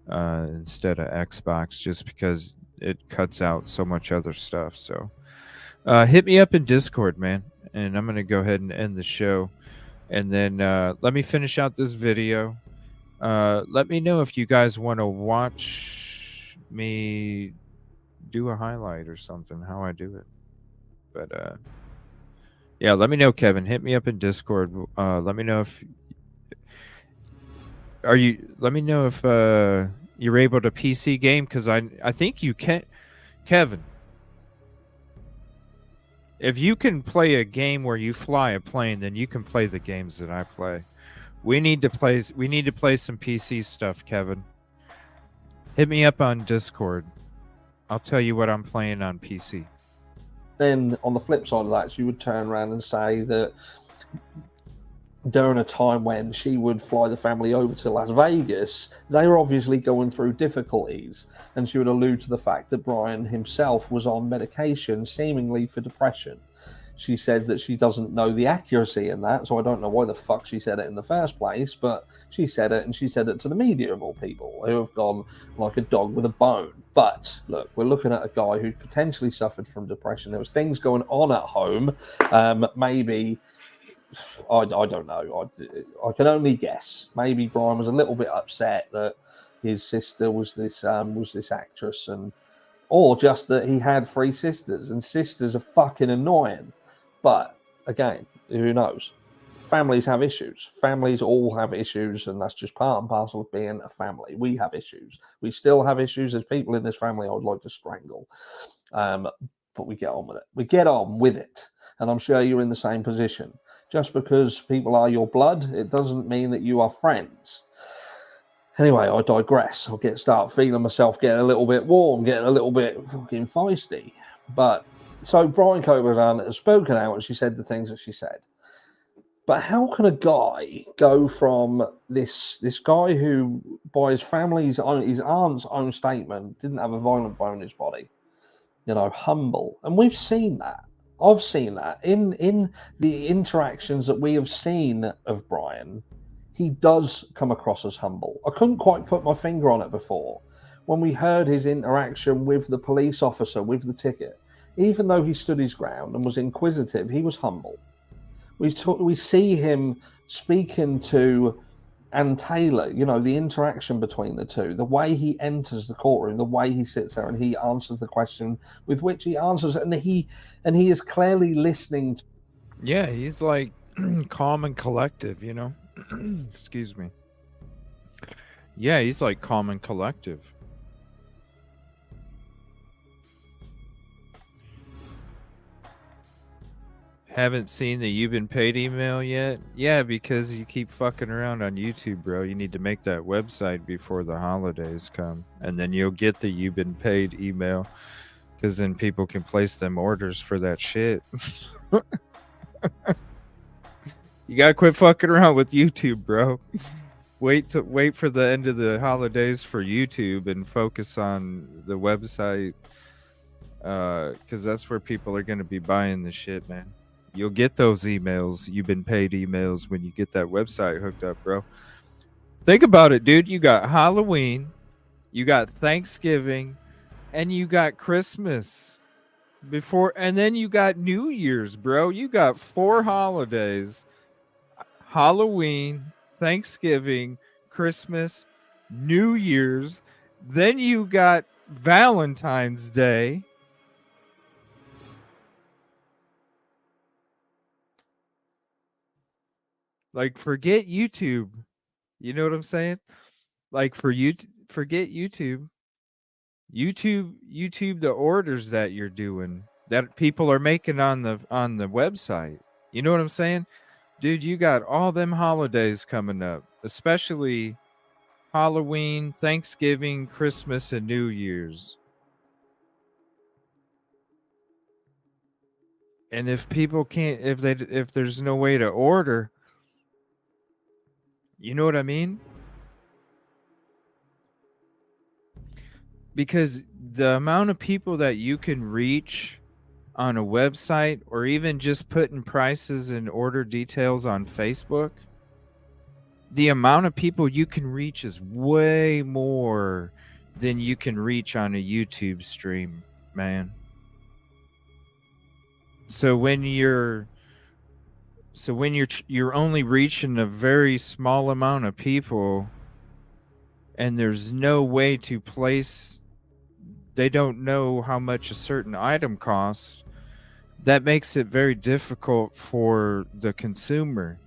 instead of Xbox, just because it cuts out so much other stuff. So hit me up in Discord, man, and I'm gonna go ahead and end the show, and then let me finish out this video. Let me know if you guys want to watch me do a highlight or something, how I do it. But yeah, let me know, Kevin. Hit me up in Discord. Let me know if let me know if you're able to PC game, because I think you can. Kevin, If you can play a game where you fly a plane, then you can play the games that I play. We need to play some PC stuff, Kevin. Hit me up on Discord. I'll tell you what I'm playing on PC. Then on the flip side of that, she would turn around and say that during a time when she would fly the family over to Las Vegas, they were obviously going through difficulties, and she would allude to the fact that Brian himself was on medication, seemingly for depression. She said that she doesn't know the accuracy in that, so I don't know why the fuck she said it in the first place, but she said it, and she said it to the media of all people, who have gone like a dog with a bone. But, look, we're looking at a guy who potentially suffered from depression. There was things going on at home, maybe... I don't know. I can only guess. Maybe Brian was a little bit upset that his sister was this actress, or just that he had 3 sisters, and sisters are fucking annoying. But again, who knows? Families have issues. Families all have issues, and that's just part and parcel of being a family. We have issues. We still have issues. There's people in this family I would like to strangle, but we get on with it. We get on with it, and I'm sure you're in the same position. Just because people are your blood, it doesn't mean that you are friends. Anyway, I digress. I'll start feeling myself getting a little bit warm, getting a little bit fucking feisty. But, so Brian Kohberger has spoken out and she said the things that she said. But how can a guy go from this guy who, by his family's own, his aunt's own statement, didn't have a violent bone in his body, humble. And we've seen that. I've seen that in the interactions that we have seen of Brian. He does come across as humble. I couldn't quite put my finger on it before. When we heard his interaction with the police officer with the ticket, even though he stood his ground and was inquisitive, he was humble. We see him speaking to Ann Taylor, the interaction between the two, the way he enters the courtroom, the way he sits there and he answers the question with which he answers, and he is clearly listening. Yeah, he's like calm and collective, Excuse me. Yeah, he's like calm and collective. Haven't seen the You've Been Paid email yet? Yeah, because you keep fucking around on YouTube, bro. You need to make that website before the holidays come. And then you'll get the You've Been Paid email. Because then people can place them orders for that shit. You gotta quit fucking around with YouTube, bro. Wait for the end of the holidays for YouTube and focus on the website. Because that's where people are gonna be buying the shit, man. You'll get those emails, You've Been Paid emails, when you get that website hooked up, bro. Think about it, dude. You got Halloween, you got Thanksgiving, and you got Christmas and then you got New Year's, bro. You got 4 holidays: Halloween, Thanksgiving, Christmas, New Year's. Then you got Valentine's Day. Like, forget YouTube. You know what I'm saying? Like, forget YouTube. YouTube the orders that you're doing, that people are making on the website. You know what I'm saying? Dude, you got all them holidays coming up, especially Halloween, Thanksgiving, Christmas, and New Year's. And if people can't, if there's no way to order, you know what I mean? Because the amount of people that you can reach on a website, or even just putting prices and order details on Facebook, the amount of people you can reach is way more than you can reach on a YouTube stream, man. So when you're only reaching a very small amount of people, and there's no way to place, they don't know how much a certain item costs, that makes it very difficult for the consumer.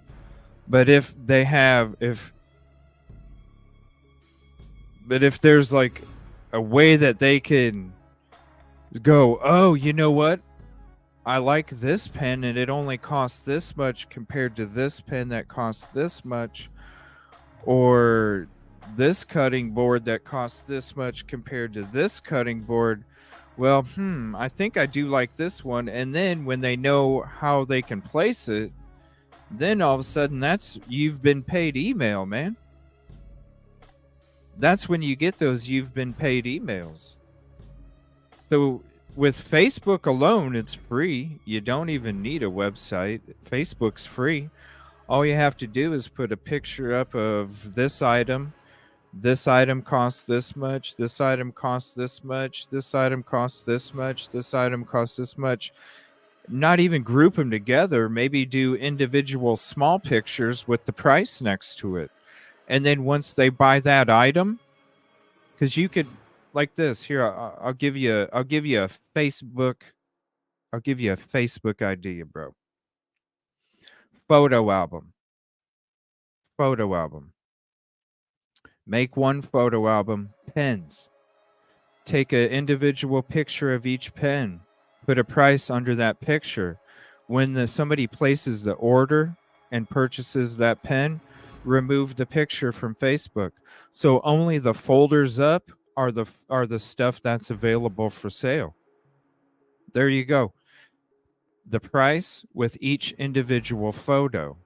But if there's like a way that they can go, oh, you know what? I like this pen and it only costs this much compared to this pen that costs this much, or this cutting board that costs this much compared to this cutting board. Well, I think I do like this one. And then when they know how they can place it, then all of a sudden that's you've been paid email, man. That's when you get those you've been paid emails. So with Facebook alone, it's free. You don't even need a website. Facebook's free. All you have to do is put a picture up of this item. This item costs this much. This item costs this much. This item costs this much. This item costs this much. Not even group them together. Maybe do individual small pictures with the price next to it. And then once they buy that item, because you could, like this here, I'll give you a Facebook. I'll give you a Facebook idea, bro. Photo album. Make one photo album. Pens. Take an individual picture of each pen. Put a price under that picture. When somebody places the order and purchases that pen, remove the picture from Facebook. So only the folders up are the stuff that's available for sale. There you go. The price with each individual photo.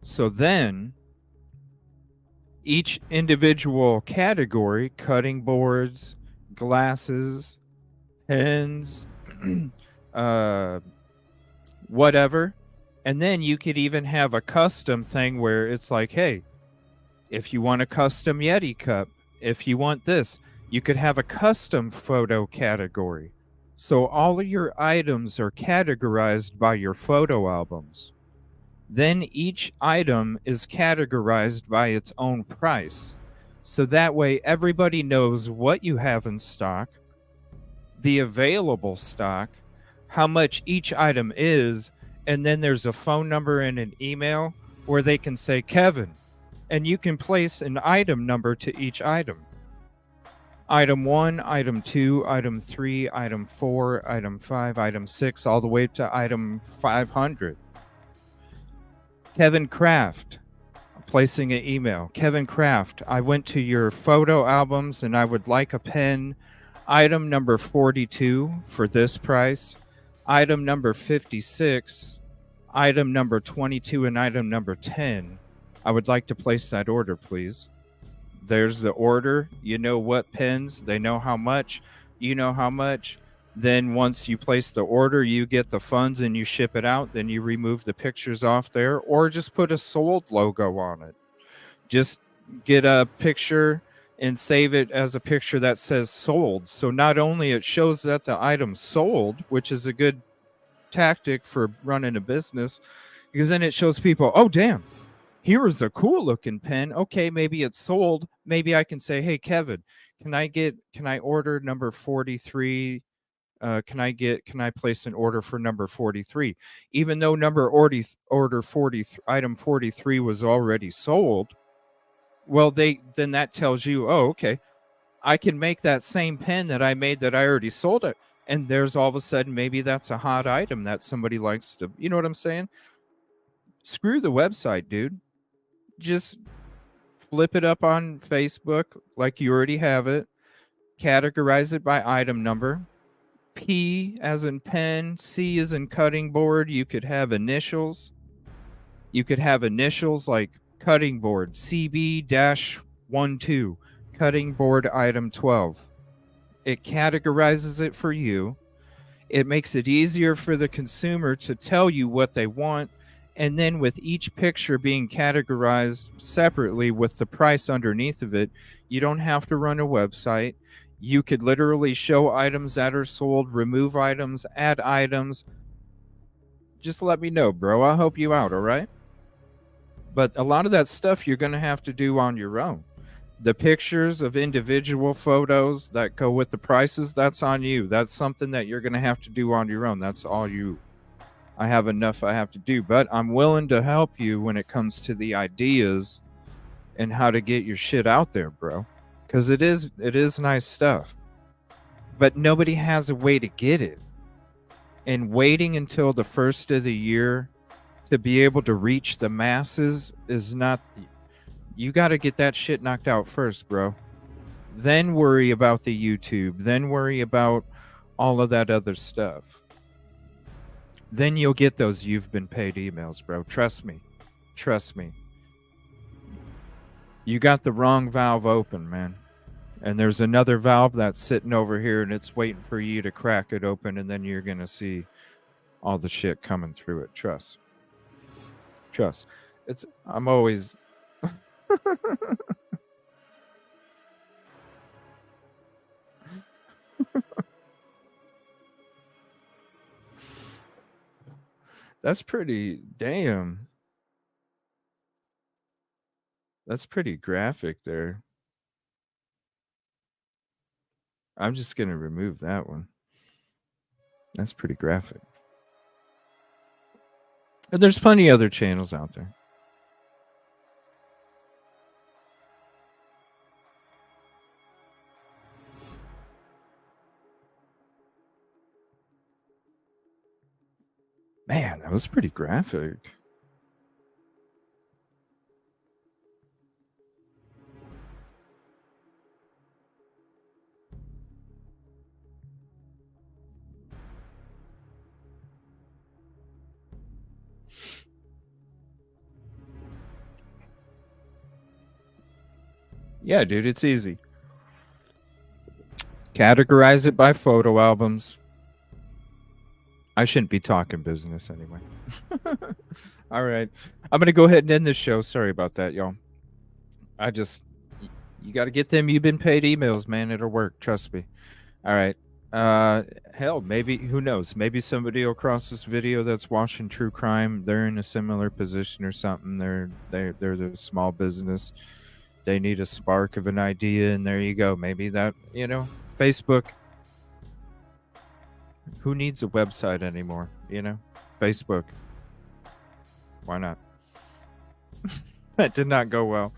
So then each individual category, cutting boards, glasses, pens, whatever. And then you could even have a custom thing where it's like, hey, if you want a custom Yeti cup, if you want this, you could have a custom photo category. So all of your items are categorized by your photo albums. Then each item is categorized by its own price. So that way everybody knows what you have in stock, the available stock, how much each item is, and then there's a phone number and an email where they can say, Kevin, and you can place an item number to each item. Item 1, item 2, item 3, item 4, item 5, item 6, all the way to item 500. Kevin Kraft, placing an email. Kevin Kraft, I went to your photo albums and I would like a pen. Item number 42 for this price. Item number 56. Item number 22 and item number 10. I would like to place that order, please. There's the order. You know what pens. They know how much. You know how much. Then once you place the order, you get the funds and you ship it out. Then you remove the pictures off there or just put a sold logo on it. Just get a picture and save it as a picture that says sold. So not only it shows that the item's sold, which is a good tactic for running a business, because then it shows people, oh, damn, here is a cool looking pen. Okay, maybe it's sold. Maybe I can say, hey, Kevin, can I order number 43? Can I place an order for number 43? Even though order 40, item 43 was already sold, well, then that tells you, oh, okay, I can make that same pen that I made that I already sold it. And there's all of a sudden, maybe that's a hot item that somebody likes to, you know what I'm saying? Screw the website, dude. Just flip it up on Facebook like you already have it. Categorize it by item number. P as in pen, C as in cutting board. You could have initials. You could have initials like cutting board CB-12, cutting board item 12. It categorizes it for you. It makes it easier for the consumer to tell you what they want. And then with each picture being categorized separately with the price underneath of it, you don't have to run a website. You could literally show items that are sold, remove items, add items. Just let me know, bro. I'll help you out, all right? But a lot of that stuff you're going to have to do on your own. The pictures of individual photos that go with the prices, that's on you. That's something that you're going to have to do on your own. That's all you. I have enough I have to do. But I'm willing to help you when it comes to the ideas and how to get your shit out there, bro. Because it is nice stuff. But nobody has a way to get it. And waiting until the first of the year to be able to reach the masses is not. You got to get that shit knocked out first, bro. Then worry about the YouTube. Then worry about all of that other stuff. Then you'll get those you've been paid emails, bro. Trust me. Trust me. You got the wrong valve open, man. And there's another valve that's sitting over here and it's waiting for you to crack it open, and then you're going to see all the shit coming through it. Trust. Trust. I'm always... That's pretty... Damn. That's pretty graphic there. I'm just going to remove that one. That's pretty graphic. And there's plenty of other channels out there. Man, that was pretty graphic. Yeah, dude, it's easy. Categorize it by photo albums. I shouldn't be talking business anyway. All right. I'm going to go ahead and end this show. Sorry about that, y'all. You got to get them you've been paid emails, man. It'll work. Trust me. All right. Hell, maybe, who knows? Maybe somebody will cross this video that's watching true crime. They're in a similar position or something. They're the small business. They need a spark of an idea, and there you go. Maybe that, Facebook. Who needs a website anymore? Facebook. Why not? That did not go well.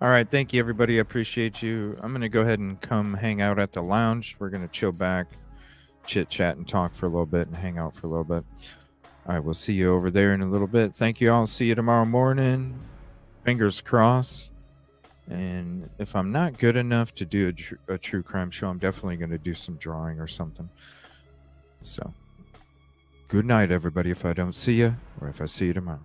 All right. Thank you, everybody. I appreciate you. I'm going to go ahead and come hang out at the lounge. We're going to chill back, chit chat, and talk for a little bit and hang out for a little bit. All right. We'll see you over there in a little bit. Thank you all. See you tomorrow morning. Fingers crossed. And if I'm not good enough to do a true crime show, I'm definitely going to do some drawing or something. So, good night, everybody, if I don't see you, or if I see you tomorrow.